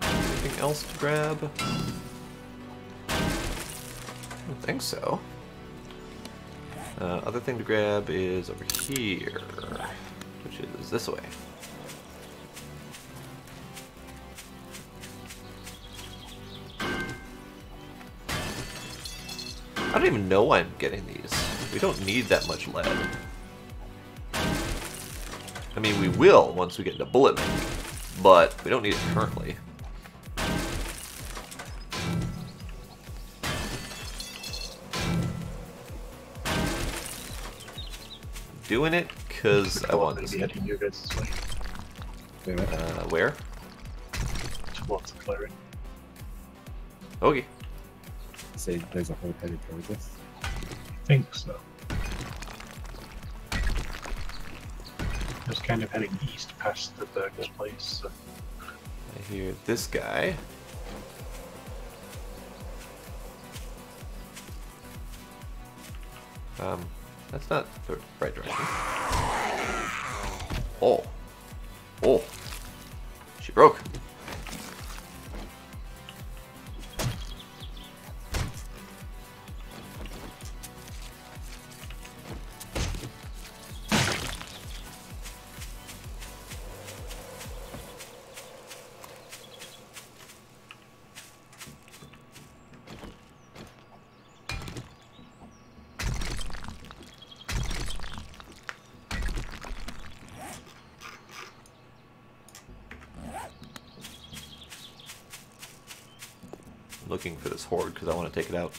Anything else to grab? I don't think so. Other thing to grab is over here, which is this way. I don't even know why I'm getting these. We don't need that much lead. I mean, we will once we get into bullet making, but we don't need it currently. doing it because I want this. Heading you guys this way. Where? Towards the clearing. Okay. Say there's a horde headed towards us. I think so. Just kind of heading east past the burger's place. So. I hear this guy. That's not the right direction. Oh. Oh. She broke. Looking for this horde because I want to take it out.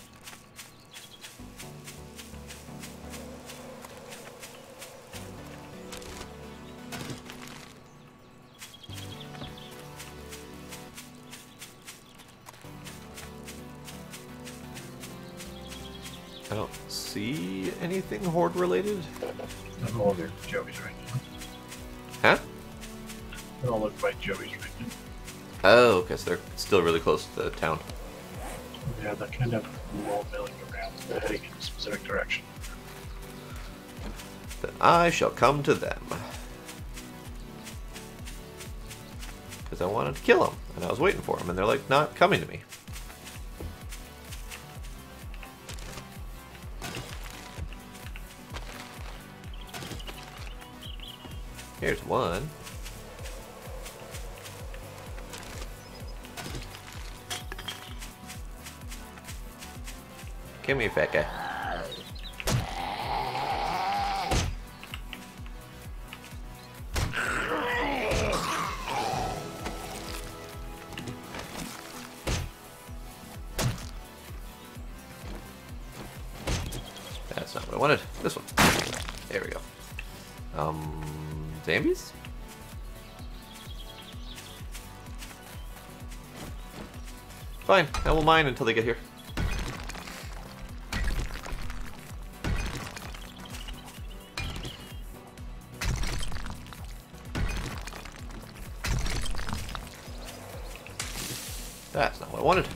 I don't see anything horde related. They're all over Joey's right now. Huh? They're all over by Joey's right now. Oh, okay, so they're still really close to the town. Yeah, they're kind of all milling around. They're heading in a specific direction. Then I shall come to them. Because I wanted to kill them, and I was waiting for them, and they're like not coming to me. Here's one. Come here, fat guy. That's not what I wanted. This one. There we go. Zombies? Fine, I will mine until they get here. That's not what I wanted.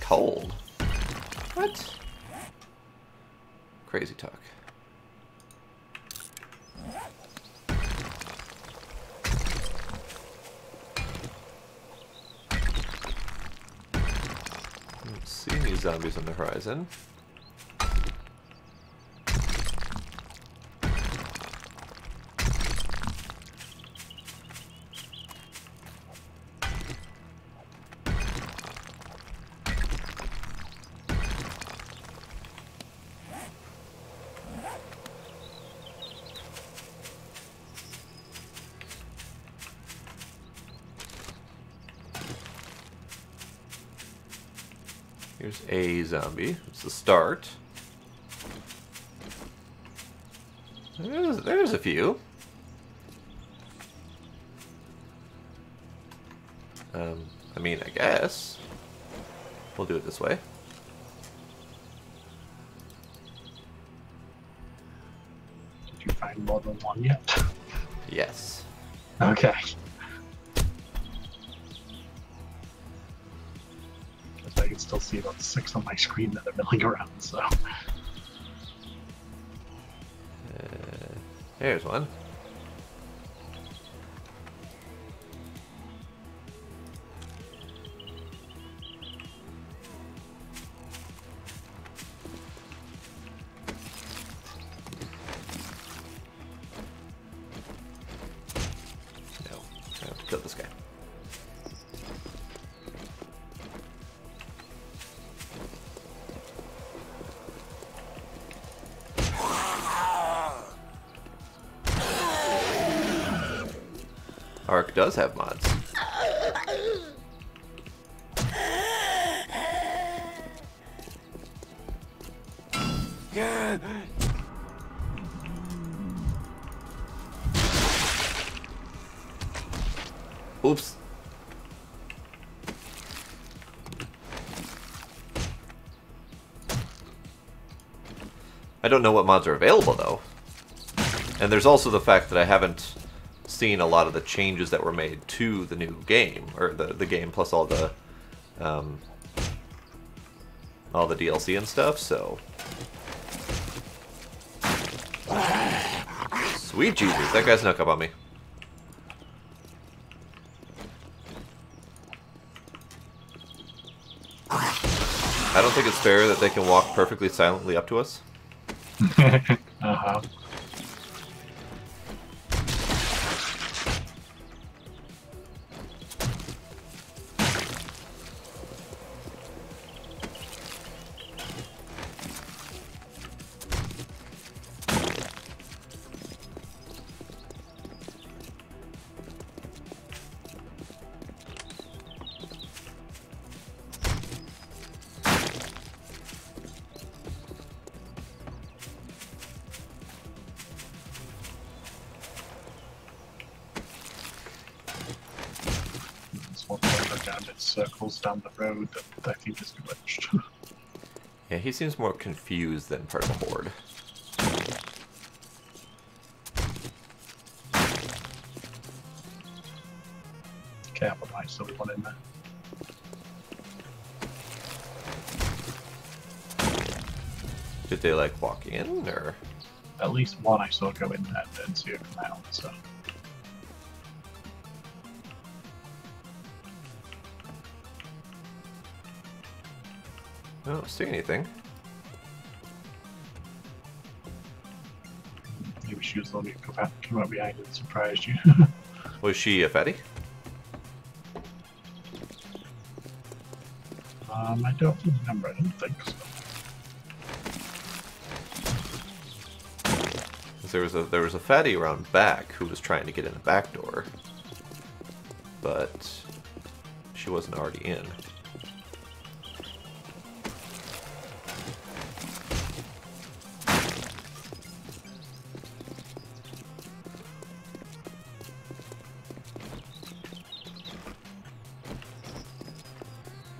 Cold. What? Crazy talk. Don't see any zombies on the horizon. Here's a zombie. It's the start. There's a few. I mean, I guess we'll do it this way. Did you find more than one yet? Yes. Okay. I can still see about 6 on my screen that are milling around, so. There's one. No, I have to kill this guy. Ark does have mods. Oops. I don't know what mods are available, though. And there's also the fact that I haven't seen a lot of the changes that were made to the new game, or the game plus all the DLC and stuff, so... Sweet Jesus, that guy snuck up on me. I don't think it's fair that they can walk perfectly silently up to us. Uh-huh. Circles down the road that I think is glitched. Yeah, he seems more confused than part of a horde. Okay, I might still be one in there. Did they like walk in, or? At least one I saw go in there and then see it come out, so. I don't see anything. Maybe she was the one who came up behind and surprised you. Was she a fatty? I don't remember, I don't think so. There was a fatty around back who was trying to get in the back door, but she wasn't already in.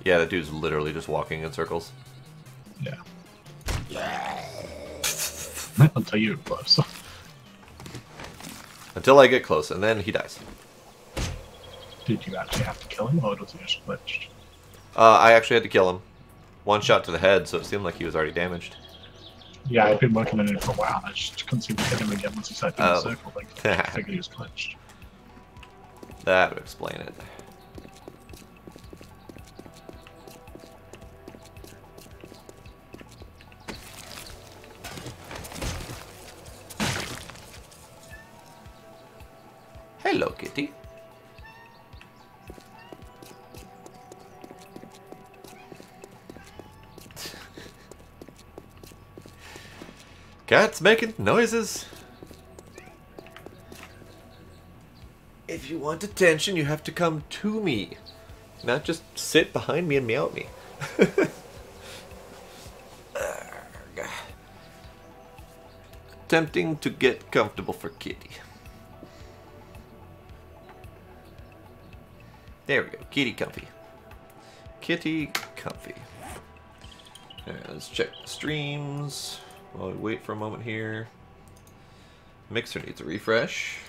Yeah, that dude's literally just walking in circles. Yeah. Until you're close. Until I get close, and then he dies. Did you actually have to kill him, or was he just glitched? I actually had to kill him. One shot to the head, so it seemed like he was already damaged. Yeah, I've been working on it for a while, and I just couldn't seem to hit him again once he started doing the circle thing. I figured he was glitched. That would explain it. Hello, kitty. Cat's making noises. If you want attention, you have to come to me. Not just sit behind me and meow at me. Attempting to get comfortable for kitty. There we go. Kitty comfy. Kitty comfy. Alright, let's check the streams while we wait for a moment here. Mixer needs a refresh.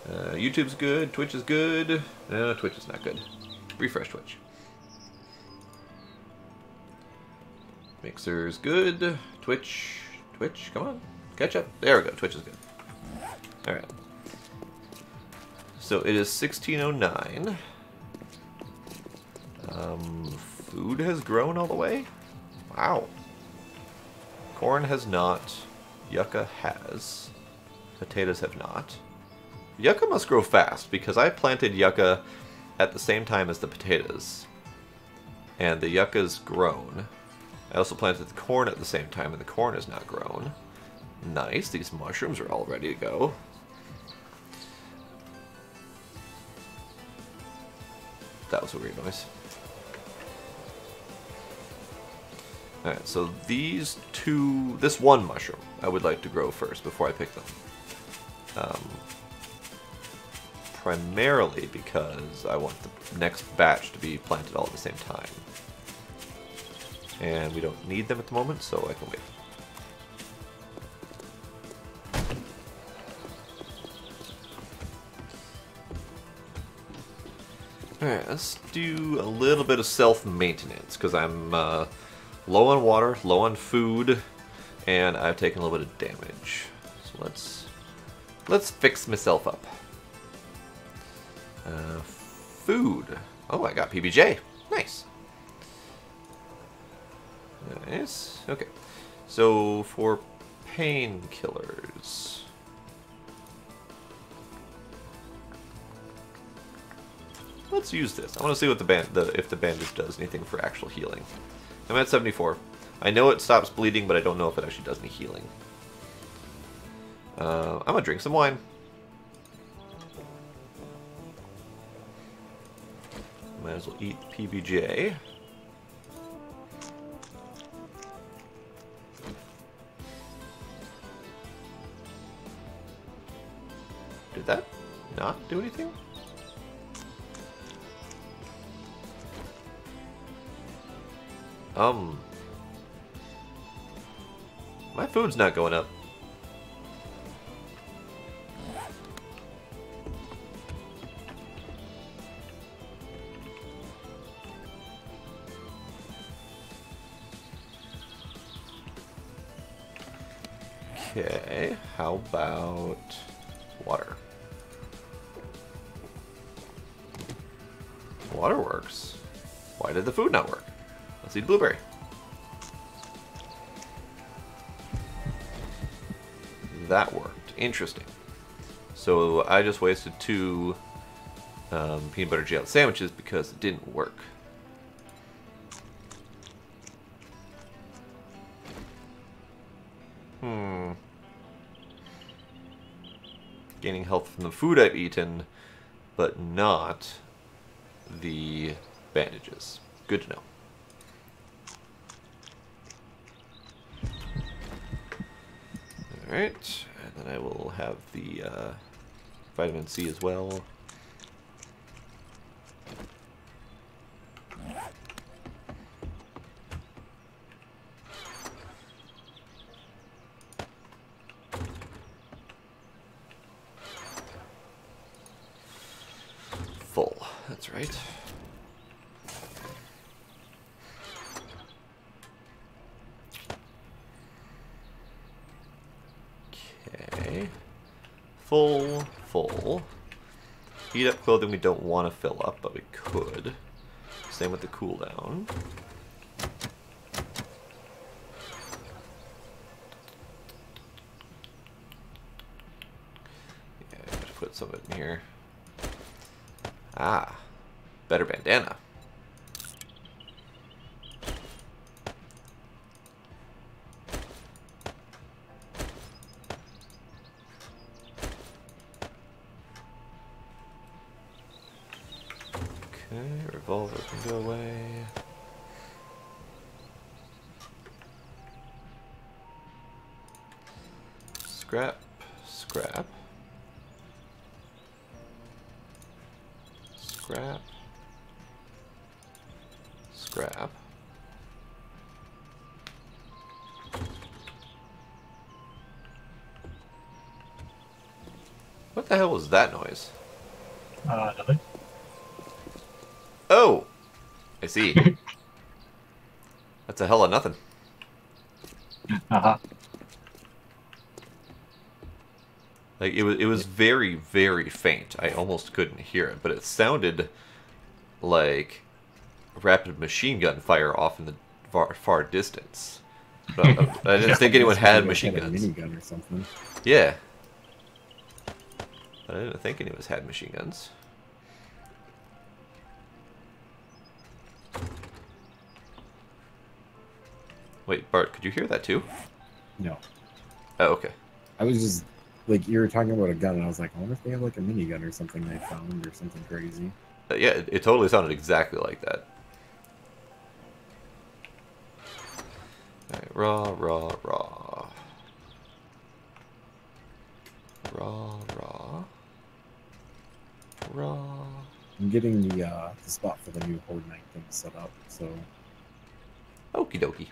YouTube's good. Twitch is good. No, Twitch is not good. Refresh Twitch. Mixer's good. Twitch, come on. Catch up. There we go. Twitch is good. Alright. So it is 16:09. Food has grown all the way? Wow. Corn has not. Yucca has. Potatoes have not. Yucca must grow fast, because I planted yucca at the same time as the potatoes. And the yucca's grown. I also planted the corn at the same time, and the corn has not grown. Nice, these mushrooms are all ready to go. That was a weird noise. Alright, so this one mushroom, I would like to grow first before I pick them. Primarily because I want the next batch to be planted all at the same time. And we don't need them at the moment, so I can wait. Alright, let's do a little bit of self-maintenance, because I'm low on water, low on food, and I've taken a little bit of damage. So let's fix myself up. Food. Oh, I got PBJ. Nice. Nice. Okay. So for painkillers, let's use this. I want to see what if the bandage does anything for actual healing. I'm at 74. I know it stops bleeding, but I don't know if it actually does any healing. I'm gonna drink some wine. Might as well eat PBJ. Did that not do anything? My food's not going up. Okay, how about water? Water works. Why did the food not work? Let's eat blueberry. That worked. Interesting. So I just wasted 2 peanut butter jelly sandwiches because it didn't work. Gaining health from the food I've eaten, but not the bandages. Good to know. Alright, and then I will have the vitamin C as well. Full, that's right. Okay. Full. Heat up clothing we don't want to fill up, but we could. Same with the cooldown. Yeah, just put some of it in here. Ah, better bandana. Okay, revolver can go away. Scrap. Scrap. What the hell was that noise? Nothing. Oh! I see. That's a hell of nothing. Uh-huh. Like, it was very, very faint. I almost couldn't hear it, but it sounded like rapid machine gun fire off in the far distance. But I didn't think anyone had machine guns. A minigun or something. Yeah. But I didn't think anyone had machine guns. Wait, Bart, could you hear that too? No. Oh, okay. I was just, like, you were talking about a gun, and I was like, I wonder if they have, like, a minigun or something they found or something crazy. Yeah, it totally sounded exactly like that. Alright, raw, raw, raw. Raw, raw. Raw. I'm getting the spot for the new Horde Night thing set up, so Okie dokie.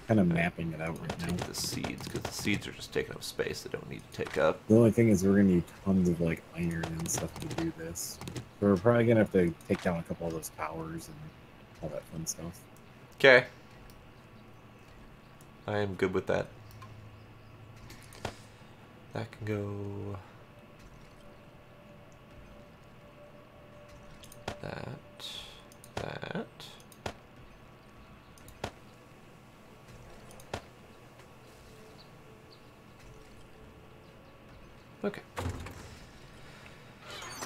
kind of mapping it out right now. Take the seeds, because the seeds are just taking up space they don't need to take up. The only thing is we're gonna need tons of like iron and stuff to do this. So we're probably gonna have to take down a couple of those towers and all that fun stuff. Okay. I am good with that. That can go... That. Okay.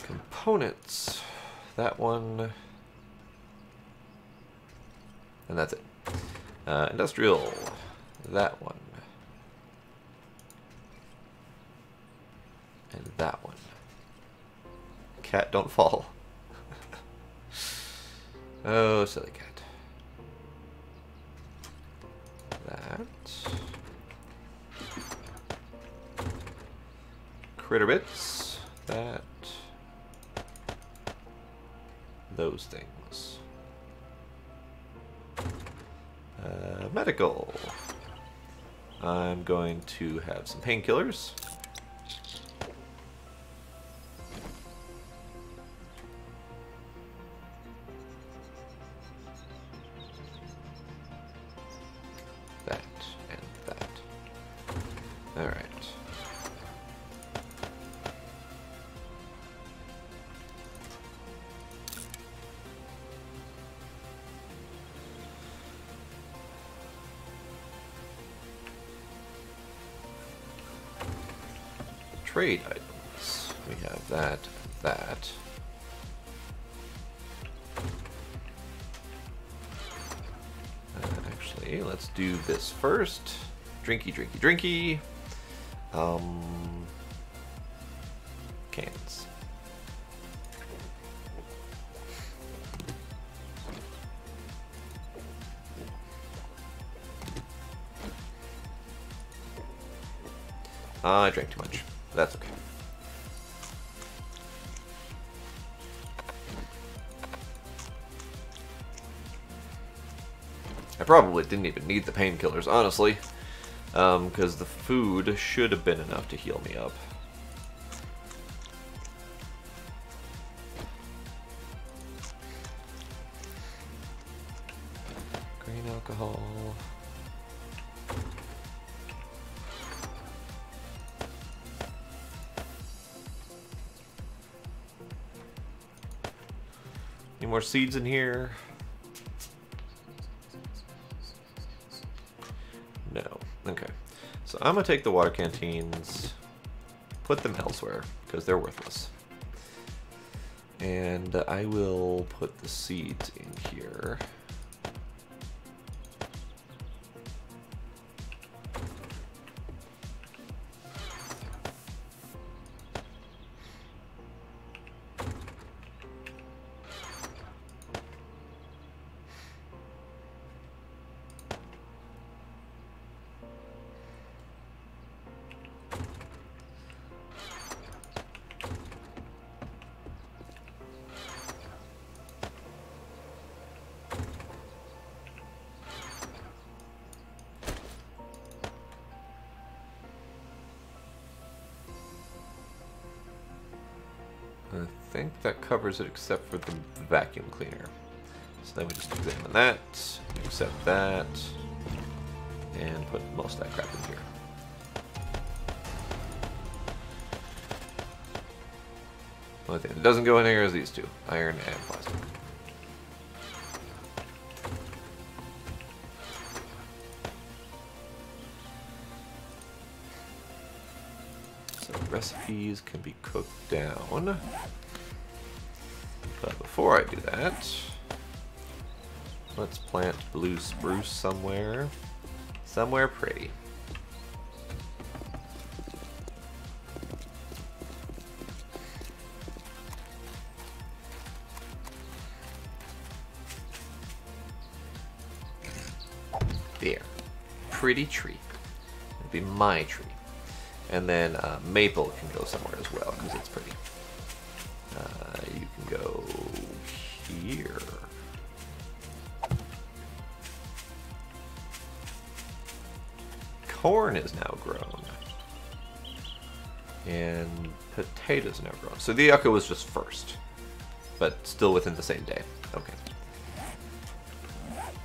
Components. That one. And that's it. Industrial. That one. And that one. Cat, don't fall. Oh, silly cat. That. Critter bits. That. Those things. Medical. I'm going to have some painkillers. That and that. All right. Trade items. We have that and that. Actually, let's do this first. Drinky, drinky, drinky. Cans. I drank too much. That's okay. I probably didn't even need the painkillers, honestly, because the food should have been enough to heal me up. Grain alcohol. Any more seeds in here? No. Okay. So I'm going to take the water canteens, put them elsewhere, because they're worthless. And I will put the seeds in here. I think that covers it except for the vacuum cleaner. So then we just examine that, accept that, and put most of that crap in here. The only thing that doesn't go in here is these two, iron and plastic. So recipes can be cooked down. But before I do that, let's plant blue spruce somewhere. Somewhere pretty. there. Pretty tree. It'd be my tree. And then maple can go somewhere as well because it's pretty. You can go here. Corn is now grown. And potatoes now grown. So the yucca was just first. But still within the same day. Okay.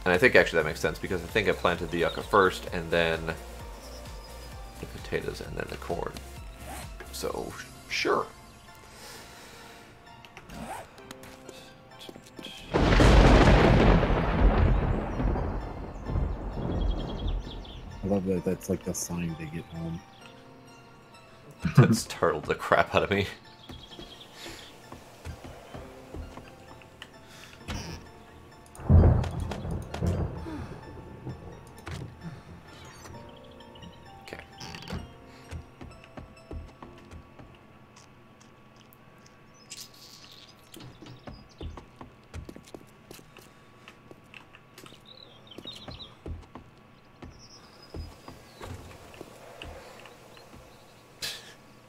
And I think actually that makes sense because I think I planted the yucca first and then the potatoes and then the corn. So, sure. I love that that's like the sign to get home. That startled the crap out of me. Okay.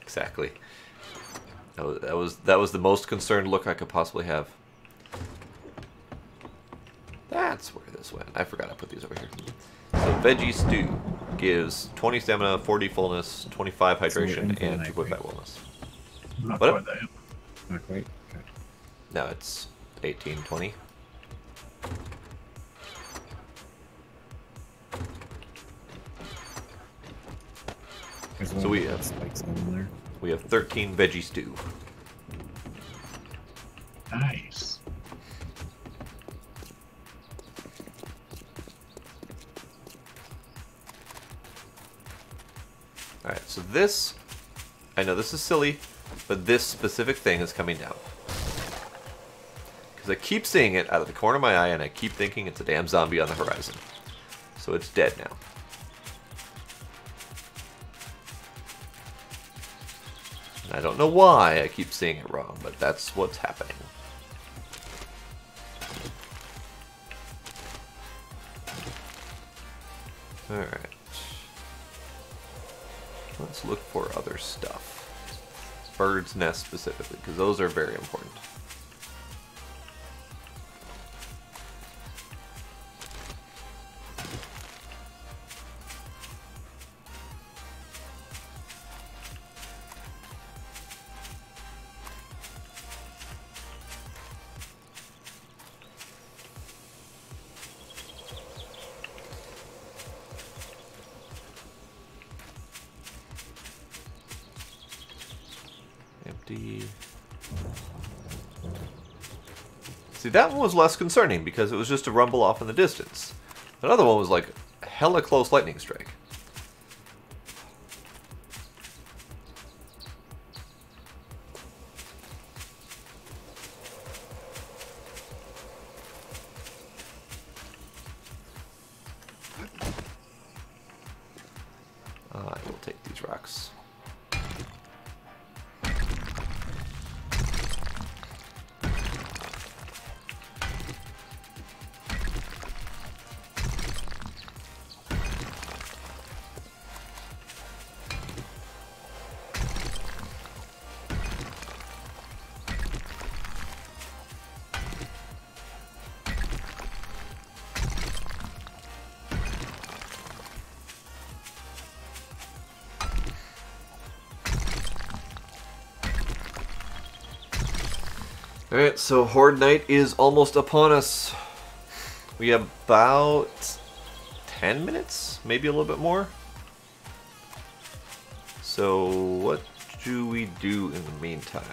Exactly. That was the most concerned look I could possibly have. That's where this went. I forgot I put these over here. So veggie stew gives 20 stamina, 40 fullness, 25 hydration, and 2.5 wellness. Not What? quite there. Not quite. Okay. No, it's 18, 20. There's So we that have spikes on there. 13 veggie stew. Nice. Alright, so this, I know this is silly, but this specific thing is coming down. Because I keep seeing it out of the corner of my eye and I keep thinking it's a damn zombie on the horizon. So it's dead now. And I don't know why I keep seeing it wrong, but that's what's happening. Alright. Let's look for other stuff. Bird's nest specifically, because those are very important. Empty. See, that one was less concerning because it was just a rumble off in the distance. Another one was like hella close lightning strike. I will take these rocks. Alright, so Horde Night is almost upon us. We have about 10 minutes, maybe a little bit more. So what do we do in the meantime?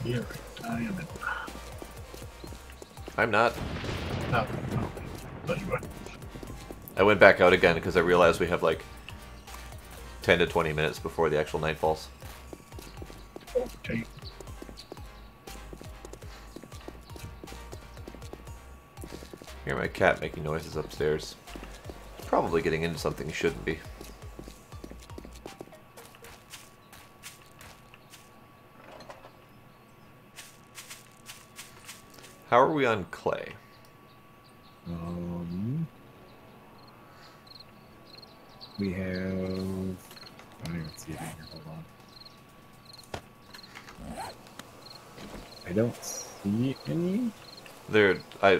Here, I am in. I'm not. No, no. But you were. I went back out again because I realized we have like 10 to 20 minutes before the actual night falls. Okay. Hear my cat making noises upstairs. probably getting into something he shouldn't be. How are we on clay? We have... I don't even see it in here. Hold on. I don't see any.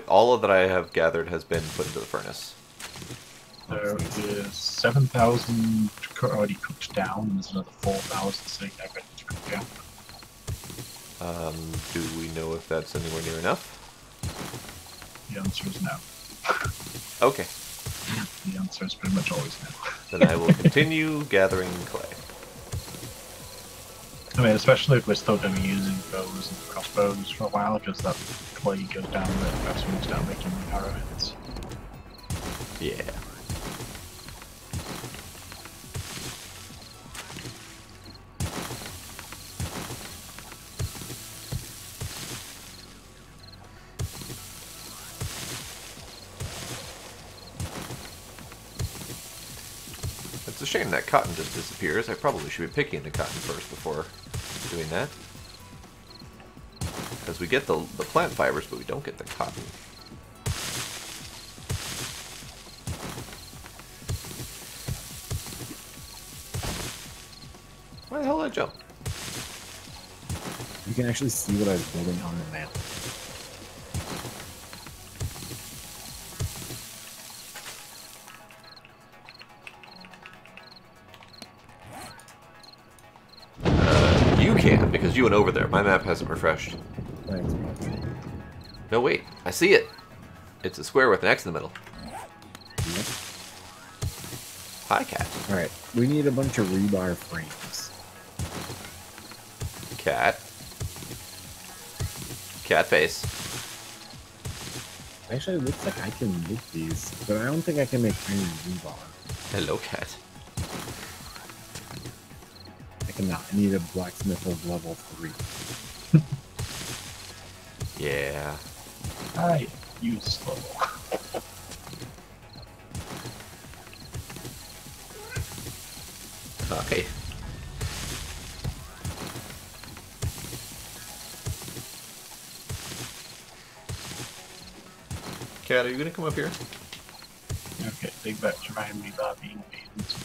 All of that I have gathered has been put into the furnace. There is 7,000 already cooked down, and there's another 4,000 sitting there ready to cook down. Do we know if that's anywhere near enough? The answer is no. Okay. The answer is pretty much always no. Then I will continue gathering clay. I mean, especially if we're still going to be using bows and crossbows for a while, because that clay goes down there, that's when we start making the arrowheads. Yeah. It's a shame that cotton just disappears. I probably should be picking the cotton first before doing that. Because we get the plant fibers, but we don't get the cotton. Why the hell did I jump? You can actually see what I was building on the map. You can, because you went over there. My map hasn't refreshed. Thanks much. No, wait. I see it. It's a square with an X in the middle. Yep. Hi, cat. Alright, we need a bunch of rebar frames. Cat. Cat face. Actually, it looks like I can make these, but I don't think I can make any rebar. Hello, cat. I cannot. I need a blacksmith of level 3. Yeah. I use slow. Okay. Cat, are you gonna come up here? Okay, big bet to remind me about being beans.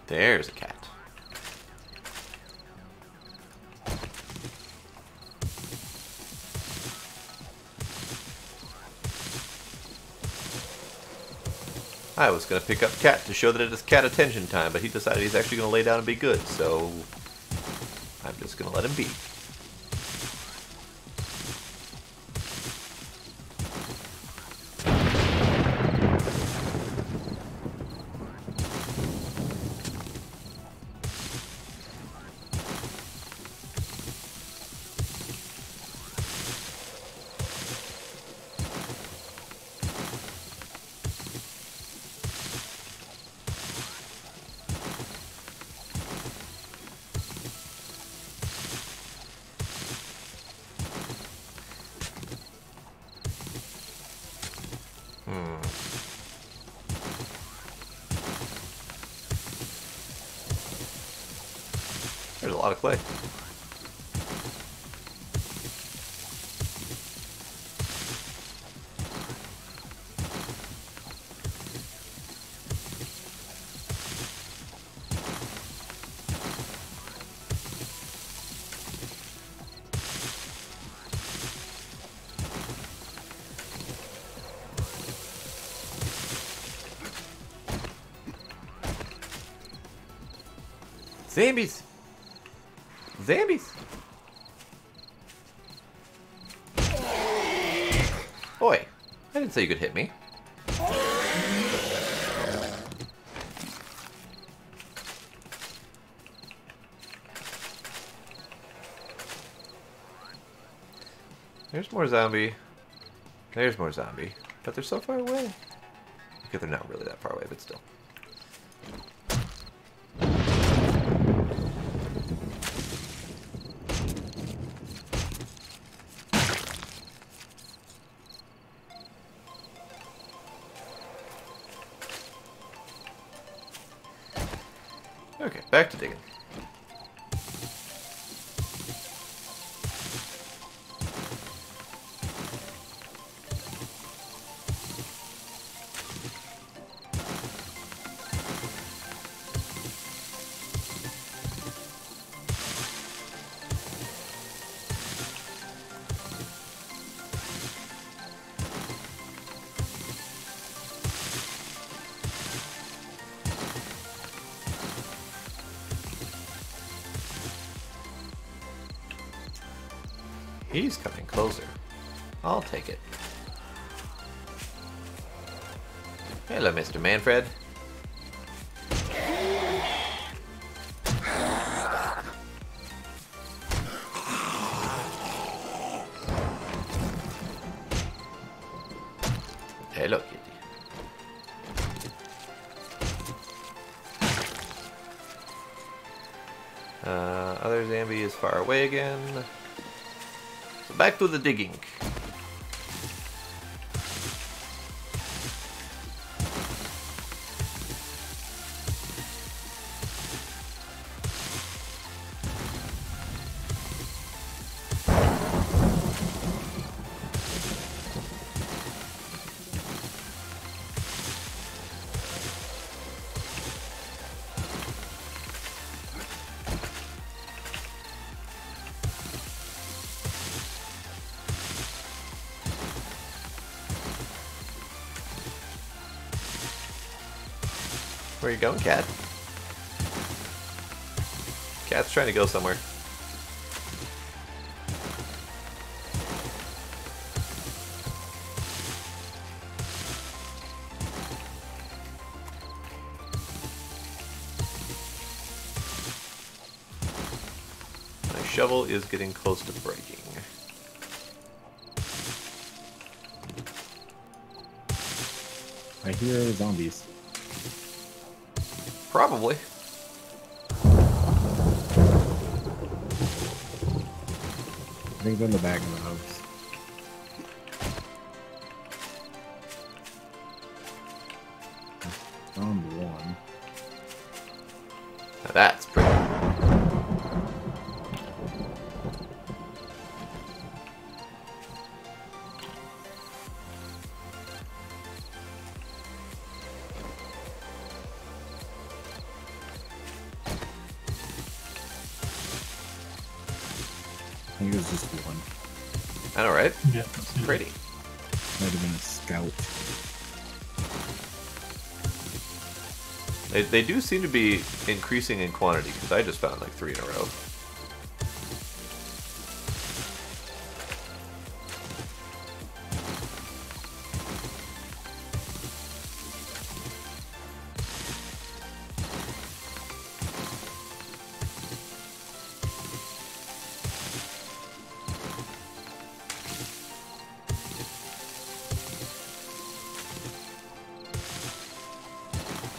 There's a cat. I was going to pick up cat to show that it is cat attention time, but he decided he's actually going to lay down and be good, so I'm just going to let him be. There's a lot of clay. Zombies! Zombies! Oi, I didn't say you could hit me. There's more zombie. There's more zombie. But they're so far away. Okay, they're not really that far away, but still. Okay, back to digging. He's coming closer. I'll take it. Hello, Mr. Manfred. Hello, kitty. Other zombie is far away again. So back to the digging. Where are you going, cat? Cat's trying to go somewhere. My shovel is getting close to breaking. I hear zombies. Probably. I think they're in the back of the house. Found one. Now that's pretty. I think it was just one. I know, right? Yeah, that's it. Pretty. Might have been a scout. They do seem to be increasing in quantity, because I just found like 3 in a row.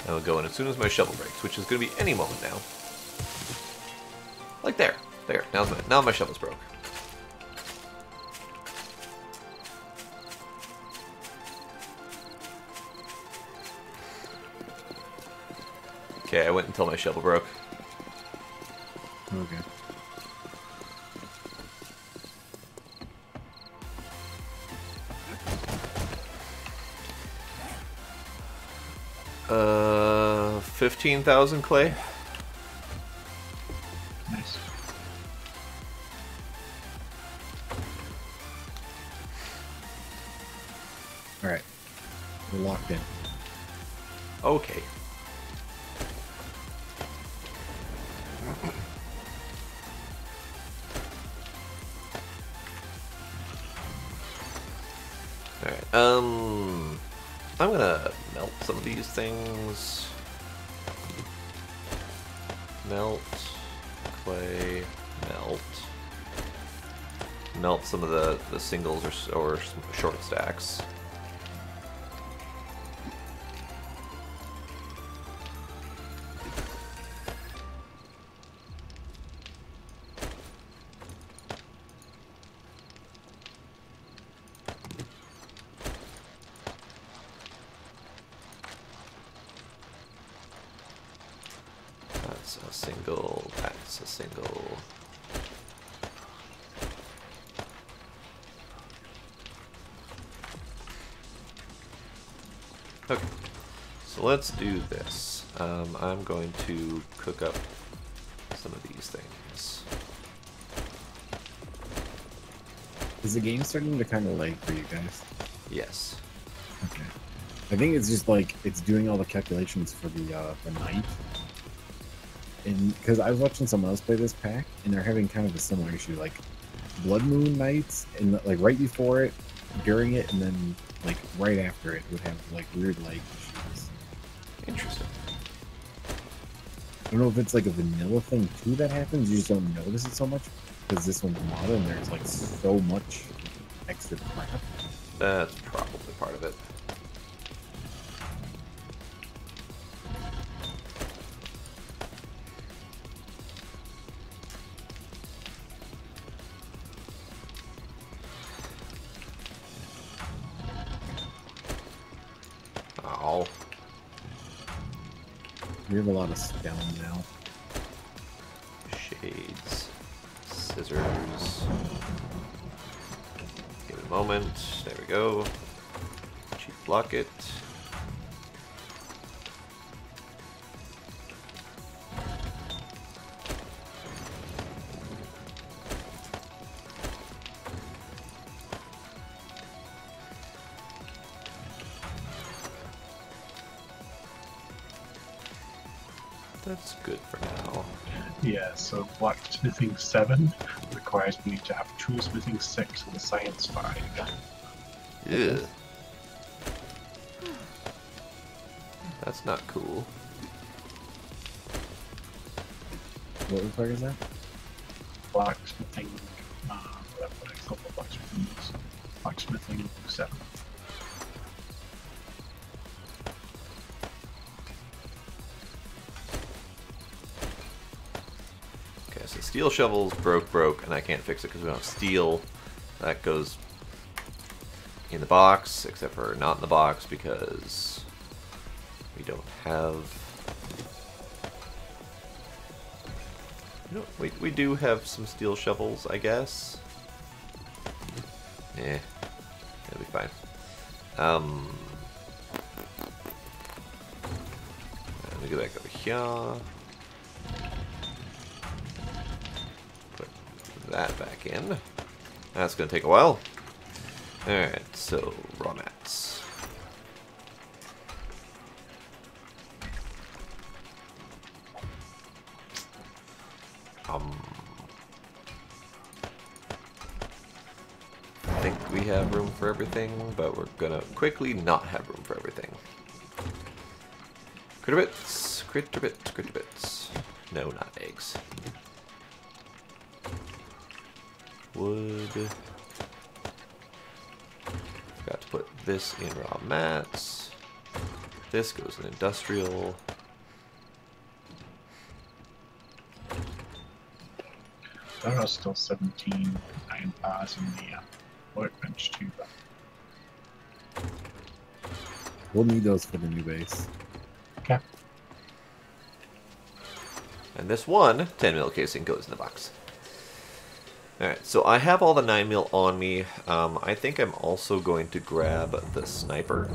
I will go in as soon as my shovel breaks, which is going to be any moment now. Like there. There. Now my shovel's broke. Okay, I went until my shovel broke. Okay. Uh, 15,000 clay. Nice. Alright. We're locked in. Okay. Alright, I'm gonna melt some of these things. Melt, clay, melt. Melt some of the singles or short stacks. a single, that's a single. Okay, so let's do this. I'm going to cook up some of these things. Is the game starting to kind of lag for you guys? Yes. Okay. I think it's just like it's doing all the calculations for the night. And because I was watching someone else play this pack, and they're having kind of a similar issue, like blood moon nights, and like right before it, during it, and then like right after it would have like weird lag issues. Interesting. I don't know if it's like a vanilla thing too that happens. You just don't notice it so much because this one's modern. And there's like so much extra crap. That's probably part of it. Oh. We have a lot of stone now. Shades. Scissors. Give it a moment. There we go. Cheap block it. That's good for now. Yeah, so blacksmithing 7 requires me to have toolsmithing 6 and science 5. Yeah. That's not cool. What requires that? Blacksmithing, what I call the blacksmithing is. Blacksmithing 7. Okay, so steel shovels broke, and I can't fix it because we don't have steel. That goes in the box, except for not in the box because we don't have. You know, we do have some steel shovels, I guess. Yeah, it'll be fine. Let me go back over here. Put that back in. That's gonna take a while. Alright, so raw mats. I think we have room for everything, but we're gonna quickly not have room for everything. Critter bits, critter bits, critter bits. No, not eggs. Wood. Forgot to put this in raw mats. This goes in industrial. There are still 17 iron bars in the workbench too. We'll need those for the new base. Okay. And this one 10mm casing goes in the box. Alright, so I have all the 9mm on me. I think I'm also going to grab the sniper.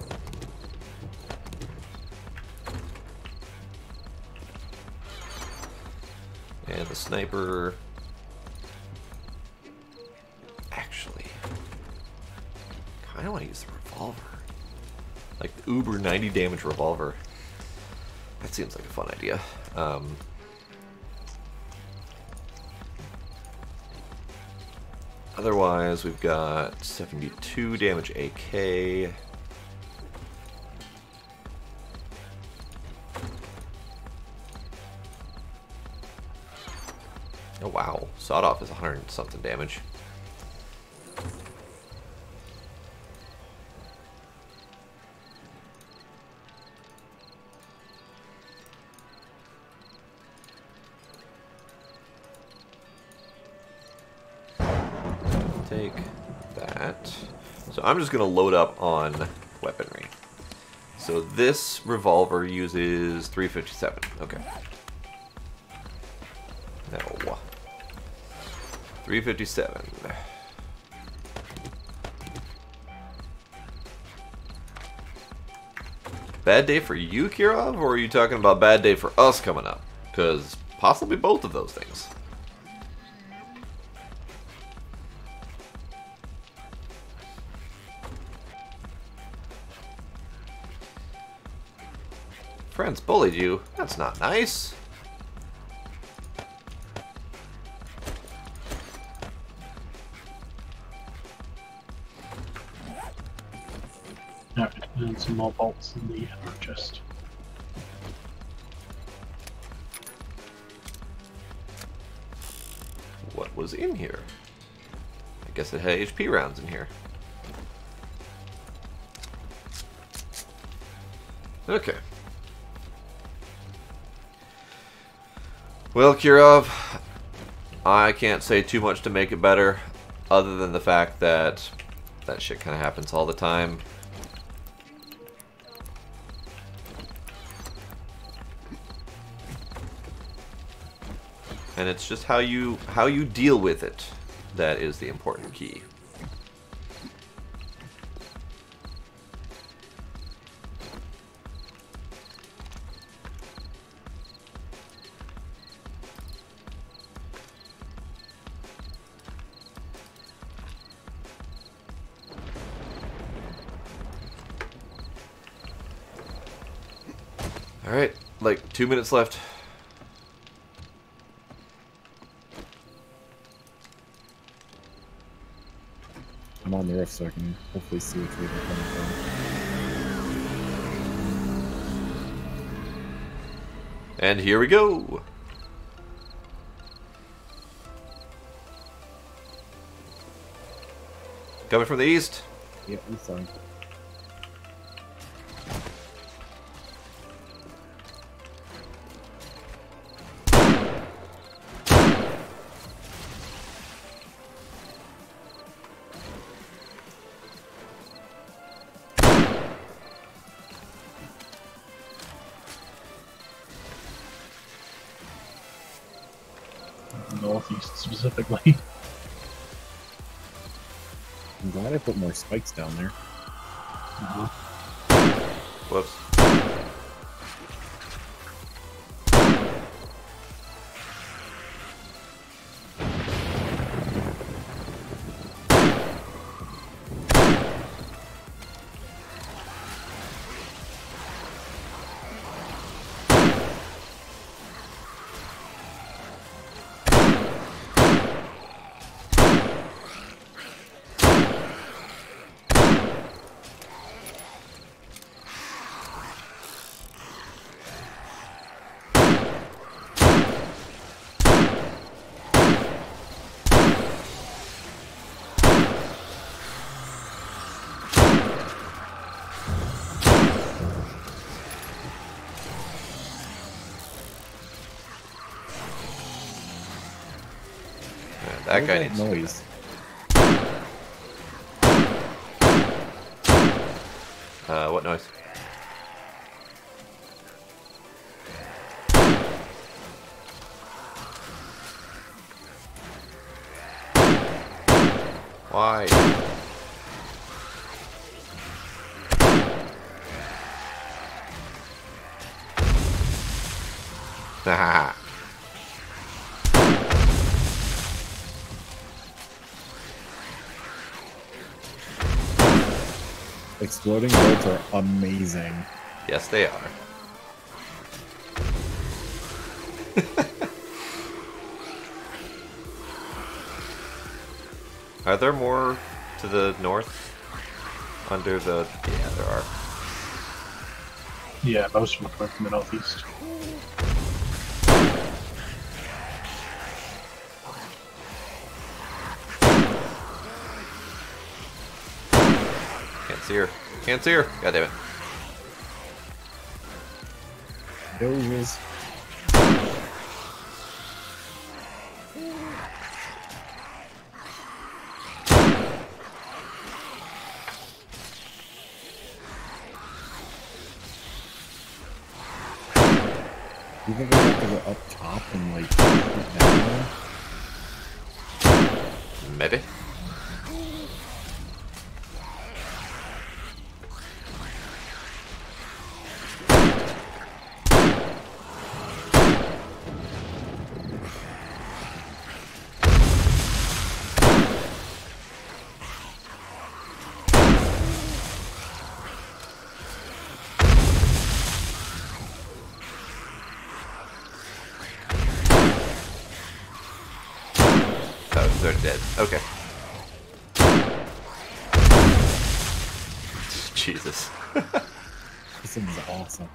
And the sniper... Actually, I kind of want to use the revolver. Like the uber 90 damage revolver. That seems like a fun idea. Otherwise, we've got 72 damage AK. Oh wow, sawed-off is 100 and something damage. Take that. So I'm just going to load up on weaponry. So this revolver uses 357. Okay. 357. Bad day for you, Kirov, or are you talking about bad day for us coming up? Because possibly both of those things. Friends bullied you? That's not nice. Alright, and some more bolts in the ammo chest. What was in here? I guess it had HP rounds in here. Okay. Well, Kirov, I can't say too much to make it better, other than the fact that that shit kind of happens all the time. And it's just how you deal with it that is the important key. Alright, like 2 minutes left. I'm on the roof so I can hopefully see which way they're coming from. And here we go. Coming from the east. Yep, we saw him. Northeast specifically. I'm glad I put more spikes down there. Whoops. That guy needs noise. What noise? Why? Haha. Exploding bolts are amazing. Yes, they are. Are there more to the north? Under the... Yeah, there are. Yeah, most of them are coming from the northeast. Can't see her. Can't see her. God damn it. Dozes. You think I have to go up top and like shoot down there? Maybe. Oh, they're dead. Okay. Jesus. This thing's awesome.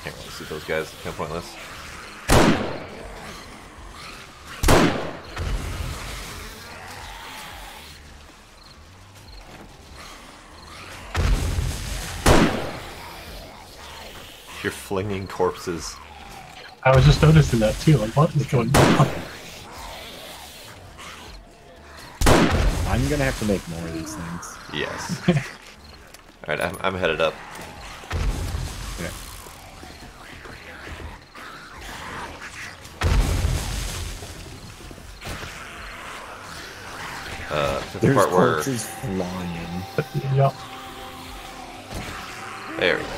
Can't really see those guys. Kind of pointless. You're flinging corpses. I was just noticing that too. Like, what is going on? I'm gonna have to make more of these things. Yes. Alright, I'm headed up. Yeah. To the There's part where... corpses flying. Yep. There we go.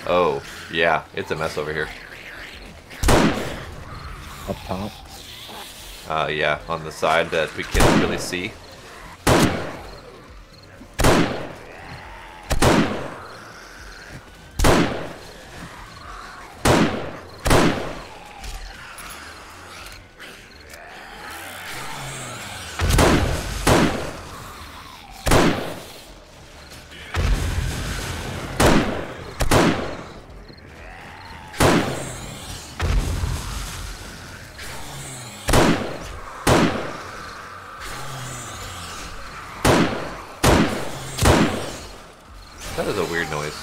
Oh, yeah, it's a mess over here. Up top. Yeah, on the side that we can't really see. That is a weird noise.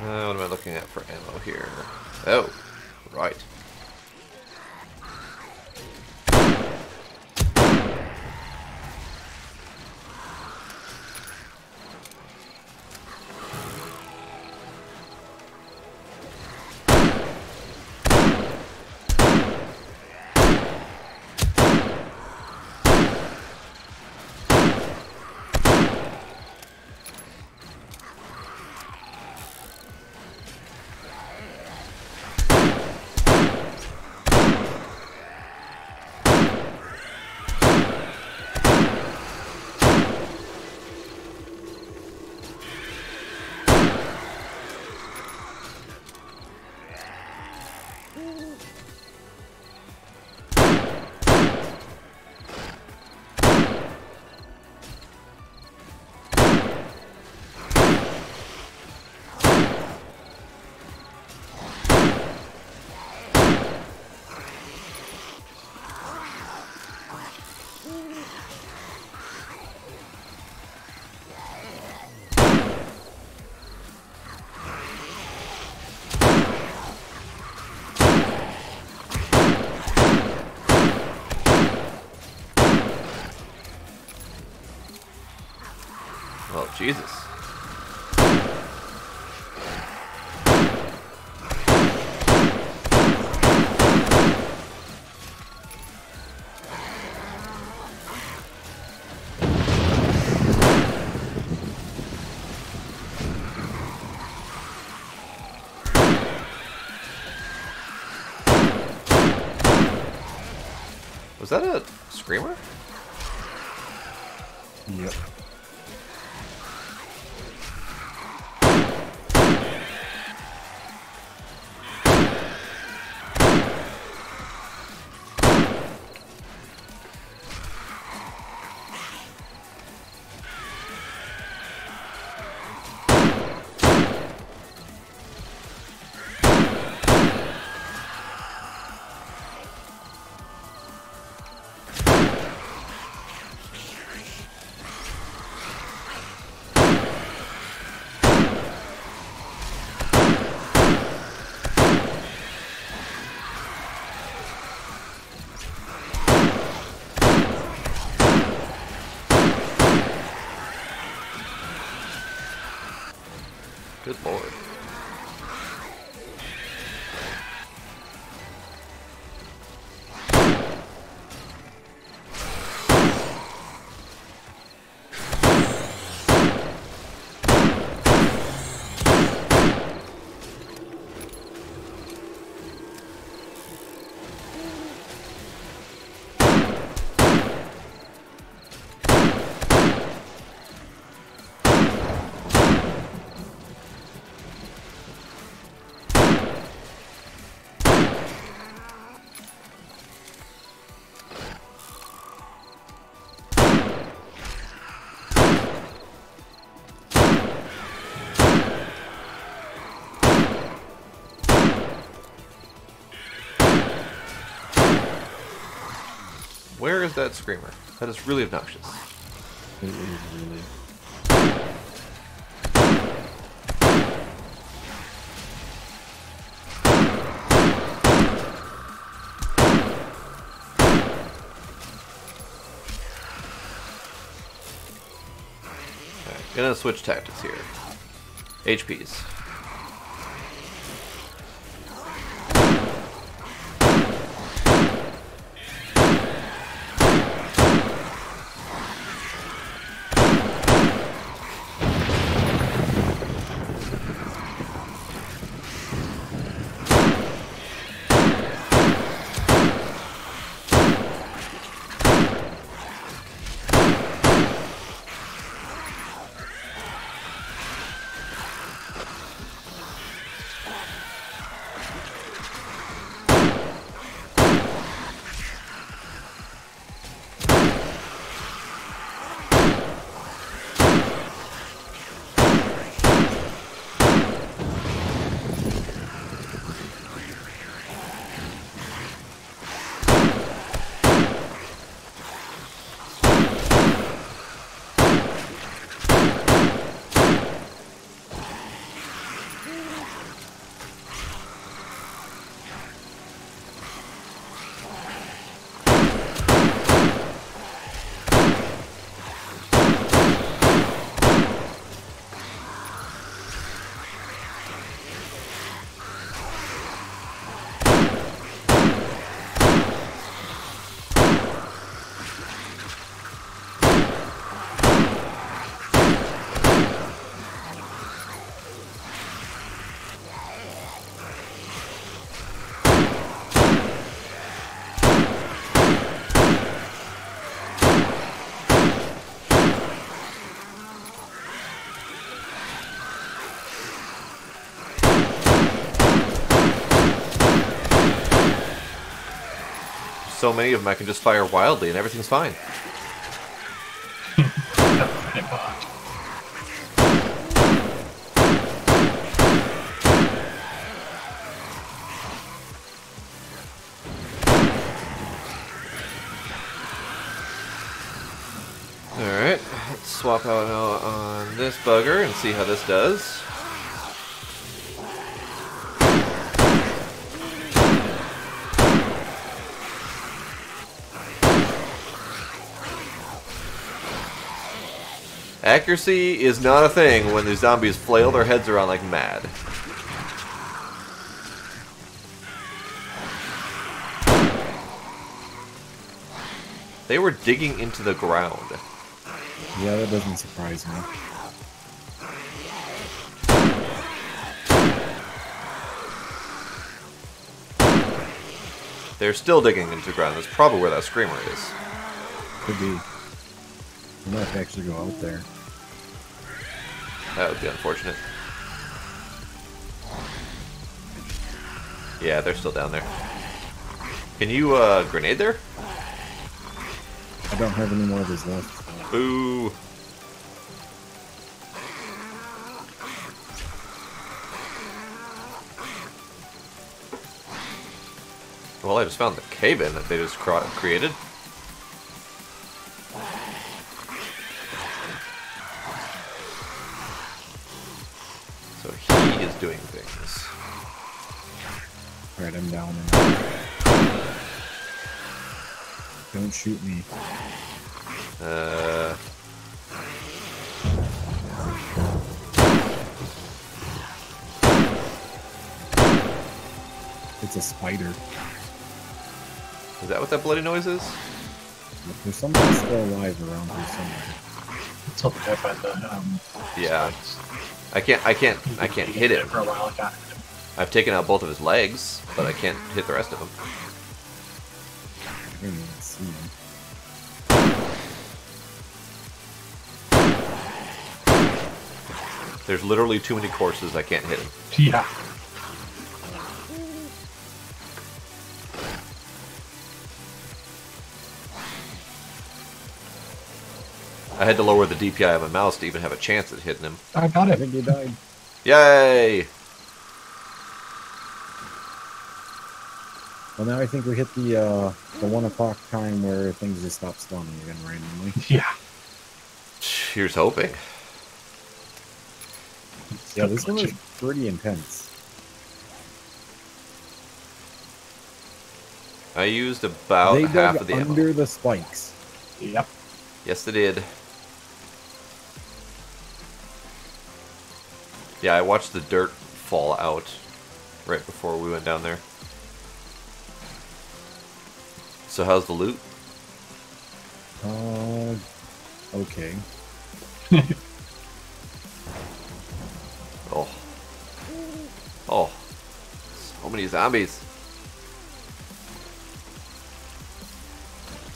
What am I looking at for ammo here? Oh, right. Jesus. Was that a screamer? Yep. Good lord. Where is that screamer? That is really obnoxious. It is really. Alright, gonna switch tactics here. HPs. So many of them I can just fire wildly and everything's fine. Alright, let's swap out on this bugger and see how this does. Accuracy is not a thing when the zombies flail their heads around like mad. They were digging into the ground. Yeah, that doesn't surprise me. They're still digging into the ground. That's probably where that screamer is. Could be. I might have to actually go out there. That would be unfortunate. Yeah, they're still down there. Can you grenade there? I don't have any more of those left. Boo! Well, I just found the cave-in that they just created. So he is doing things. Alright, I'm down. Don't shoot me. It's a spider. Is that what that bloody noise is? There's something still alive around here somewhere. Let's hope I find the Yeah. I can't hit it. For a while, I got it. I've taken out both of his legs, but I can't hit the rest of him. I don't even see him. There's literally too many courses I can't hit him. Yeah. I had to lower the DPI of my mouse to even have a chance at hitting him. I got I it. think he died. Yay! Well, now I think we hit the 1 o'clock time where things just stop spawning again randomly. Yeah. Here's hoping. Yeah, this one is pretty intense. I used about They half dug of the ammo. under the spikes. Yep. Yes, they did. Yeah, I watched the dirt fall out right before we went down there. So how's the loot? Okay. Oh. Oh. So many zombies.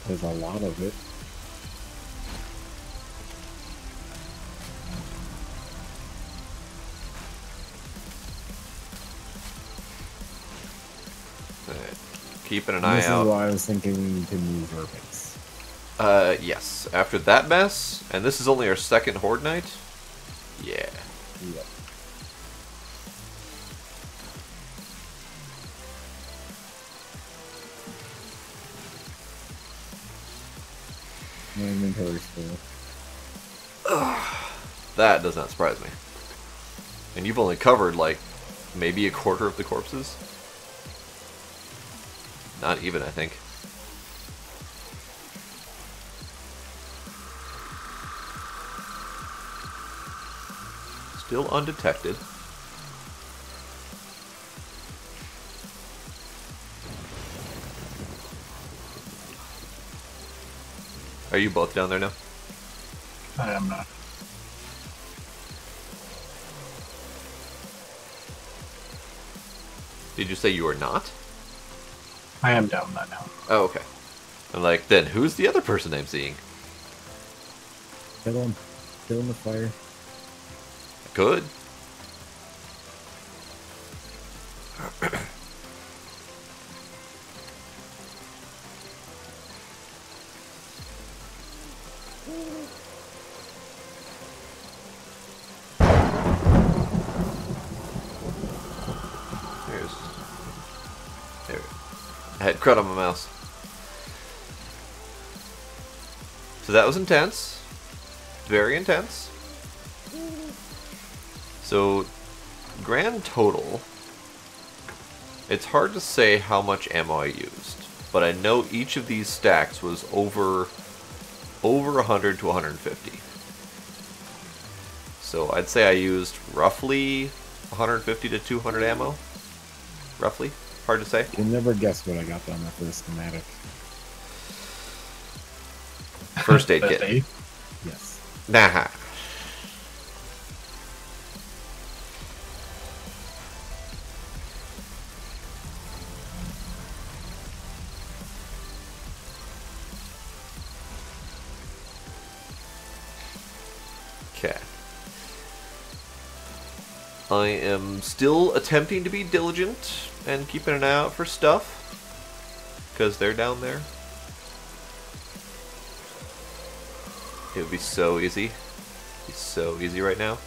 There's a lot of it. Alright. Keeping an And eye this out. is why I was thinking we need to move our base. Yes. After that mess, and this is only our second Horde night. Yeah. Yep. My inventory's full. That does not surprise me. And you've only covered, like, maybe a quarter of the corpses? Not even, I think. Still undetected. Are you both down there now? I am not. Did you say you were not? I am down that now. Oh, okay. I'm like, then who's the other person I'm seeing? Kill him. Kill him with fire. Good. There. I had crud on my mouse. So that was intense. Very intense. So, grand total, it's hard to say how much ammo I used, but I know each of these stacks was over 100 to 150. So I'd say I used roughly 150 to 200 ammo. Roughly. Hard to say. You'll never guess what I got on my first schematic. First aid kit. Yes. Nah. Okay. I am still attempting to be diligent and keeping an eye out for stuff, because they're down there. It would be so easy. It'd be so easy right now.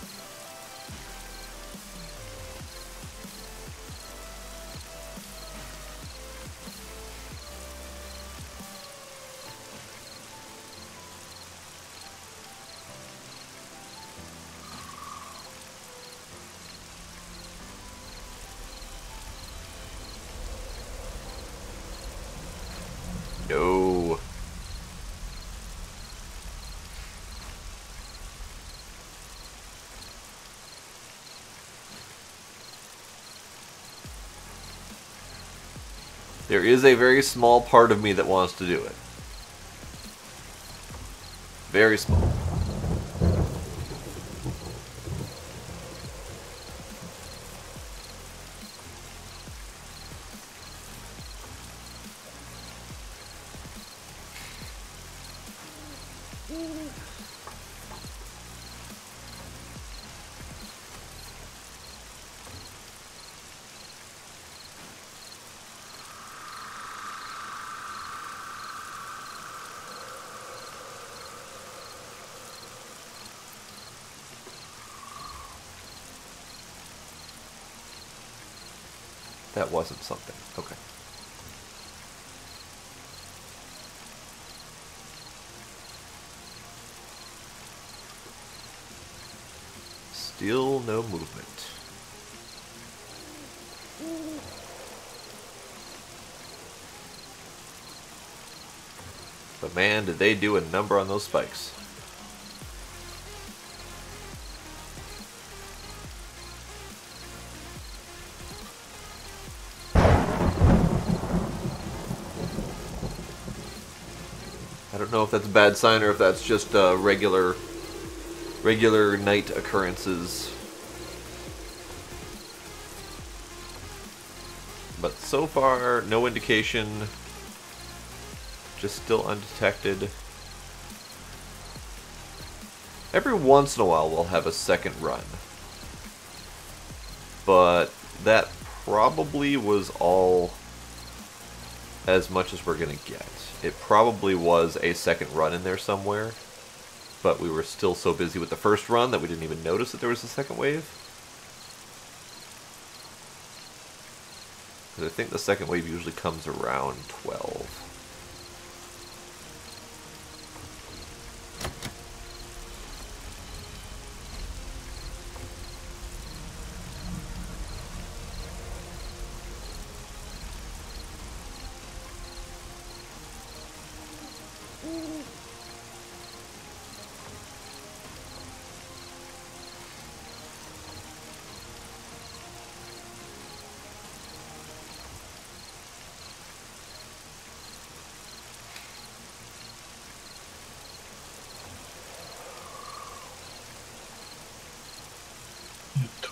No. There is a very small part of me that wants to do it. Very small. That wasn't something. Okay. Still no movement. But man, did they do a number on those spikes. I don't know if that's a bad sign or if that's just regular night occurrences. But so far, no indication. Just still undetected. Every once in a while we'll have a second run. But that probably was all as much as we're going to get. It probably was a second run in there somewhere, but we were still so busy with the first run that we didn't even notice that there was a second wave. Because I think the second wave usually comes around 12.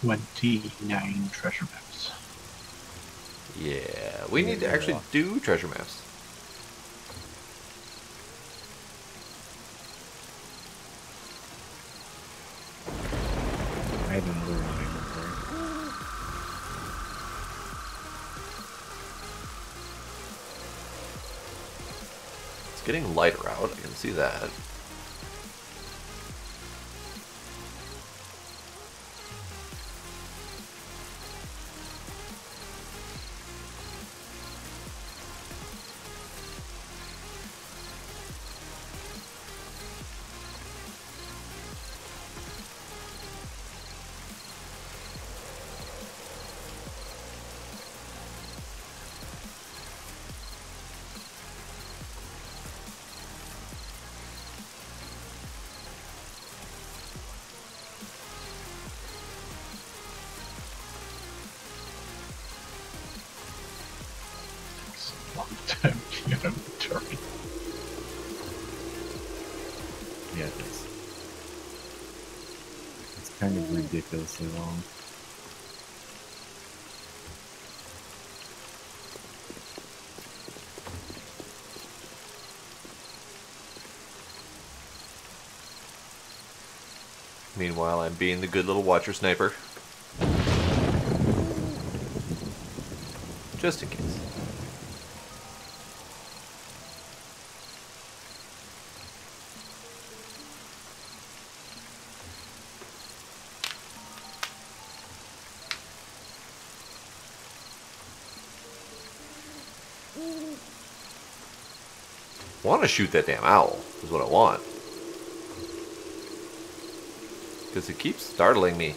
$29 treasure maps. Yeah, we need to actually do treasure maps. I had another one in my inventory. It's getting lighter out, I can see that. long to empty your inventory. Yeah, it is. It's kind of ridiculously long. Meanwhile, I'm being the good little watcher sniper. Just in case. I want to shoot that damn owl, is what I want. Because it keeps startling me.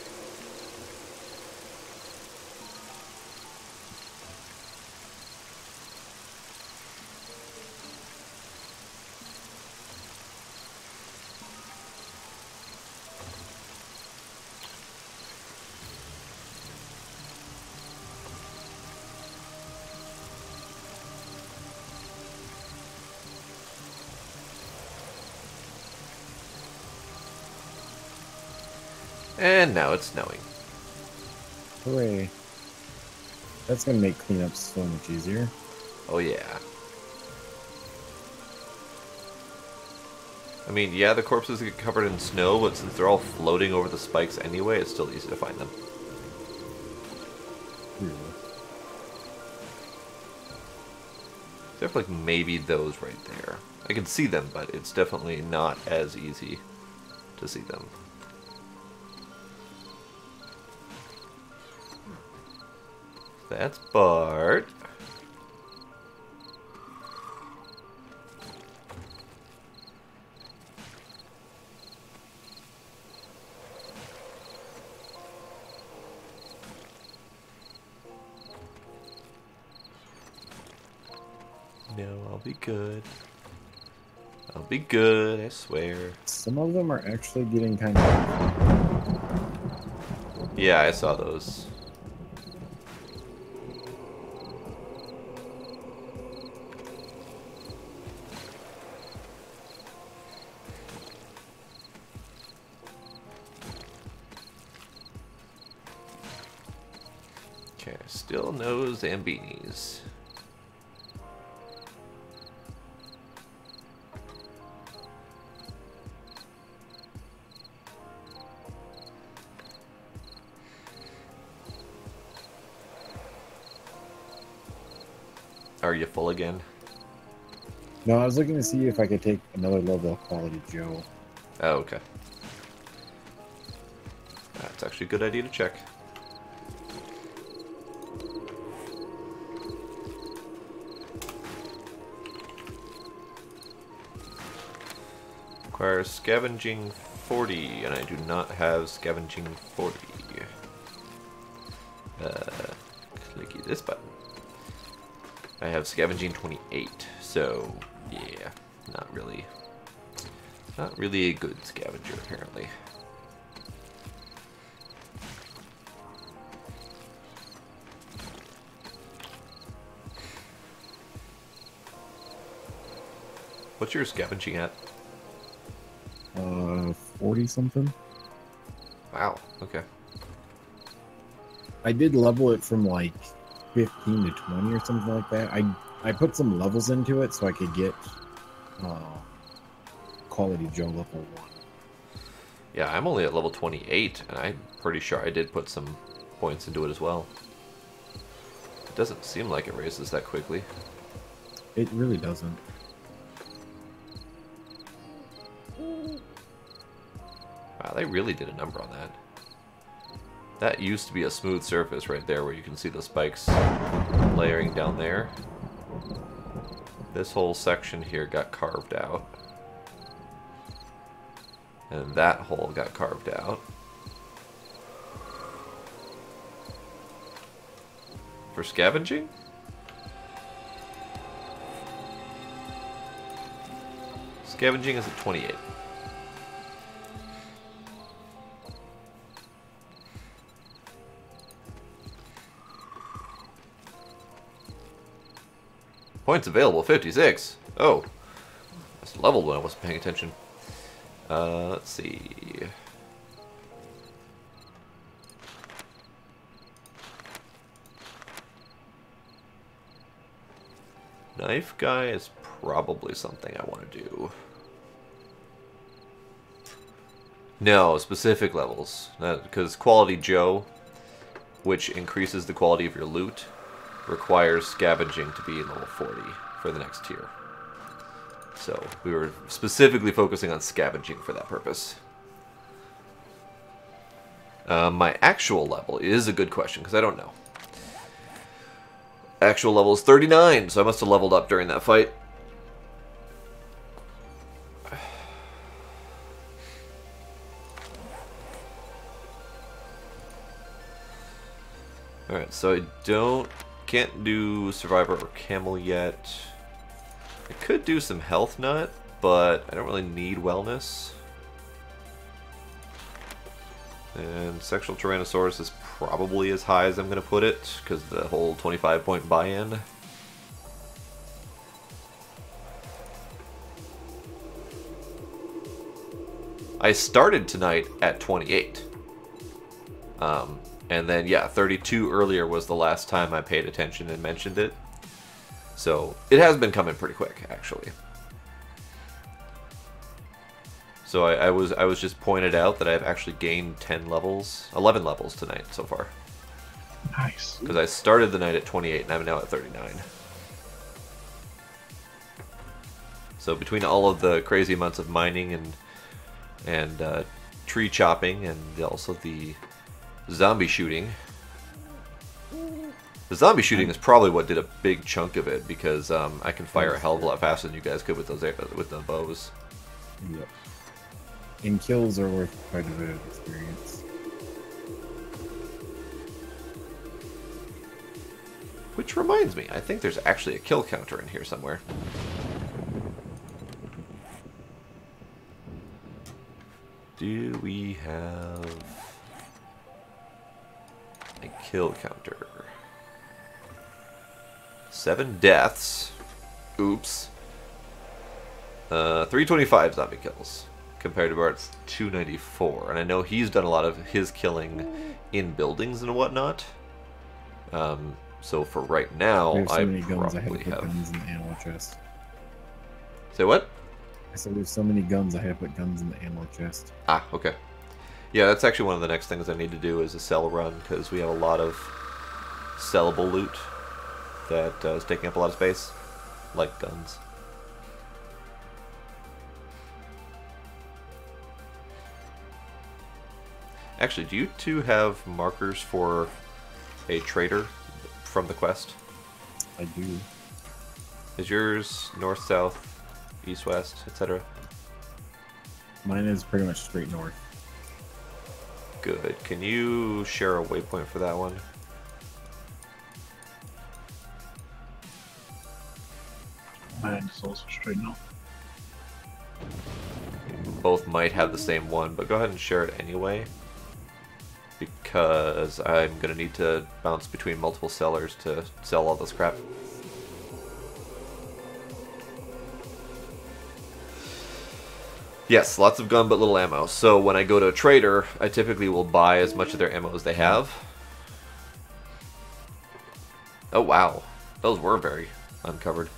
And now it's snowing. Hooray. That's going to make cleanup so much easier. Oh yeah. I mean, yeah, the corpses get covered in snow, but since they're all floating over the spikes anyway, it's still easy to find them. Except for like maybe those right there. I can see them, but it's definitely not as easy to see them. That's Bart. No, I'll be good. I'll be good, I swear. Some of them are actually getting kind of... Yeah, I saw those. Okay, still no Zambinis. Are you full again? No, I was looking to see if I could take another level of Quality Joe. Oh, okay. That's actually a good idea to check. Requires scavenging 40, and I do not have scavenging 40. Clicky this button. I have scavenging 28, so yeah, not really a good scavenger apparently. What's your scavenging at? 40 something. Wow, okay. I did level it from like 15 to 20 or something like that. I put some levels into it so I could get Quality Joe level 1. Yeah, I'm only at level 28, and I'm pretty sure I did put some points into it as well. It doesn't seem like it raises that quickly. It really doesn't. Wow, they really did a number on that. That used to be a smooth surface right there where you can see the spikes layering down there. This whole section here got carved out. And that hole got carved out. For scavenging? Scavenging is at 28. Points available, 56. Oh. It's leveled when I wasn't paying attention. Let's see. Knife guy is probably something I want to do. No, specific levels. Because Quality Joe, which increases the quality of your loot, requires scavenging to be in level 40 for the next tier. So we were specifically focusing on scavenging for that purpose. My actual level is a good question, because I don't know. Actual level is 39, so I must have leveled up during that fight. Alright, so I can't do Survivor or Camel yet. I could do some Health Nut, but I don't really need Wellness. And Sexual Tyrannosaurus is probably as high as I'm going to put it, because the whole 25-point buy-in. I started tonight at 28. And then, yeah, 32 earlier was the last time I paid attention and mentioned it. So, it has been coming pretty quick, actually. So I was just pointed out that I've actually gained 11 levels tonight so far. Nice. Because I started the night at 28 and I'm now at 39. So between all of the crazy amounts of mining and tree chopping and also the zombie shooting. The zombie shooting is probably what did a big chunk of it, because I can fire a hell of a lot faster than you guys could with the bows. Yep. And kills are worth quite a bit of experience. Which reminds me, I think there's actually a kill counter in here somewhere. Do we have a kill counter? 7 deaths. Oops. 325 zombie kills compared to Bart's 294. And I know he's done a lot of his killing in buildings and whatnot. So for right now, There's so I many guns I probably have to put have... guns in the ammo chest. Say what? I said there's so many guns I have to put guns in the ammo chest. Ah, okay. Yeah, that's actually one of the next things I need to do is a sell run, because we have a lot of sellable loot that is taking up a lot of space, like guns. Actually, do you two have markers for a trader from the quest? I do. Is yours north, south, east, west, etc.? Mine is pretty much straight north. Good. Can you share a waypoint for that one? Mine is also straight north. Both might have the same one, but go ahead and share it anyway, because I'm going to need to bounce between multiple sellers to sell all this crap. Yes, lots of gun but little ammo. So when I go to a trader, I typically will buy as much of their ammo as they have. Oh wow, those were very uncovered.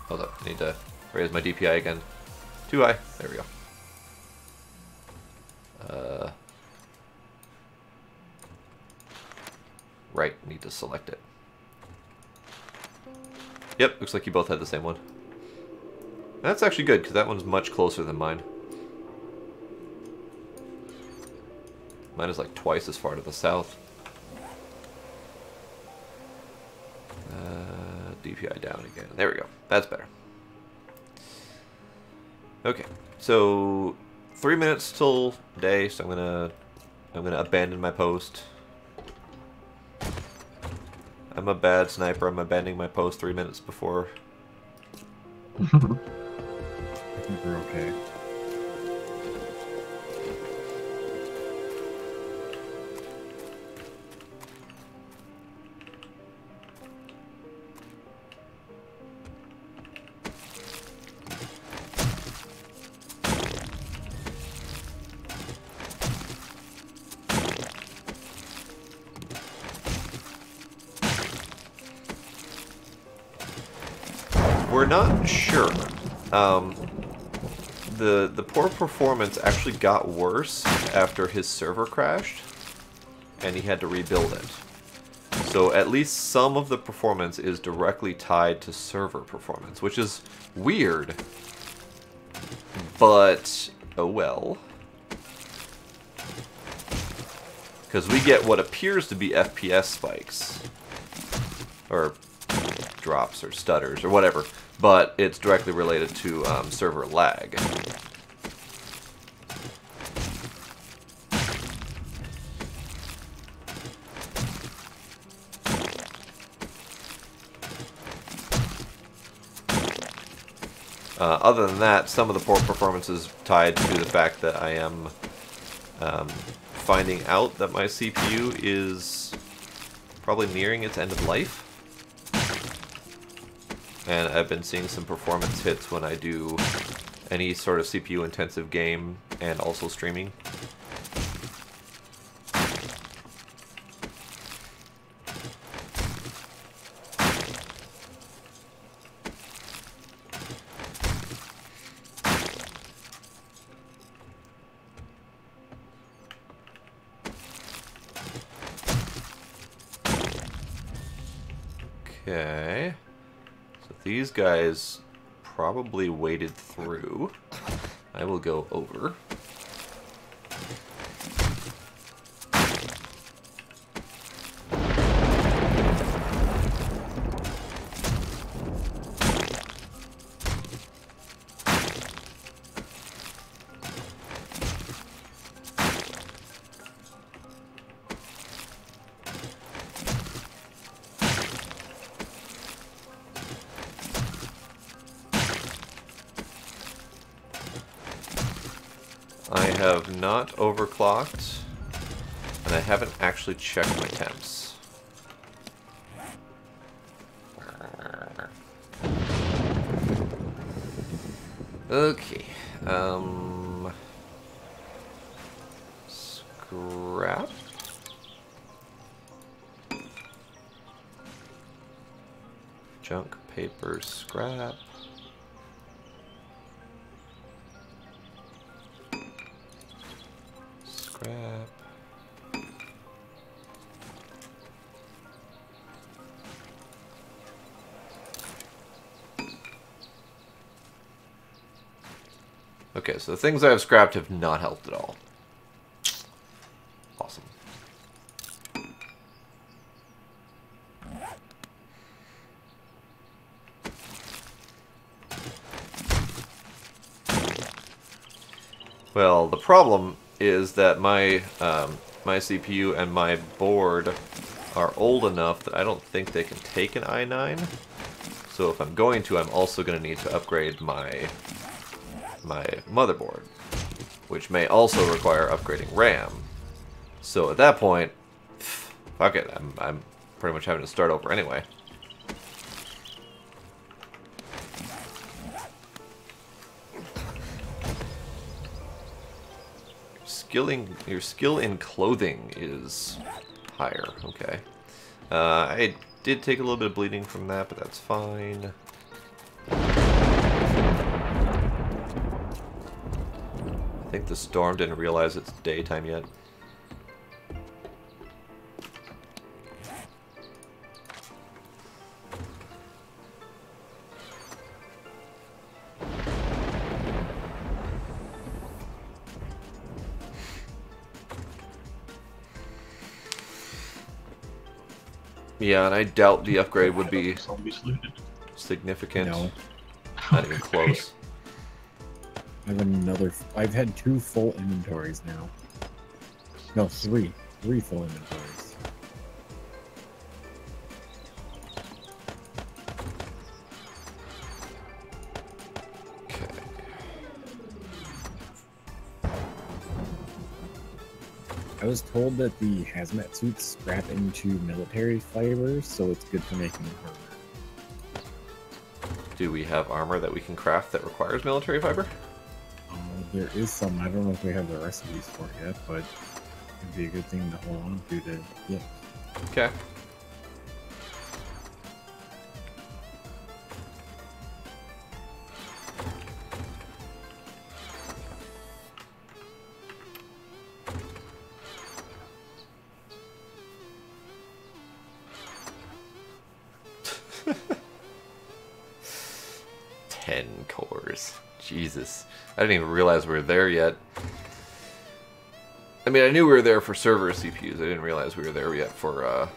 Hold up, I need to raise my DPI again. Too high. There we go. Right, need to select it. Yep, looks like you both had the same one. That's actually good, because that one's much closer than mine. Mine is like twice as far to the south. DPI down again. There we go. That's better. Okay, so 3 minutes till day, so I'm gonna abandon my post. I'm a bad sniper. I'm abandoning my post 3 minutes before. I think we're okay. we're not sure. The poor performance actually got worse after his server crashed, and he had to rebuild it. So at least some of the performance is directly tied to server performance, which is weird. But, oh well. Because we get what appears to be FPS spikes. Or drops or stutters or whatever. But it's directly related to server lag. Other than that, some of the poor performance is tied to the fact that I am finding out that my CPU is probably nearing its end of life. And I've been seeing some performance hits when I do any sort of CPU-intensive game and also streaming. Okay, so these guys probably waded through. I will go over. I have not overclocked, and I haven't actually checked my temps. Okay, scrap. Junk paper, scrap. Scrap. Okay, so the things I have scrapped have not helped at all. Awesome. Well, the problem is that my my CPU and my board are old enough that I don't think they can take an i9. So if I'm going to, I'm also going to need to upgrade my motherboard, which may also require upgrading RAM. So at that point, fuck it, I'm pretty much having to start over anyway. Your skill in clothing is higher. Okay. I did take a little bit of bleeding from that, but that's fine. I think the storm didn't realize it's daytime yet. Yeah, and I doubt the upgrade would be significant. No. Not even close. I've had 2 full inventories now. No, 3. 3 full inventories. Okay. I was told that the hazmat suits scrap into military fibers, so it's good for making armor. Do we have armor that we can craft that requires military fiber? There is some. I don't know if we have the recipes for it yet, but it'd be a good thing to hold on to get. Okay. 10 cores. Jesus. I didn't even realize we were there yet. I mean, I knew we were there for server CPUs. I didn't realize we were there yet for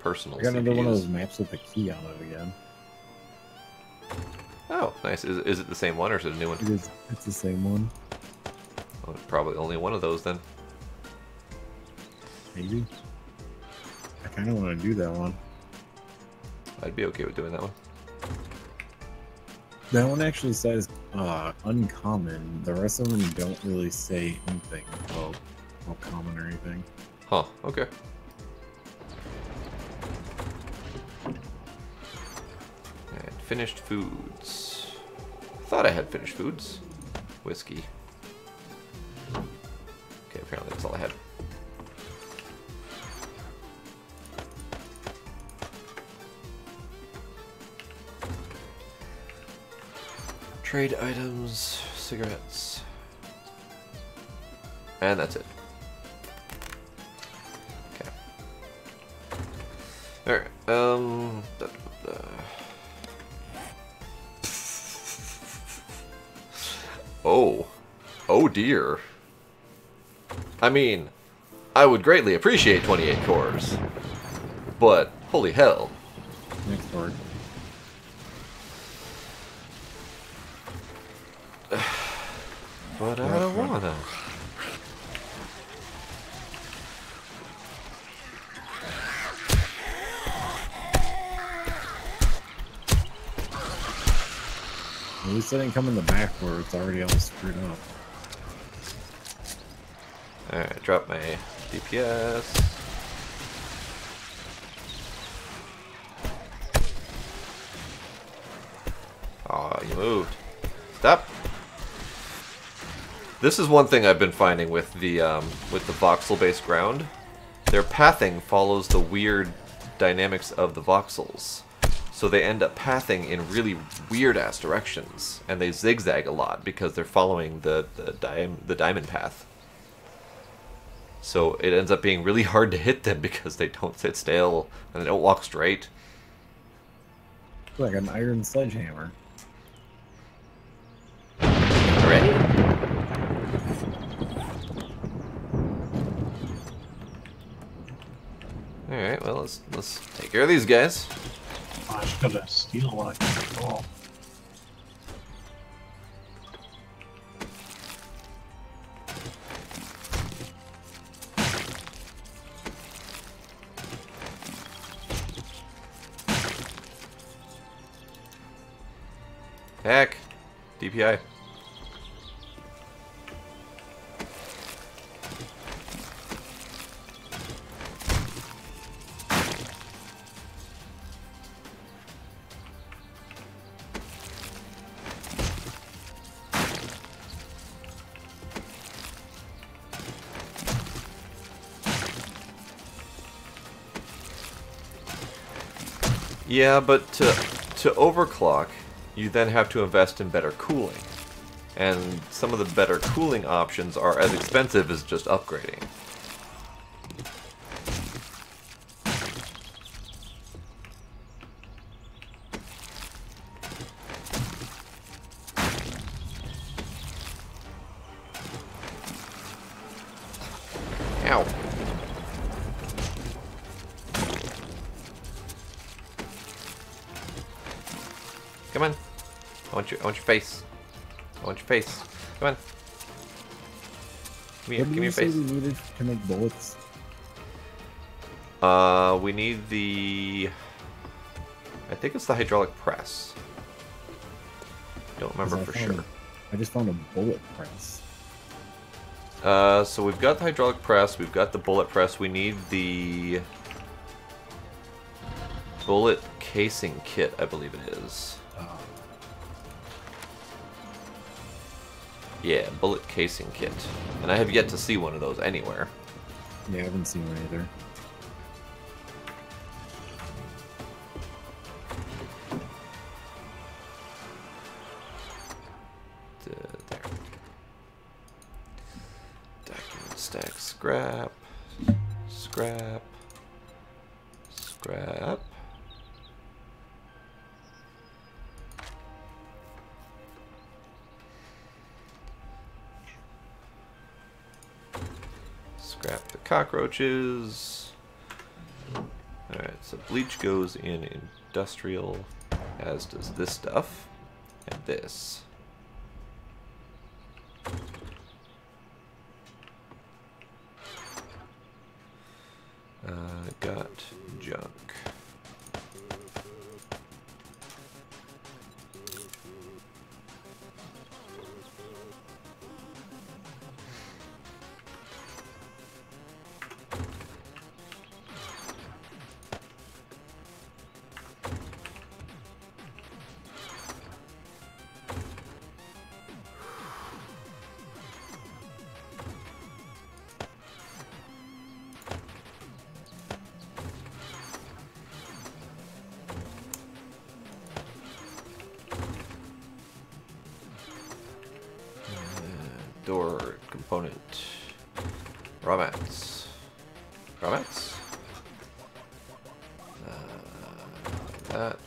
personal I got CPUs. another one of those maps with the key on it again. Oh, nice. Is it the same one or is it a new one? It is. It's the same one. Oh, probably only one of those then. Maybe. I kind of want to do that one. I'd be okay with doing that one. That one actually says uncommon. The rest of them don't really say anything about common or anything. Huh, okay. And finished foods. I thought I had finished foods. Whiskey. Okay, apparently that's all I had. Trade items, cigarettes. And that's it. Okay. Alright, Oh. Oh dear. I mean, I would greatly appreciate 28 cores. But, holy hell. Next word. But I don't wanna. At least I didn't come in the back where it's already all screwed up. Alright, drop my DPS. Aw, you moved. Stop. This is one thing I've been finding with the voxel-based ground. Their pathing follows the weird dynamics of the voxels. So they end up pathing in really weird-ass directions. And they zigzag a lot because they're following the diamond path. So it ends up being really hard to hit them because they don't sit still and they don't walk straight. Like an iron sledgehammer. Already? Alright, well let's take care of these guys. I just gotta steal what I can control. Heck. DPI. Yeah, but to overclock, you then have to invest in better cooling. And some of the better cooling options are as expensive as just upgrading. Ow. Come on. I want your face. I want your face. Come on. Give me your face. We needed to make bullets. We need the... I think it's the hydraulic press. Don't remember for sure. I just found a bullet press. So we've got the hydraulic press, we've got the bullet press, we need the bullet casing kit, I believe it is. Yeah, bullet casing kit. And I have yet to see one of those anywhere. Yeah, I haven't seen one either. There. Document stack, scrap, scrap, scrap. Scrap the cockroaches. Alright, so bleach goes in industrial, as does this stuff, and this. Got junk. Door component. Raw mats. Raw mats? That.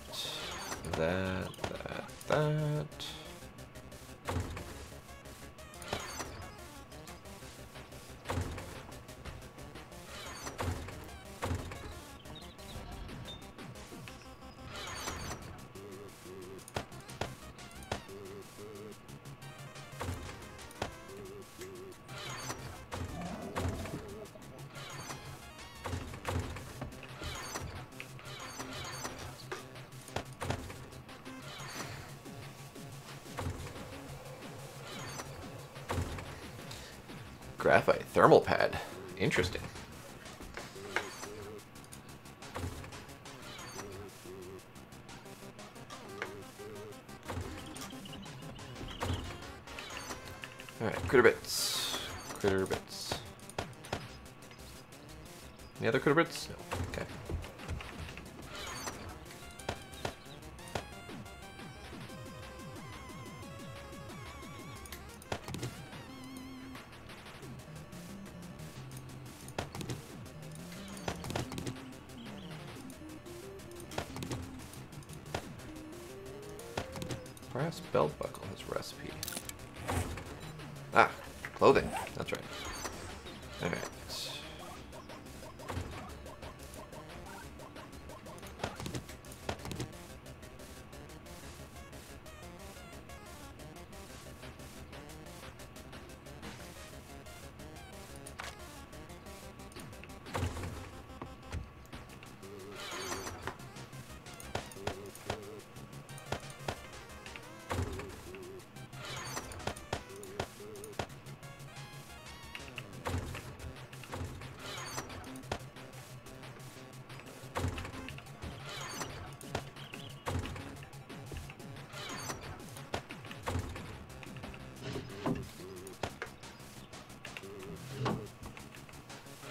Graphite thermal pad. Interesting. Alright, critter bits. Critter bits. Any other critter bits? No. Okay. Brass belt buckle has recipe. Ah, clothing. That's right. Alright.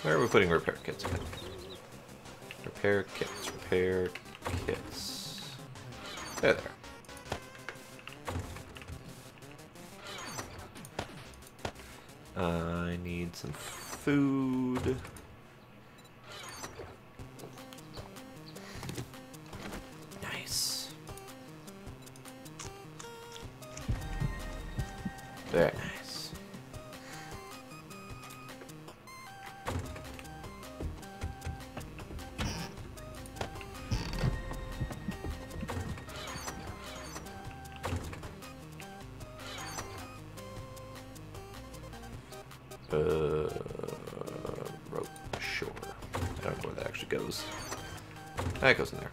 Where are we putting repair kits again? Repair kits, repair kits. There. I need some food. Nice. Very nice. Rope, sure. I don't know where that actually goes. That goes in there.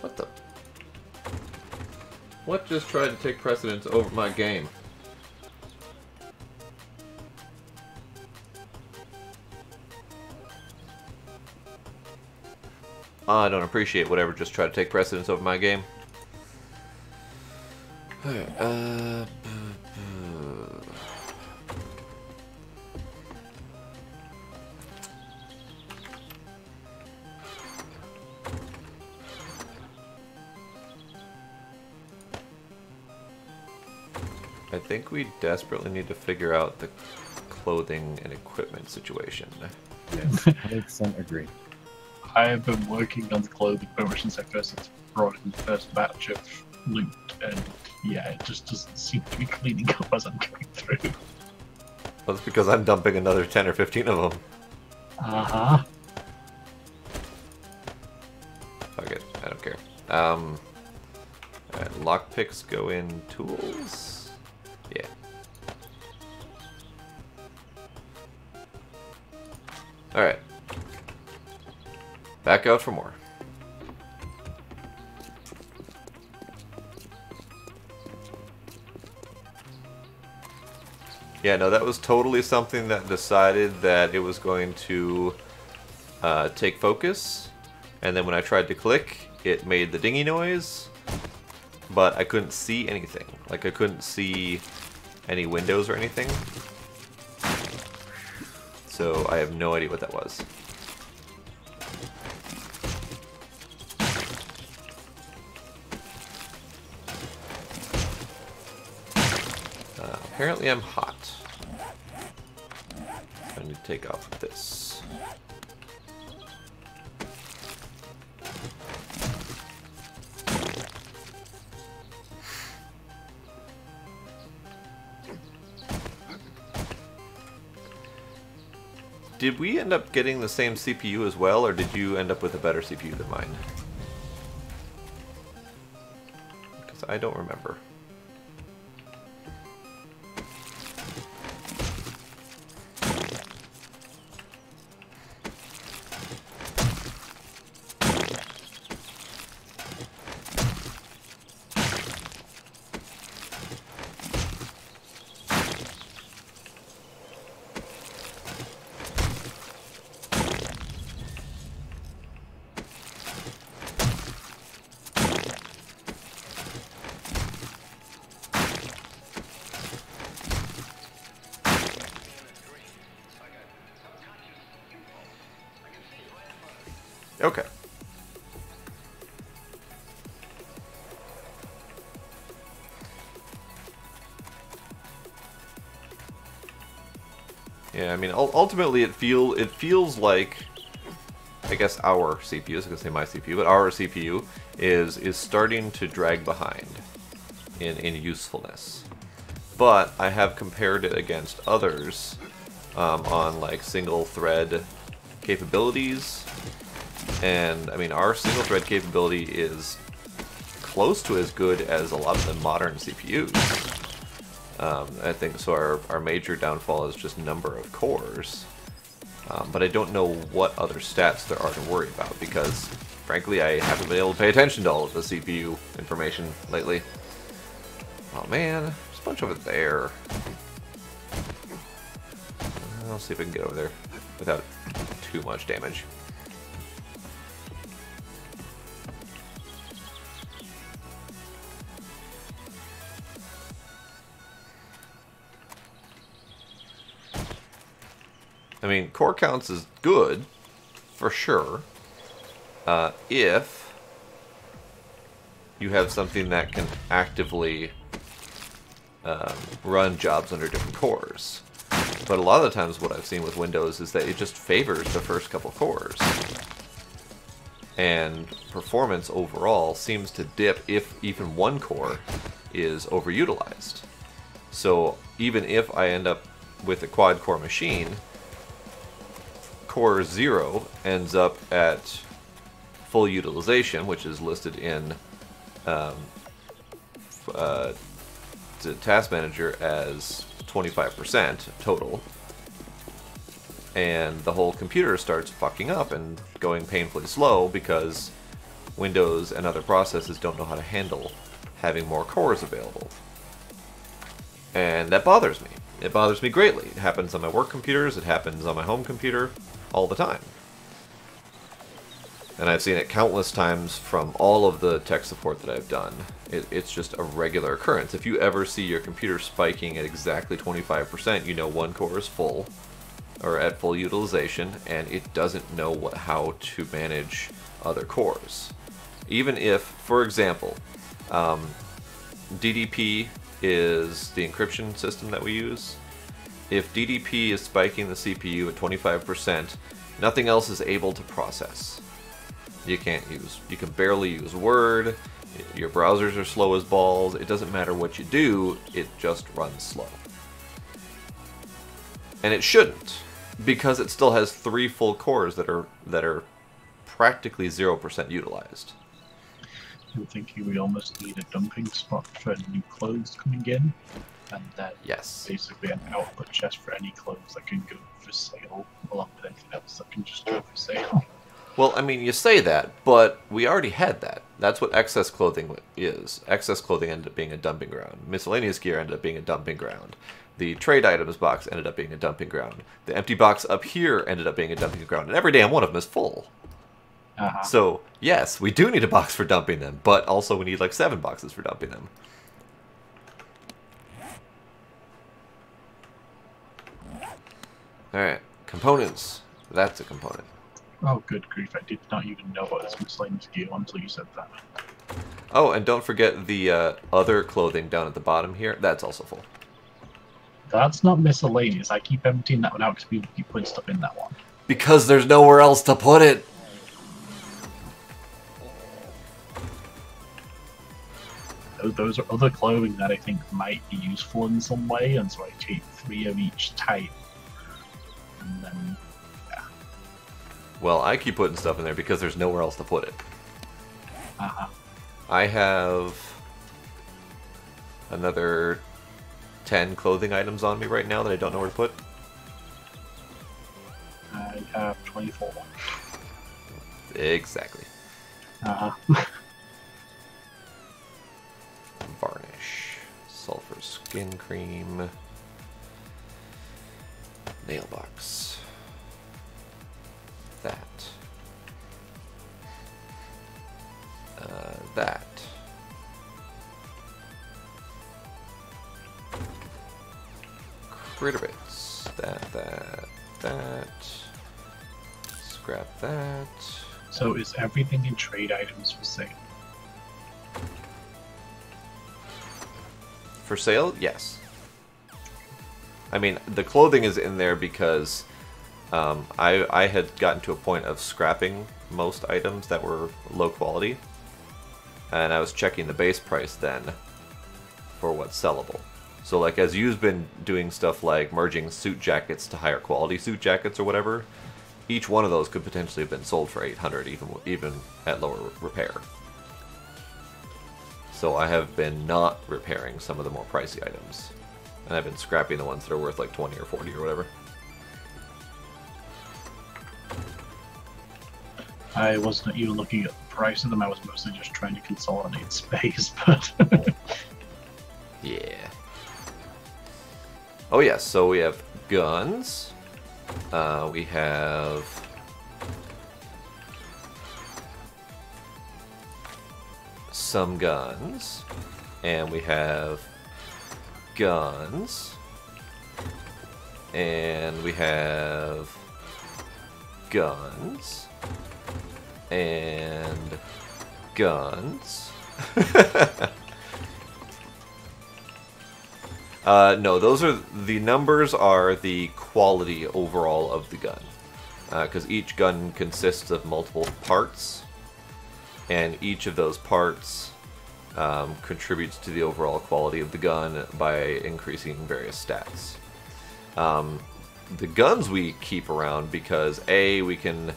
What the? What just tried to take precedence over my game? I don't appreciate whatever just tried to take precedence over my game. Alright, I think we desperately need to figure out the clothing and equipment situation. Yes, 100% agree. I have been working on the clothing ever since I first brought in the first batch of loot, and yeah, it just doesn't seem to be cleaning up as I'm going through. Well, that's because I'm dumping another 10 or 15 of them. Uh-huh. Fuck it, I don't care. Alright, lockpicks go in tools? Yeah. Alright. Back out for more. Yeah, no, that was totally something that decided that it was going to take focus, and then when I tried to click, it made the dingy noise, but I couldn't see anything. Like, I couldn't see any windows or anything. So I have no idea what that was. Apparently I'm hot. I need to take off this. Did we end up getting the same CPU as well, or did you end up with a better CPU than mine? Because I don't remember. Okay. Yeah, I mean, ultimately it feels like, I guess our CPU, I was gonna say my CPU, but our CPU is starting to drag behind in usefulness. But I have compared it against others on like single thread capabilities. And, I mean, our single-thread capability is close to as good as a lot of the modern CPUs. I think, so our major downfall is just number of cores. But I don't know what other stats there are to worry about, because, frankly, I haven't been able to pay attention to all of the CPU information lately. Oh, man, there's a bunch over there. I'll see if I can get over there without too much damage. I mean, core counts is good, for sure, if you have something that can actively run jobs under different cores. But a lot of the times what I've seen with Windows is that it just favors the first couple cores. And performance overall seems to dip if even one core is overutilized. So even if I end up with a quad-core machine, core 0 ends up at full utilization, which is listed in the task manager as 25% total, and the whole computer starts fucking up and going painfully slow because Windows and other processes don't know how to handle having more cores available. And that bothers me. It bothers me greatly. It happens on my work computers, it happens on my home computer, all the time. And I've seen it countless times from all of the tech support that I've done. It's just a regular occurrence. If you ever see your computer spiking at exactly 25%, you know one core is full, or at full utilization, and it doesn't know how to manage other cores. Even if, for example, DDP is the encryption system that we use. If DDP is spiking the CPU at 25%, nothing else is able to process. You can barely use Word, your browsers are slow as balls, it doesn't matter what you do, it just runs slow. And it shouldn't, because it still has 3 full cores that are practically 0% utilized. I'm thinking we almost need a dumping spot for new clothes coming in, and then basically an output chest for any clothes that can go for sale, along with anything else that can just go for sale. Well, I mean, you say that, but we already had that. That's what excess clothing is. Excess clothing ended up being a dumping ground. Miscellaneous gear ended up being a dumping ground. The trade items box ended up being a dumping ground. The empty box up here ended up being a dumping ground. And every damn one of them is full. So, yes, we do need a box for dumping them, but also we need like 7 boxes for dumping them. Alright, components. That's a component. Oh, good grief, I did not even know what this miscellaneous gear until you said that. Oh, and don't forget the other clothing down at the bottom here. That's also full. That's not miscellaneous. I keep emptying that one out because people keep putting stuff in that one. Because there's nowhere else to put it. Those are other clothing that I think might be useful in some way, and so I take 3 of each type. And then, yeah. Well, I keep putting stuff in there because there's nowhere else to put it. I have another 10 clothing items on me right now that I don't know where to put. I have 24. Exactly. Varnish, sulfur skin cream, nail box, that, that, critter bits, that, scrap that. So is everything in trade items for sale? For sale, yes. I mean, the clothing is in there because I had gotten to a point of scrapping most items that were low quality, and I was checking the base price then for what's sellable. So like, as you've been doing stuff like merging suit jackets to higher quality suit jackets or whatever, each one of those could potentially have been sold for 800 even at lower repair. So I have been not repairing some of the more pricey items. And I've been scrapping the ones that are worth like 20 or 40 or whatever. I wasn't even looking at the price of them, I was mostly just trying to consolidate space, but... Yeah. Oh yes, so we have guns. We have... some guns, and we have guns, and we have guns, and guns. No, those are the numbers are the quality overall of the gun, because each gun consists of multiple parts. And each of those parts contributes to the overall quality of the gun by increasing various stats. The guns we keep around because A, we can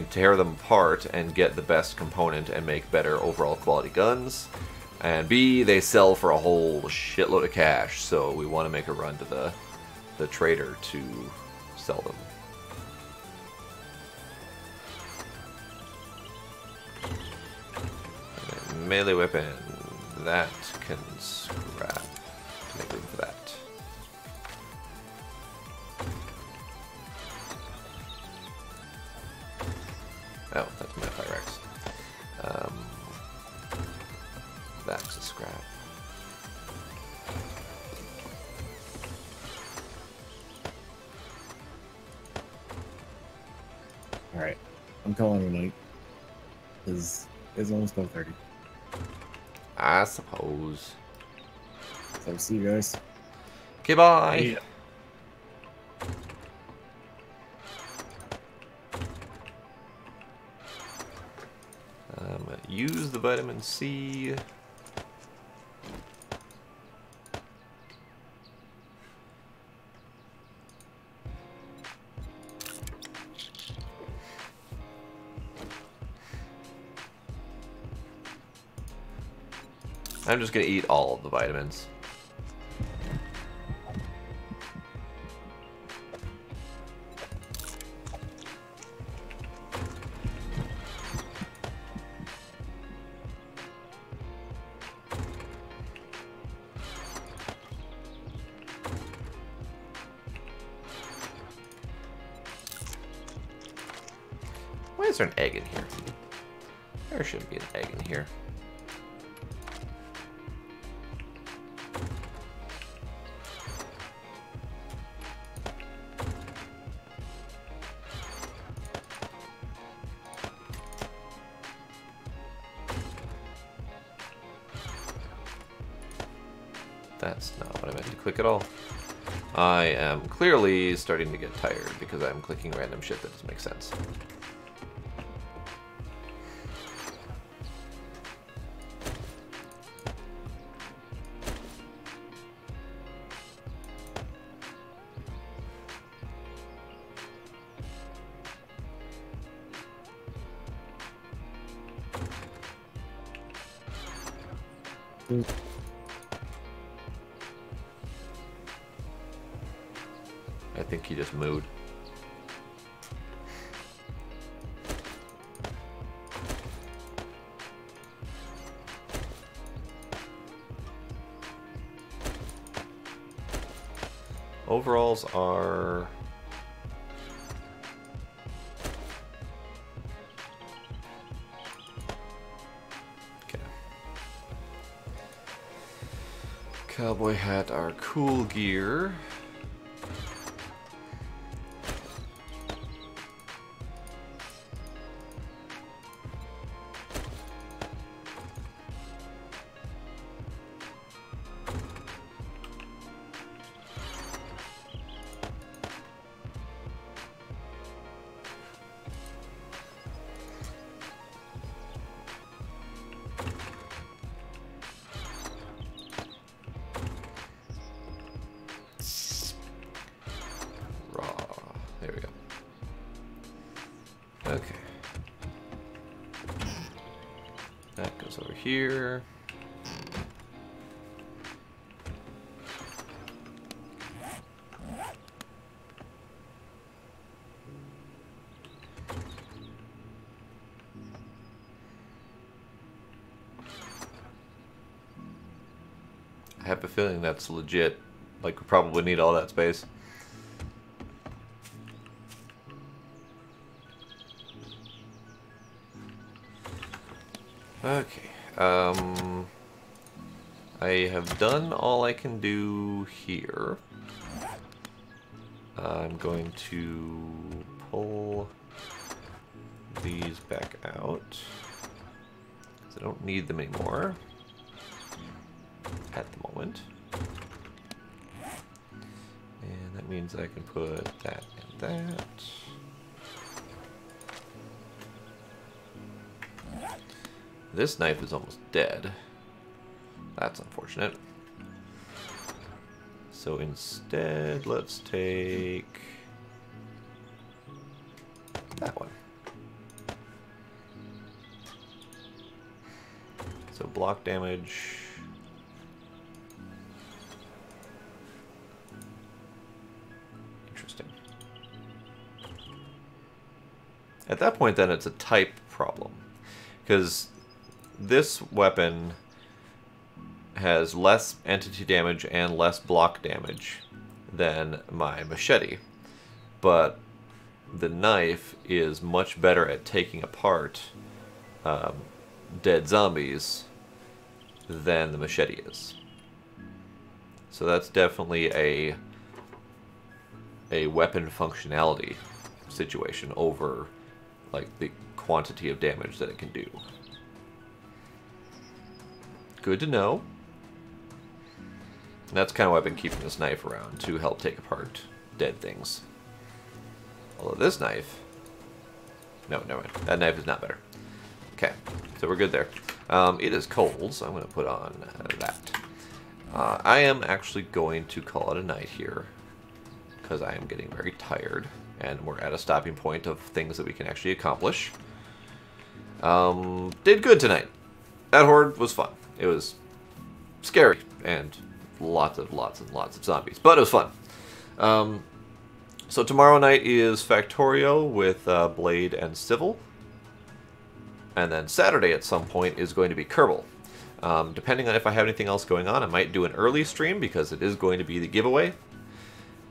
tear them apart and get the best component and make better overall quality guns, and B, they sell for a whole shitload of cash, so we want to make a run to the trader to sell them. Melee weapon, that can scrap to make room for that. Oh, that's metal. call it a night. It's almost 12:30. I suppose. So see you guys. Okay, bye. Yeah. Use the vitamin C. I'm just gonna eat all of the vitamins. Why is there an egg in here? There shouldn't be an egg in here. That's not what I meant to click at all. I am clearly starting to get tired because I'm clicking random shit that doesn't make sense. I think he just mooed. Overalls are... okay. Cowboy hat are cool gear. There we go. Okay. That goes over here. I have a feeling that's legit. Like, we probably need all that space. Okay, I have done all I can do here. I'm going to pull these back out, because I don't need them anymore at the moment. And that means I can put that and that. This knife is almost dead. That's unfortunate. So instead, let's take that one. So block damage. Interesting. At that point, then, it's a type problem. Because this weapon has less entity damage and less block damage than my machete, but the knife is much better at taking apart dead zombies than the machete is. So that's definitely a weapon functionality situation over like the quantity of damage that it can do. Good to know. And that's kind of why I've been keeping this knife around, to help take apart dead things. Although this knife... No, never mind. That knife is not better. Okay, so we're good there. It is cold, so I'm going to put on that. I am actually going to call it a night here, because I am getting very tired, and we're at a stopping point of things that we can actually accomplish. Did good tonight. That horde was fun. It was scary, and lots and lots of zombies, but it was fun. So tomorrow night is Factorio with Blade and Civil. And then Saturday at some point is going to be Kerbal. Depending on if I have anything else going on, I might do an early stream because it is going to be the giveaway.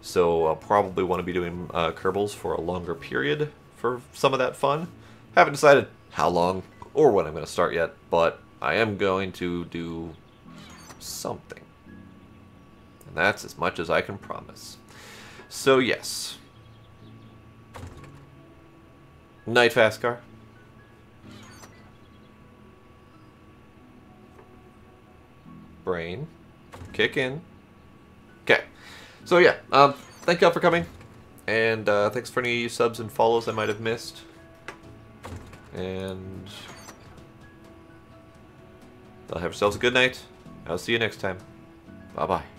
So I'll probably want to be doing Kerbals for a longer period for some of that fun. Haven't decided how long or when I'm going to start yet, but I am going to do something. And that's as much as I can promise. So yes. Night Fastcar. Brain. Kick in. Okay. So yeah, thank y'all for coming. And thanks for any subs and follows I might have missed. And y'all have yourselves a good night. I'll see you next time. Bye-bye.